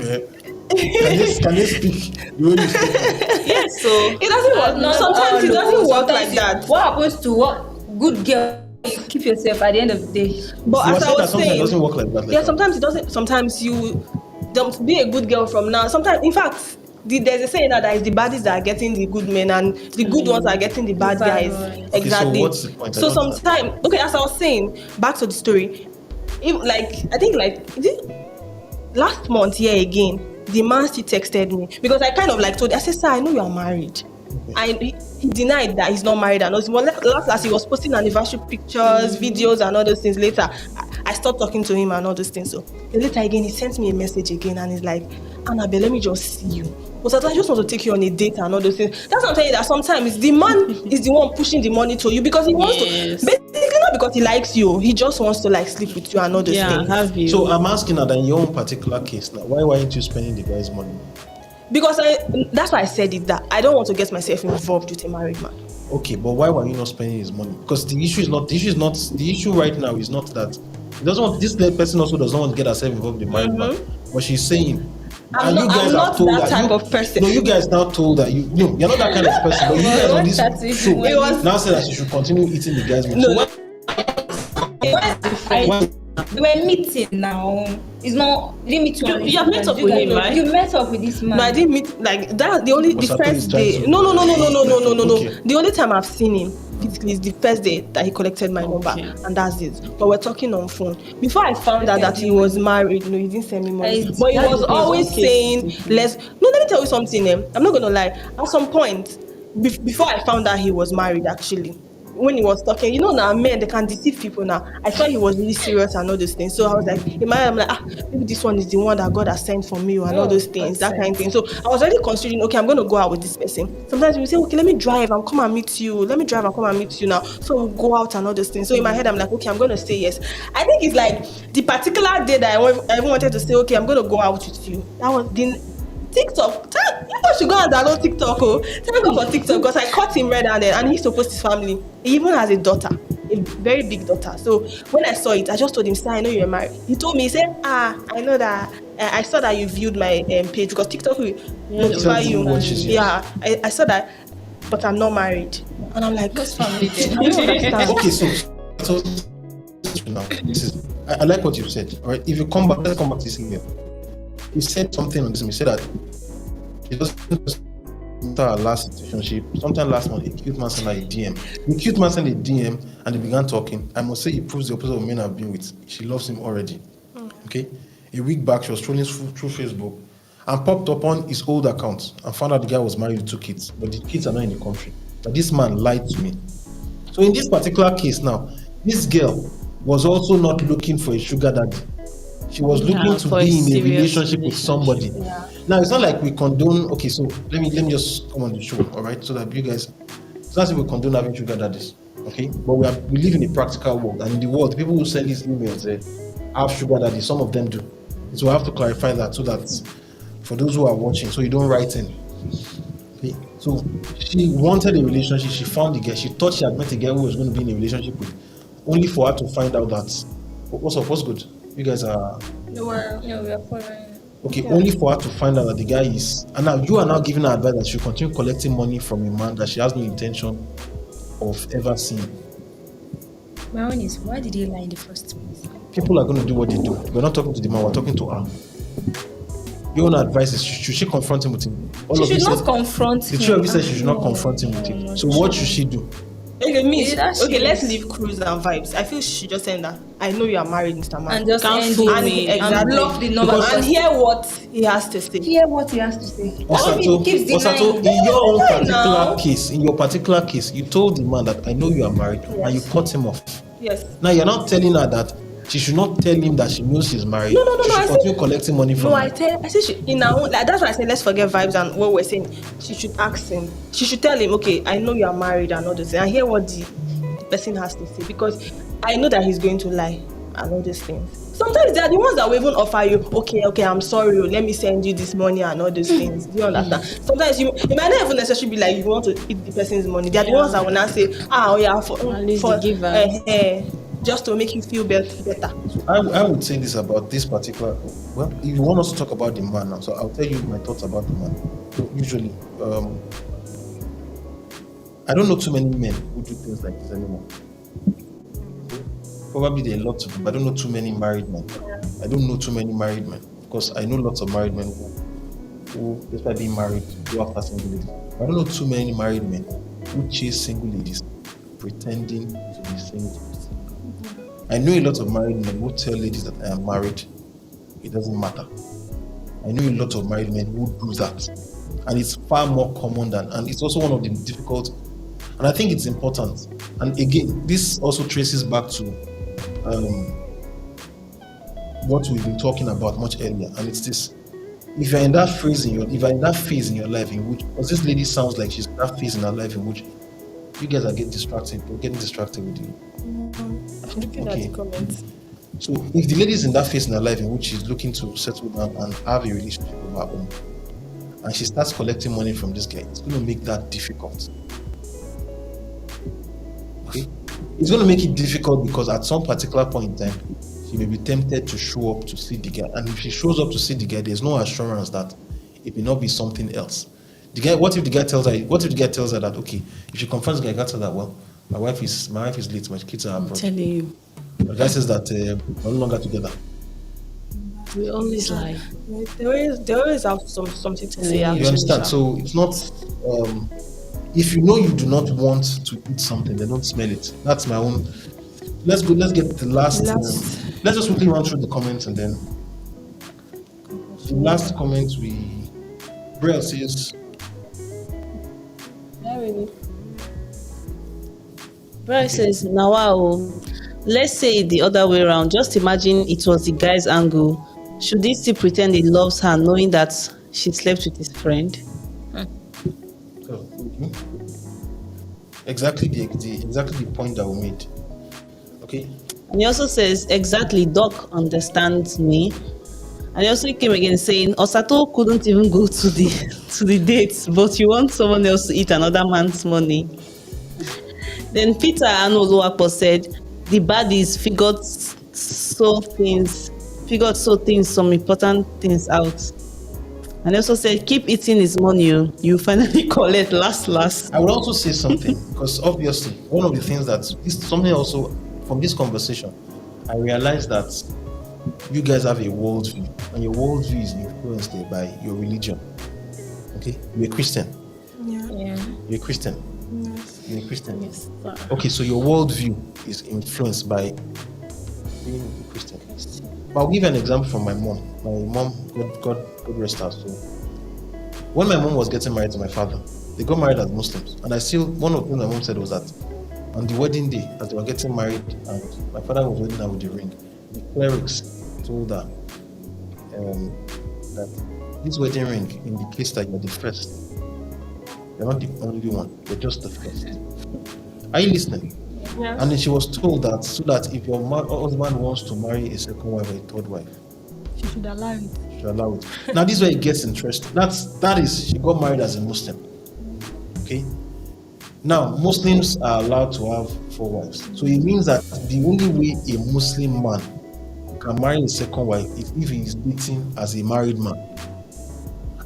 can they speak? Yes, so it doesn't work. Sometimes it doesn't work like that. What happens to what good girl you keep yourself at the end of the day? But as I was saying, it doesn't work like that. Yeah, sometimes it doesn't. Sometimes you don't be a good girl from now. Sometimes, in fact, there's a saying that it's the baddies that are getting the good men and the good ones are getting the bad guys. Okay, Exactly. so what's the point? So sometimes, okay, as I was saying, back to the story. I think is it last month here again? The man still texted me because I kind of like told him, I said, sir, I know you are married. He denied that he's not married and all. Last he was posting anniversary pictures, videos and all those things. Later, I stopped talking to him and all those things. So later again, he sent me a message again and he's like, Annabelle, let me just see you. But I just want to take you on a date and all those things. That's what I'm telling you, that sometimes the man is the one pushing the money to you because he wants to. Basically not because he likes you. He just wants to like sleep with you and all those things. Have you. So I'm asking her that in your own particular case now, why weren't you spending the guy's money? Because that's why I said it, that I don't want to get myself involved with a married man. Okay, but why were you not spending his money? Because the issue right now is not that he doesn't want, this person also does not want to get herself involved with the married man. But she's saying, I'm not that type of person. No, you guys now told that you're not that kind of person. But you guys on this show now say that you should continue eating the guy's money. They were meeting now. It's not. You didn't meet you have met up with him, right? You met up with this man. No, I didn't meet like that. The first day. No. Okay. The only time I've seen him physically is the first day that he collected my number, and that's it. But we're talking on phone. Before I found out that he was married, he didn't send me money. But he was always saying, let me tell you something. I'm not gonna lie. At some point, before I found out he was married, actually. When he was talking, now men, they can deceive people now. I thought he was really serious and all those things. So I was like, in my head, I'm like, maybe this one is the one that God has sent for me and all those things, that kind of thing. So I was already considering, okay, I'm going to go out with this person. Sometimes we say, okay, let me drive and come and meet you. Let me drive and come and meet you now. So we'll go out and all those things. So in my head, I'm like, okay, I'm going to say yes. I think it's like the particular day that I even wanted to say, okay, I'm going to go out with you. That was TikTok. You should go and download TikTok. Thank God for TikTok because I caught him red-handed and he used to post his family. He even has a daughter, a very big daughter. So when I saw it, I just told him, sir, I know you're married. He told me, he said, I know that. I saw that you viewed my page because TikTok will notify you. Yeah, I saw that, but I'm not married. And I'm like, what's family then? I don't understand. Okay, so now, I like what you said. All right, if you come back, let's come back to this email. You said something on this. You said that it doesn't just after our last relationship, sometime last month, a cute man sent her a DM. The cute man sent a DM and they began talking. I must say, it proves the opposite of men I've been with. She loves him already. Okay? A week back, she was scrolling through Facebook and popped upon his old account and found out the guy was married with 2 kids, but the kids are not in the country. But this man lied to me. So in this particular case now, this girl was also not looking for a sugar daddy. She was looking to be in a relationship with somebody. Yeah. Now it's not like we condone. Okay, so let me just come on the show, all right, so that you guys. It's not like we condone having sugar daddies, okay? But we live in a practical world, and in the world, people who send these emails have sugar daddies. Some of them do. So we have to clarify that so that for those who are watching, so you don't write in. Okay? So she wanted a relationship. She found the girl. She thought she had met a girl who was going to be in a relationship with, only for her to find out that what's up, what's good. You guys are. No, we are following. Okay, only for her to find out that the guy is, and now you are now giving her advice that she should continue collecting money from a man that she has no intention of ever seeing. My own is, why did he lie in the first place? People are going to do what they do. We're not talking to the man, we're talking to her. Your own advice is, should she confront him with him? She should not confront him. The two of you said she should not confront him with him. So what should she do? Okay, let's leave cruise and vibes. I feel she should just send that. I know you are married, Mr. Man. And just Can't end fool it. me. And block the number. and hear what he has to say. Hear what he has to say. Osato, in your own particular case, in your particular case, you told the man that I know you are married, and you cut him off. Yes. Now you're not telling her that she should not tell him that she knows she's married. No, She should I continue said- collecting money from No, him. I said she, in her own, like, that's why I said let's forget vibes and what we're saying. She should ask him. She should tell him, okay, I know you are married and all this, and hear what the person has to say, because I know that he's going to lie and all these things. Sometimes they are the ones that will even offer you, okay, I'm sorry, let me send you this money and all these things. Do you understand? Sometimes you might not even necessarily be like you want to eat the person's money. They are the ones that will not say, At least for the giver. just to make you feel better. I would say this about this particular. Well, if you want us to talk about the man now, so I'll tell you my thoughts about the man. So usually, I don't know too many men who do things like this anymore. Probably there are lots of them, but I don't know too many married men. I don't know too many married men because I know lots of married men who despite being married, go after single ladies. I don't know too many married men who chase single ladies pretending to be single. I know a lot of married men who tell ladies that I am married. It doesn't matter. I know a lot of married men who do that. And it's far more common and it's also one of the difficult, and I think it's important. And again, this also traces back to what we've been talking about much earlier. And it's this: if you're in that phase in your life in which, because this lady sounds like she's in that phase in her life in which you guys are getting distracted with you. I'm looking at the comments. So if the lady is in that phase in her life in which she's looking to settle down and have a relationship of her own, and she starts collecting money from this guy, it's going to make that difficult. Okay? It's going to make it difficult because at some particular point in time, she may be tempted to show up to see the guy. And if she shows up to see the guy, there's no assurance that it may not be something else. The guy, what if the guy tells her that, okay, if she confronts the guy, tell her that, well, my wife is late, my kids are abroad. I'm telling you. The guy says that we're no longer together. We always lie. They always have something to say. You You understand? So it's not. If you know you do not want to eat something, then don't smell it. That's my own. Let's get the last. Let's just quickly run through the comments and then. The last comment Brielle says. Not really. Brielle says, now wow. Let's say it the other way around. Just imagine it was the guy's angle. Should he still pretend he loves her, knowing that she slept with his friend? Exactly the point that we made. Okay. And he also says, exactly, Doc understands me. And he also came again saying, Osato couldn't even go to the dates, but you want someone else to eat another man's money. Then Peter Anoluapo said, the baddies figured some important things out. And he also said, keep eating his money, you finally collect last. I would also say something because obviously one of the things something also from this conversation, I realized that you guys have a worldview, and your worldview is influenced by your religion. Okay, you're a Christian. Yeah. You're a Christian. Yes. You're a Christian. Yes. Okay, so your worldview is influenced by being a Christian. But I'll give you an example from my mom. My mom, God rest her soul. When my mom was getting married to my father, they got married as Muslims. And one of the things my mom said was that on the wedding day, as they were getting married, and my father was wedding her with the ring, the clerics told her that this wedding ring indicates that you're the first. You're not the only one, you're just the first. Are you listening? Yeah. And then she was told that so that if your husband wants to marry a second wife or a third wife, She should allow it. she should allow it. Now this is where it gets interesting. That is, she got married as a Muslim. Okay. Now Muslims are allowed to have 4 wives. So it means that the only way a Muslim man can marry a second wife is if he is dating as a married man.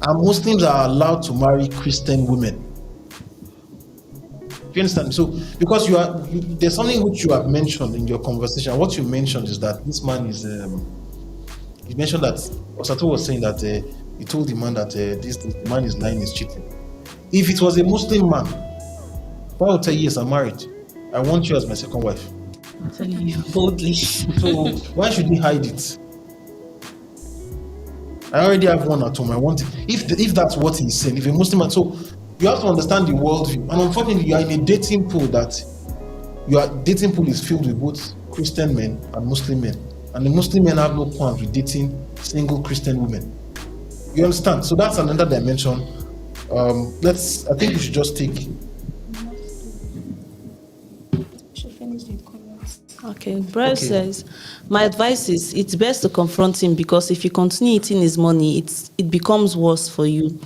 And Muslims are allowed to marry Christian women. Do you understand? So, because there's something which you have mentioned in your conversation. What you mentioned is that this man is. You mentioned that Osato was saying that he told the man that this man is lying, is cheating. If it was a Muslim man, why would say yes, I'm married. I want you as my second wife. I'm telling you boldly. So why should he hide it? I already have one at home. I want it. If that's what he's saying, if a Muslim man, so you have to understand the worldview. And unfortunately, you are in a dating pool that your dating pool is filled with both Christian men and Muslim men. And the Muslim men have no qualms with dating single Christian women. You understand? So that's another dimension. I think we should just take. Okay, Brad says, my advice is it's best to confront him because if you continue eating his money, it becomes worse for you.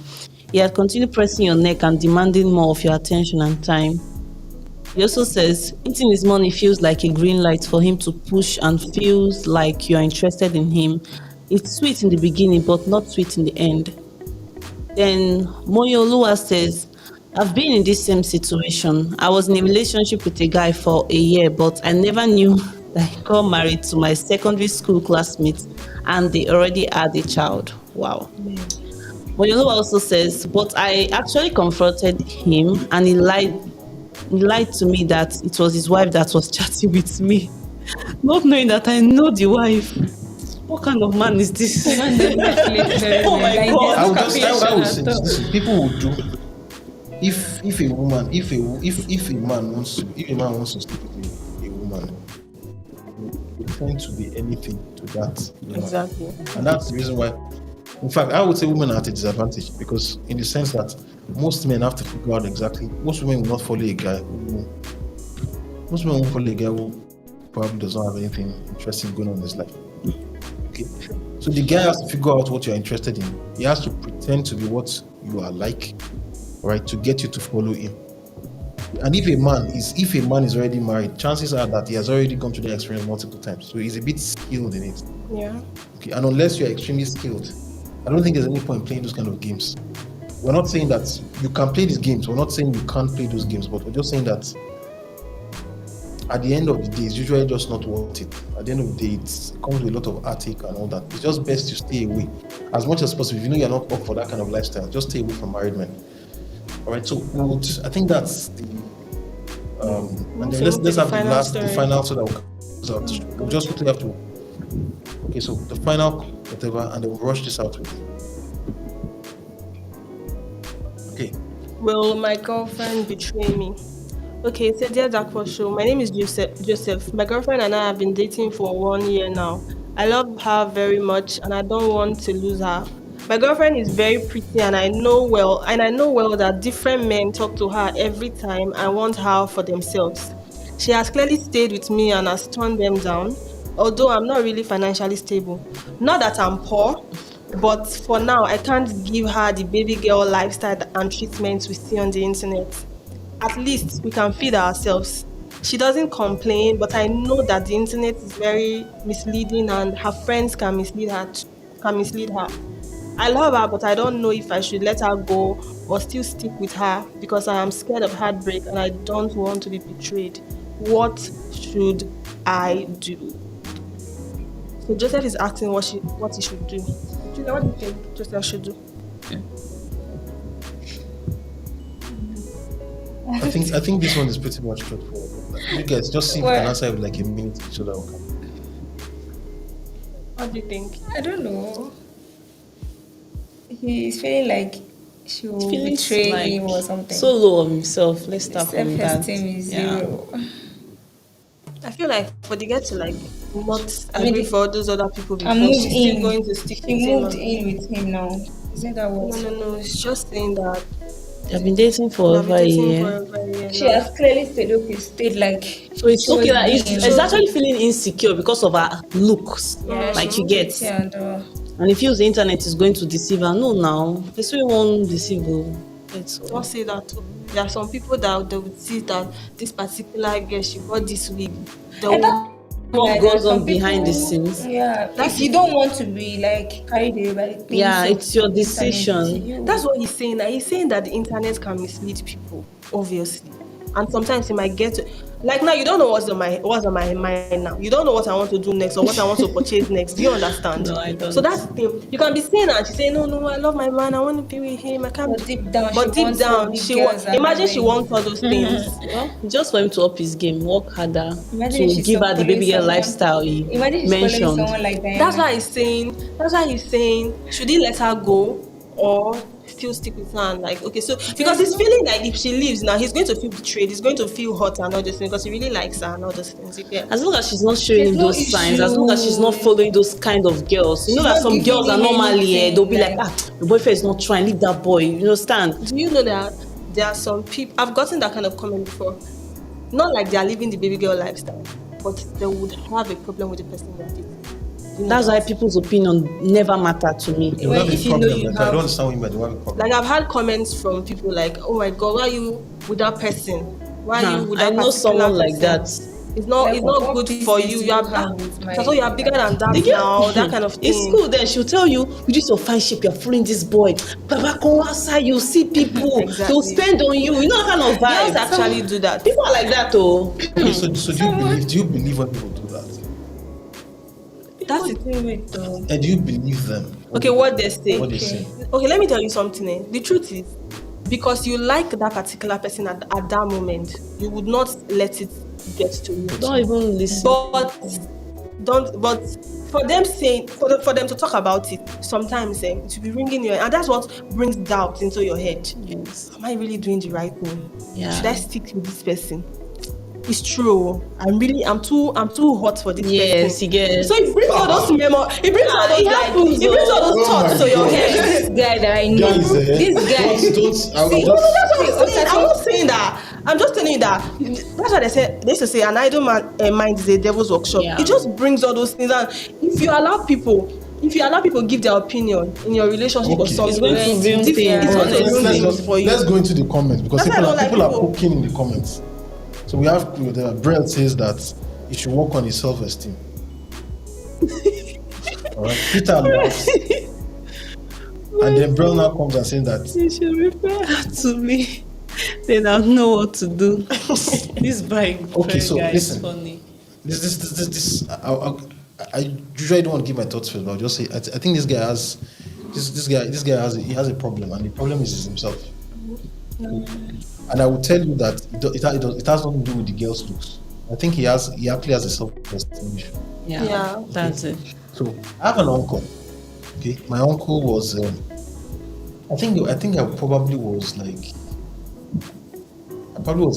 He had continued pressing your neck and demanding more of your attention and time. He also says, eating his money feels like a green light for him to push and feels like you are interested in him. It's sweet in the beginning, but not sweet in the end. Then Moyolua says, I've been in this same situation. I was in a relationship with a guy for a year, but I never knew that he got married to my secondary school classmates and they already had a child. Wow. Moyolua also says, but I actually confronted him and he lied to me that it was his wife that was chatting with me, not knowing that I know the wife. What kind of man is this? Oh my God. I would say this, people would do. If a man wants to sleep with a woman, it tends to be anything to that woman. Exactly. And that's the reason why. In fact, I would say women are at a disadvantage because, in the sense that most men have to figure out exactly. Most women will not follow a guy. Most women won't follow a guy who probably does not have anything interesting going on in his life. Okay, so the guy has to figure out what you're interested in. He has to pretend to be what you are like, right, to get you to follow him. And if a man is already married, chances are that he has already gone through the experience multiple times. So he's a bit skilled in it. Yeah. Okay, and unless you're extremely skilled, I don't think there's any point playing those kind of games. We're not saying that you can play these games. We're not saying you can't play those games, but we're just saying that at the end of the day, it's usually just not worth it. At the end of the day, it comes with a lot of heartache and all that. It's just best to stay away as much as possible. If you know you're not up for that kind of lifestyle, just stay away from married men. All right, so I think that's the. And then let's have the final so that we'll just quickly have to. Okay, so the final whatever, and then we'll rush this out with. Okay. Will my girlfriend betray me? Okay, so dear Darkpore Show, my name is Joseph. My girlfriend and I have been dating for 1 year now. I love her very much and I don't want to lose her. My girlfriend is very pretty and I know well that different men talk to her every time and want her for themselves. She has clearly stayed with me and has turned them down, although I'm not really financially stable. Not that I'm poor, but for now I can't give her the baby girl lifestyle and treatment we see on the internet. At least we can feed ourselves. She doesn't complain, but I know that the internet is very misleading and her friends can mislead her. I love her, but I don't know if I should let her go or still stick with her because I am scared of heartbreak and I don't want to be betrayed. What should I do? So Joseph is asking what he should do. Julia, what do you think Joseph should do? I think this one is pretty much straightforward. You guys just see if you can answer with like a minute so that we can. What do you think? I don't know. He's feeling like she will Feels betray like him or something. so low on himself. Let's start from that. Self-esteem is Yeah. zero. I feel like for the girl to like not I mean, agree for all those other people And before, moved she's still in. going to stick She with him. moved in with him now. Isn't that what? No. It's just saying that They've been dating for we have over been a dating year. for over a year She now. has clearly said, okay, stayed like. So it's okay that towards it's, the it's end. actually feeling insecure because of her looks. Yeah, Like she you get. moved with her And he feels the internet is going to deceive her. No, now. This way won't deceive her. It's Don't say that too. There are some people that they would see that this particular girl she bought this wig. They And will, what like, goes there's on some behind the people- scenes. Yeah, That's if you don't want to be like carried away by things. Yeah, of it's your internet, decision. you- that's what he's saying. That he's saying that the internet can mislead people, obviously, and sometimes it might get to, like now you don't know what's on my mind now. You don't know what I want to do next or what I want to purchase next. Do you understand? No, I don't. So that's the thing. You can be saying that she's saying no, I love my man. I want to be with him. I can't. But deep down, But she deep wants down, to be she girls and imagine she women. wants all those things. Well, just for him to up his game, work harder Imagine if to she's give her the following baby girl someone- lifestyle he Imagine she's following mentioned. someone like that. That's why he's saying, should he let her go or still stick with her? And like, okay, so because he's feeling like if she leaves now, he's going to feel betrayed, he's going to feel hurt and all those things because he really likes her and all those things. Yeah. As long as she's not showing There's him no those signs, as long as she's issue. not following those kind of girls, you know She's that not some giving girls are him normally anything, they'll be like- like, the boyfriend is not trying, leave that boy. You understand? Do you know that there are some people, I've gotten that kind of comment before, not like they are living the baby girl lifestyle, but they would have a problem with the person they're dating. You know That's that? why people's opinion never matter to me. They will have a if you know problem. you Like, I have- don't understand women, they will have a problem. Like I've had comments from people like, oh my god, why are you with that person? Why are you with I that know particular someone like person? that. It's not Like, it's not what good business for do you. you You are have with my- so you are bigger than that The girl- now, that kind of thing. It's cool then she'll tell you, with this your fine shape, you're fooling this boy. Baba, come outside, you see people, Exactly. they'll spend on you. You know that kind of Girls vibe. actually do that. People are like that though. Okay, so do you believe when people do that? That's it. Wait, though. And do you believe them? Okay, what they say. What they say. Okay, let me tell you something. The truth is, because you like that particular person at that moment, you would not let it get to you. Don't even listen. But for them saying for them to talk about it, sometimes it will be ringing your, and that's what brings doubt into your head. Yes. Am I really doing the right thing? Yeah. Should I stick with this person? It's true. I'm too hot for this Yes, person. you get. So it brings all those memories. It brings all those it like, happens, it brings all those oh. thoughts Oh to my your God. head. This guy that I know, Guys, this guy. don't. I'm not saying that. I'm just telling you that. That's what they used to say. An idle mind is a devil's workshop. Yeah. It just brings all those things. And if you allow people give their opinion in your relationship or Okay. something, It's going to ruin it's things. going to ruin things for you. Let's go into the comments because That's why I don't like people are people. poking in the comments. So we have Brel says that he should work on his self-esteem. All right, Peter laughs, and then Brel now comes and saying that You should refer her to me. Then I'll know what to do. This bike Okay, so guy listen. is funny. this. I usually don't want to give my thoughts first, but I'll just say I think this guy has a problem, and the problem is himself. And I will tell you that it has nothing to do with the girl's looks. I think he actually has a self-esteem issue. Yeah. That's it. So I have an uncle. Okay, my uncle was. I think I probably was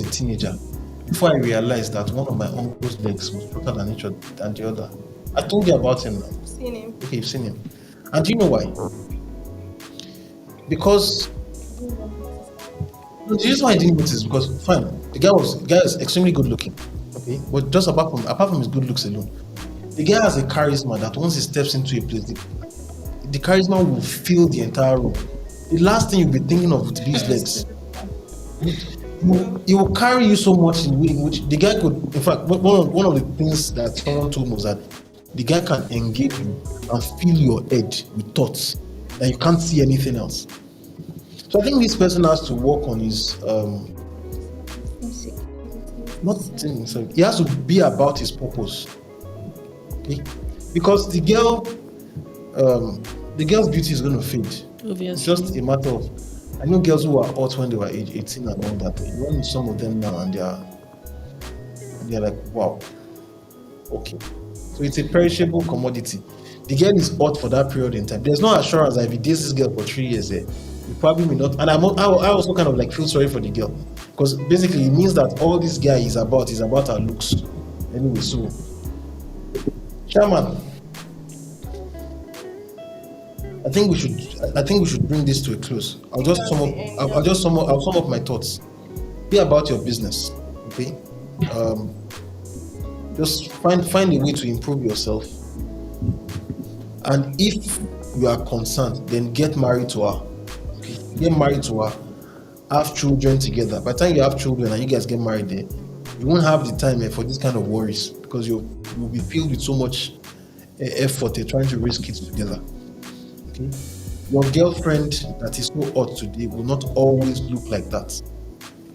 a teenager before I realized that one of my uncle's legs was shorter than the other. I told you about him now. I've seen him. Okay, you've seen him. And do you know why? Because the reason why I didn't notice is because fine, the guy is extremely good looking. Okay, but just apart from his good looks alone, the guy has a charisma that once he steps into a place, the charisma will fill the entire room. The last thing you'll be thinking of with these legs. He will carry you so much in a way in which the guy could. In fact, one of the things that someone told me was that the guy can engage you and fill your head with thoughts that you can't see anything else. So I think this person has to work on his so he has to be about his purpose. Okay? Because the girl's beauty is going to fade. Obviously. It's just a matter of. I know girls who were hot when they were age 18 and all that. You run into some of them now and they're like, wow. Okay. So it's a perishable commodity. the girl is hot for that period in time. There's no assurance that if he dates this girl for 3 years, he probably may not. And I also kind of like feel sorry for the girl, because basically it means that all this guy is about her looks. Anyway, so Chairman, I think we should bring this to a close. I'll sum up my thoughts. Be about your business, okay? Just find a way to improve yourself. And if you are concerned, then get married to her. Okay? Get married to her. Have children together. By the time you have children and you guys get married, there, you won't have the time for this kind of worries, because you'll be filled with so much effort trying to raise kids together. Okay? Your girlfriend that is so hot today will not always look like that.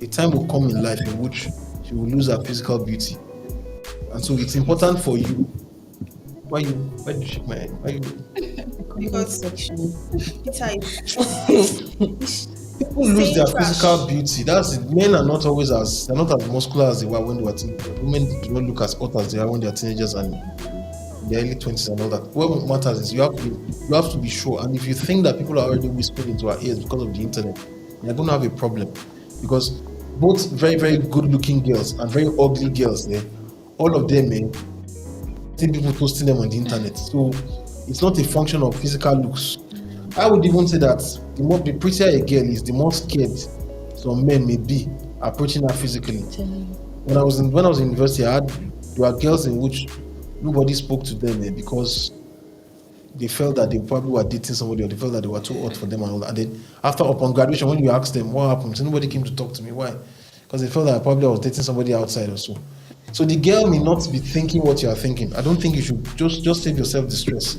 A time will come in life in which she will lose her physical beauty, and so it's important for you. Why do you shake my head? Why you? Because section. People lose their physical beauty. That's it. Men are not always they're not as muscular as they were when they were teenagers. Women do not look as hot as they are when they are teenagers and in their early 20s and all that. What matters is you have to be sure. And if you think that people are already whispering into our ears because of the internet, you're going to have a problem, because both very, very good-looking girls and very ugly girls, all of them, see people posting them on the internet. So it's not a function of physical looks. I would even say that the prettier a girl is, the more scared some men may be approaching her physically. When I was in university, there were girls in which nobody spoke to them because they felt that they probably were dating somebody, or they felt that they were too hot for them and all that. And then upon graduation, when you ask them what happened, so nobody came to talk to me. Why? Because they felt that I was dating somebody outside or so. So the girl may not be thinking what you are thinking. I don't think you should just save yourself the stress.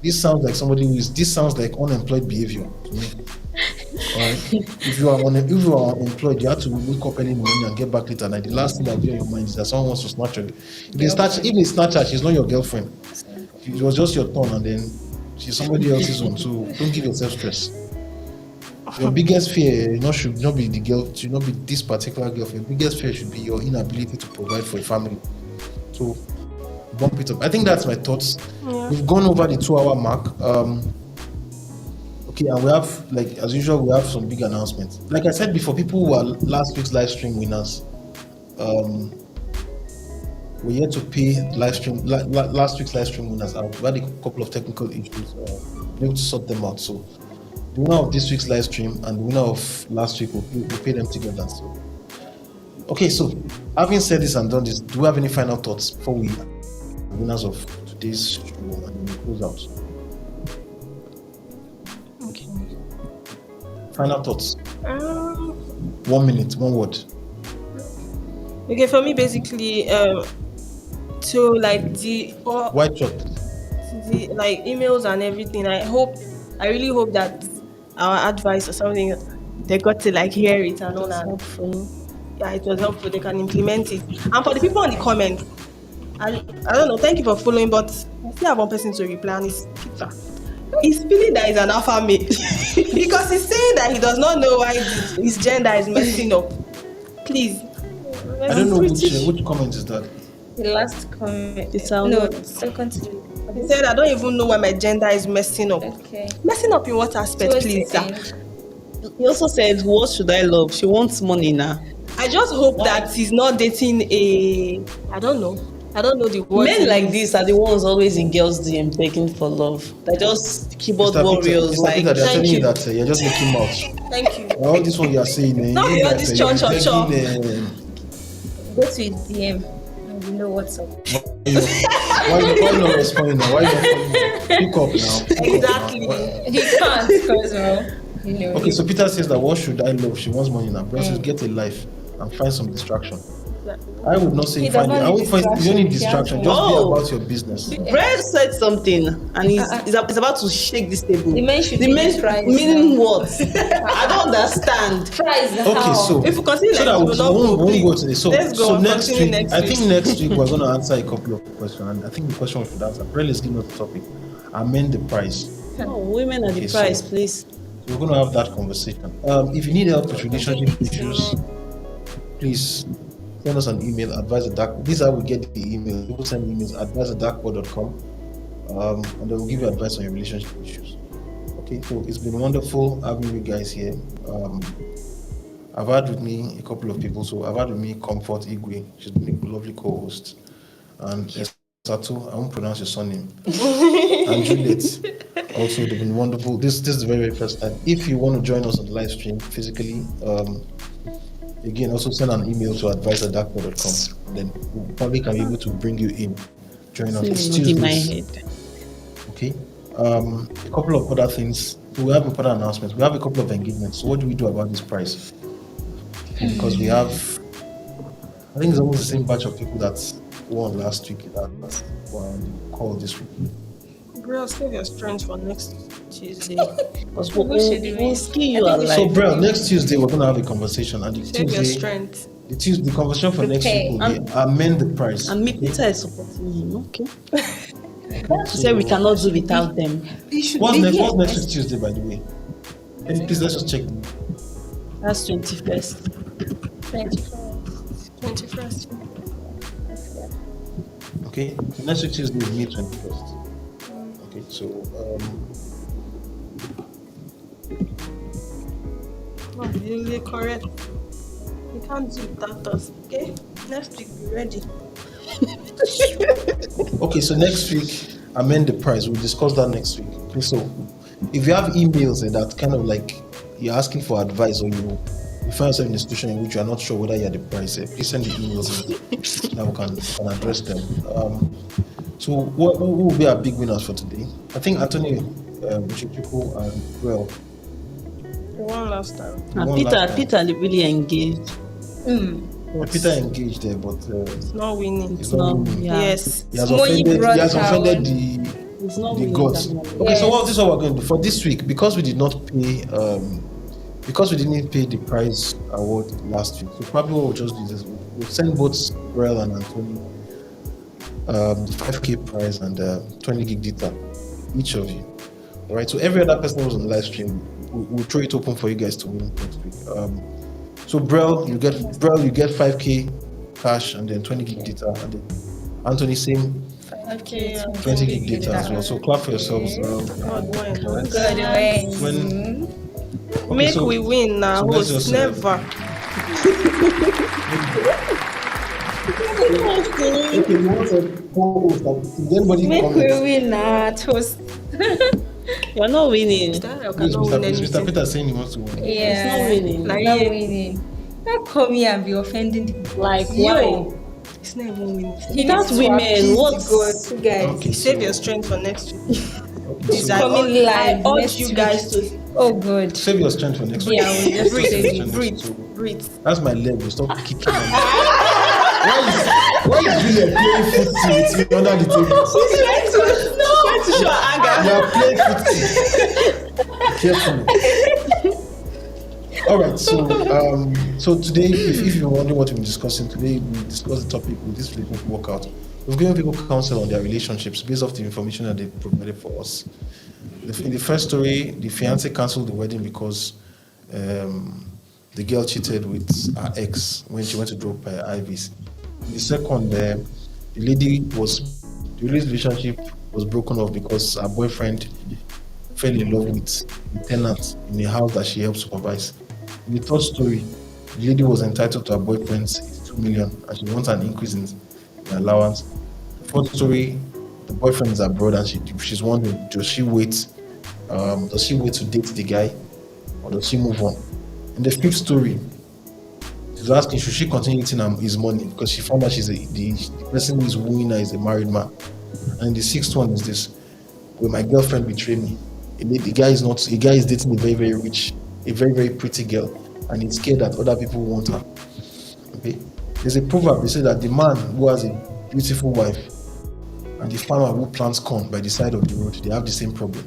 This sounds like this sounds like unemployed behavior to me. Alright? If you are unemployed, you have to wake up early in the morning and get back later at night. The last thing that will be on your mind is that someone wants to snatch her. If they snatch her, she's not your girlfriend. It was just your turn, and then she's somebody else's own. So don't give yourself stress. Your biggest fear should not be the girl, should not be this particular girl. Your biggest fear should be your inability to provide for a family. So bump it up. I think that's my thoughts. Yeah. We've gone over the 2-hour mark. Okay, and we have, like as usual, we have some big announcements. Like I said before, people who are last week's live stream winners, we're yet to pay last week's live stream winners out. We had a couple of technical issues. We're able to sort them out. So the winner of this week's live stream and the winner of last week, we'll pay them together. So, okay, so having said this and done this, do we have any final thoughts before we winners of today's show and we close out? Okay. Final thoughts. 1 minute, one word. Okay, for me, basically, to like the white chocolate, the like emails and everything. I really hope that our advice or something, they got to like hear it and all that. Helpful. Yeah, it was helpful. They can implement it. And for the people in the comments, I don't know. Thank you for following, but I still have one person to reply, and it's Peter. He's feeling that he's an alpha male because he's saying that he does not know why his gender is messing up. Please. I don't know which comment is that. The last comment. Second. He said, I don't even know why my gender is messing up. Okay. Messing up in what aspect, please, sir? He also said, what should I love? She wants money now. I just hope that he's not dating I don't know the word. Men like this are the ones always in girls' DM begging for love. They're just keyboard warriors. Mr. Peter, they're telling you that you're just making mouth. Thank you. All this one you are saying. No, you're this church. Go to his DM and you know what's up. Why you not responding now? Why you not pick up now? Exactly. He can't because Okay, so Peter says that what should I love? She wants money now. Bro says get a life and find some distraction. I would not say find it. I would find you don't need distraction. Just be about your business. Brad said something and he's about to shake this table. The men should meaning what? I don't understand. Okay, so if we continue so that we won't go to this. So next week. I think next week we're going to answer a couple of questions, and I think the question we should answer. Brad is giving us the topic. Amend the price. Oh, women are the price, please. So we're going to have that conversation. If you need help with relationship issues, please send us an email, advise@darkpore. This is how we get the email. People send emails, advise@darkpore.com. and they will give you advice on your relationship issues. Okay, so it's been wonderful having you guys here. I've had with me a couple of people. So I've had with me Comfort Igwe. She's been a lovely co-host. And Esatu, I won't pronounce your surname. And Juliet. Also, they've been wonderful. This is the very, very first time. If you want to join us on the live stream physically, again, also send an email to advice@darkpore.com. Then we probably can be able to bring you in. Join us. It's in my Tuesdays. head. Okay. A couple of other things. We have important announcements. We have a couple of engagements. So what do we do about this price? Because we have, I think it's almost the same batch of people that won last week that were on the call this week. Bro, save your strength for next Tuesday. Because we'll ski you alive. So, bro, next Tuesday we're gonna have a conversation, and the Save your Tuesday, strength. the conversation for next week will be amend the price. And me, Peter is supporting him, okay? She said we cannot do without them. What's next week Tuesday, by the way? Please let's just check. That's 21st. 21st. Okay, so next week Tuesday is May 21st. Okay, so You're correct. You can't do without us, okay? Next week, be ready. okay, so next week amend the price. We'll discuss that next week. Okay, so if you have emails that kind of like you're asking for advice, or you find yourself in a situation in which you are not sure whether you're the price, please send the emails in. Now we can address them. So what will be our big winners for today? I think Anthony, Chichiku, and well, The one last time. And Peter really engaged. Peter engaged there, but It's not winning. it's not winning. Yeah. Yes. He has Small offended brother. It's not the winning gods. that much. Okay, so this is what we're going to do for this week, because we did not pay because we didn't pay the prize award last week. So probably what we'll just do is we'll send both Rel and Anthony the 5k prize and 20 gig data, each of you. All right. So every other person who's on the live stream, we'll throw it open for you guys to win next week. So Brel, you get 5k cash and then 20 gig data, and then Anthony same 20 gig data as well. So clap for yourselves. God win. Good way. Okay, Make so- we win now. so let's Host, just, never. Okay, you want to co-host? Did anybody Make we comment? win now, toast. You're not winning. Please, Cannot win Mr. anything. Peter is saying he wants to win. Yeah. It's not winning. Like, not winning. Don't come here and be offending the Like, Yo. why? It's not even winning. He That's needs to women. appease What's- the gods, guys. Okay, Save so- your strength for next week. so Coming live I urge next you week. guys to Oh, good. save your strength for next week. Yeah, we'll just Save say your it. strength breathe, next week. So breathe. that's my leg. You stop kicking. Why is Julia playing footsie with me under the table? You are playing footsie. Carefully. All right. So today, if you're wondering what we've been discussing today, we discussed the topic with this relationship workout. We've given people counsel on their relationships based off the information that they provided for us. In the first story, the fiance cancelled the wedding because the girl cheated with her ex when she went to drop her IVs. In the second, the lady's relationship was broken off because her boyfriend fell in love with the tenant in a house that she helped supervise. In the third story, the lady was entitled to her boyfriend's 2 million and she wants an increase in the allowance. The fourth story, the boyfriend is abroad and she's wondering, does she wait to date the guy or does she move on? In the fifth story, she's asking, should she continue eating his money because she found out the person who is wooing her is a married man. And the sixth one is this: will my girlfriend betray me? The guy is dating a very, very rich, a very, very pretty girl, and he's scared that other people want her. Okay, there's a proverb. They say that the man who has a beautiful wife and the farmer who plants corn by the side of the road, they have the same problem.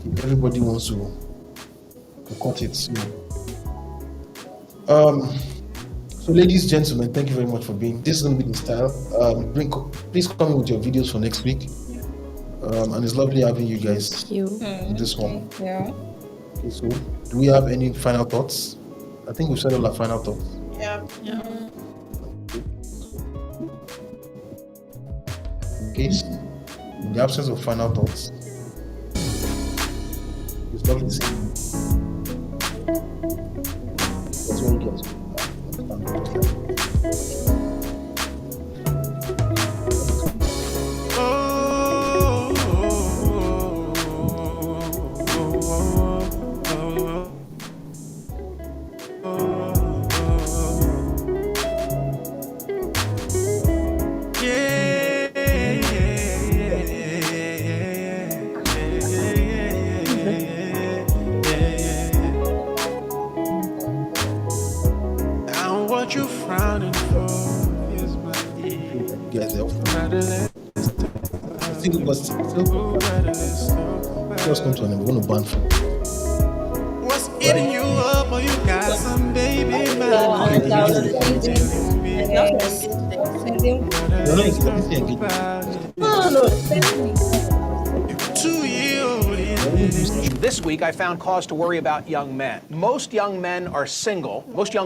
Okay, everybody wants to cut it. So ladies, gentlemen, thank you very much for being. This is going to be the style. Please come in with your videos for next week. And it's lovely having you guys in this one. Yeah. Okay, so do we have any final thoughts? I think we've said all our final thoughts. Yeah. Okay. In the absence of final thoughts, it's lovely seeing you. That's when it gets What you frowning for is my guys help. I think it was still just come to an end. We're going to ban for what's eating you up, or you got some baby Sending, you're not engaged. No. This week, I found cause to worry about young men. Most young men are single. Most young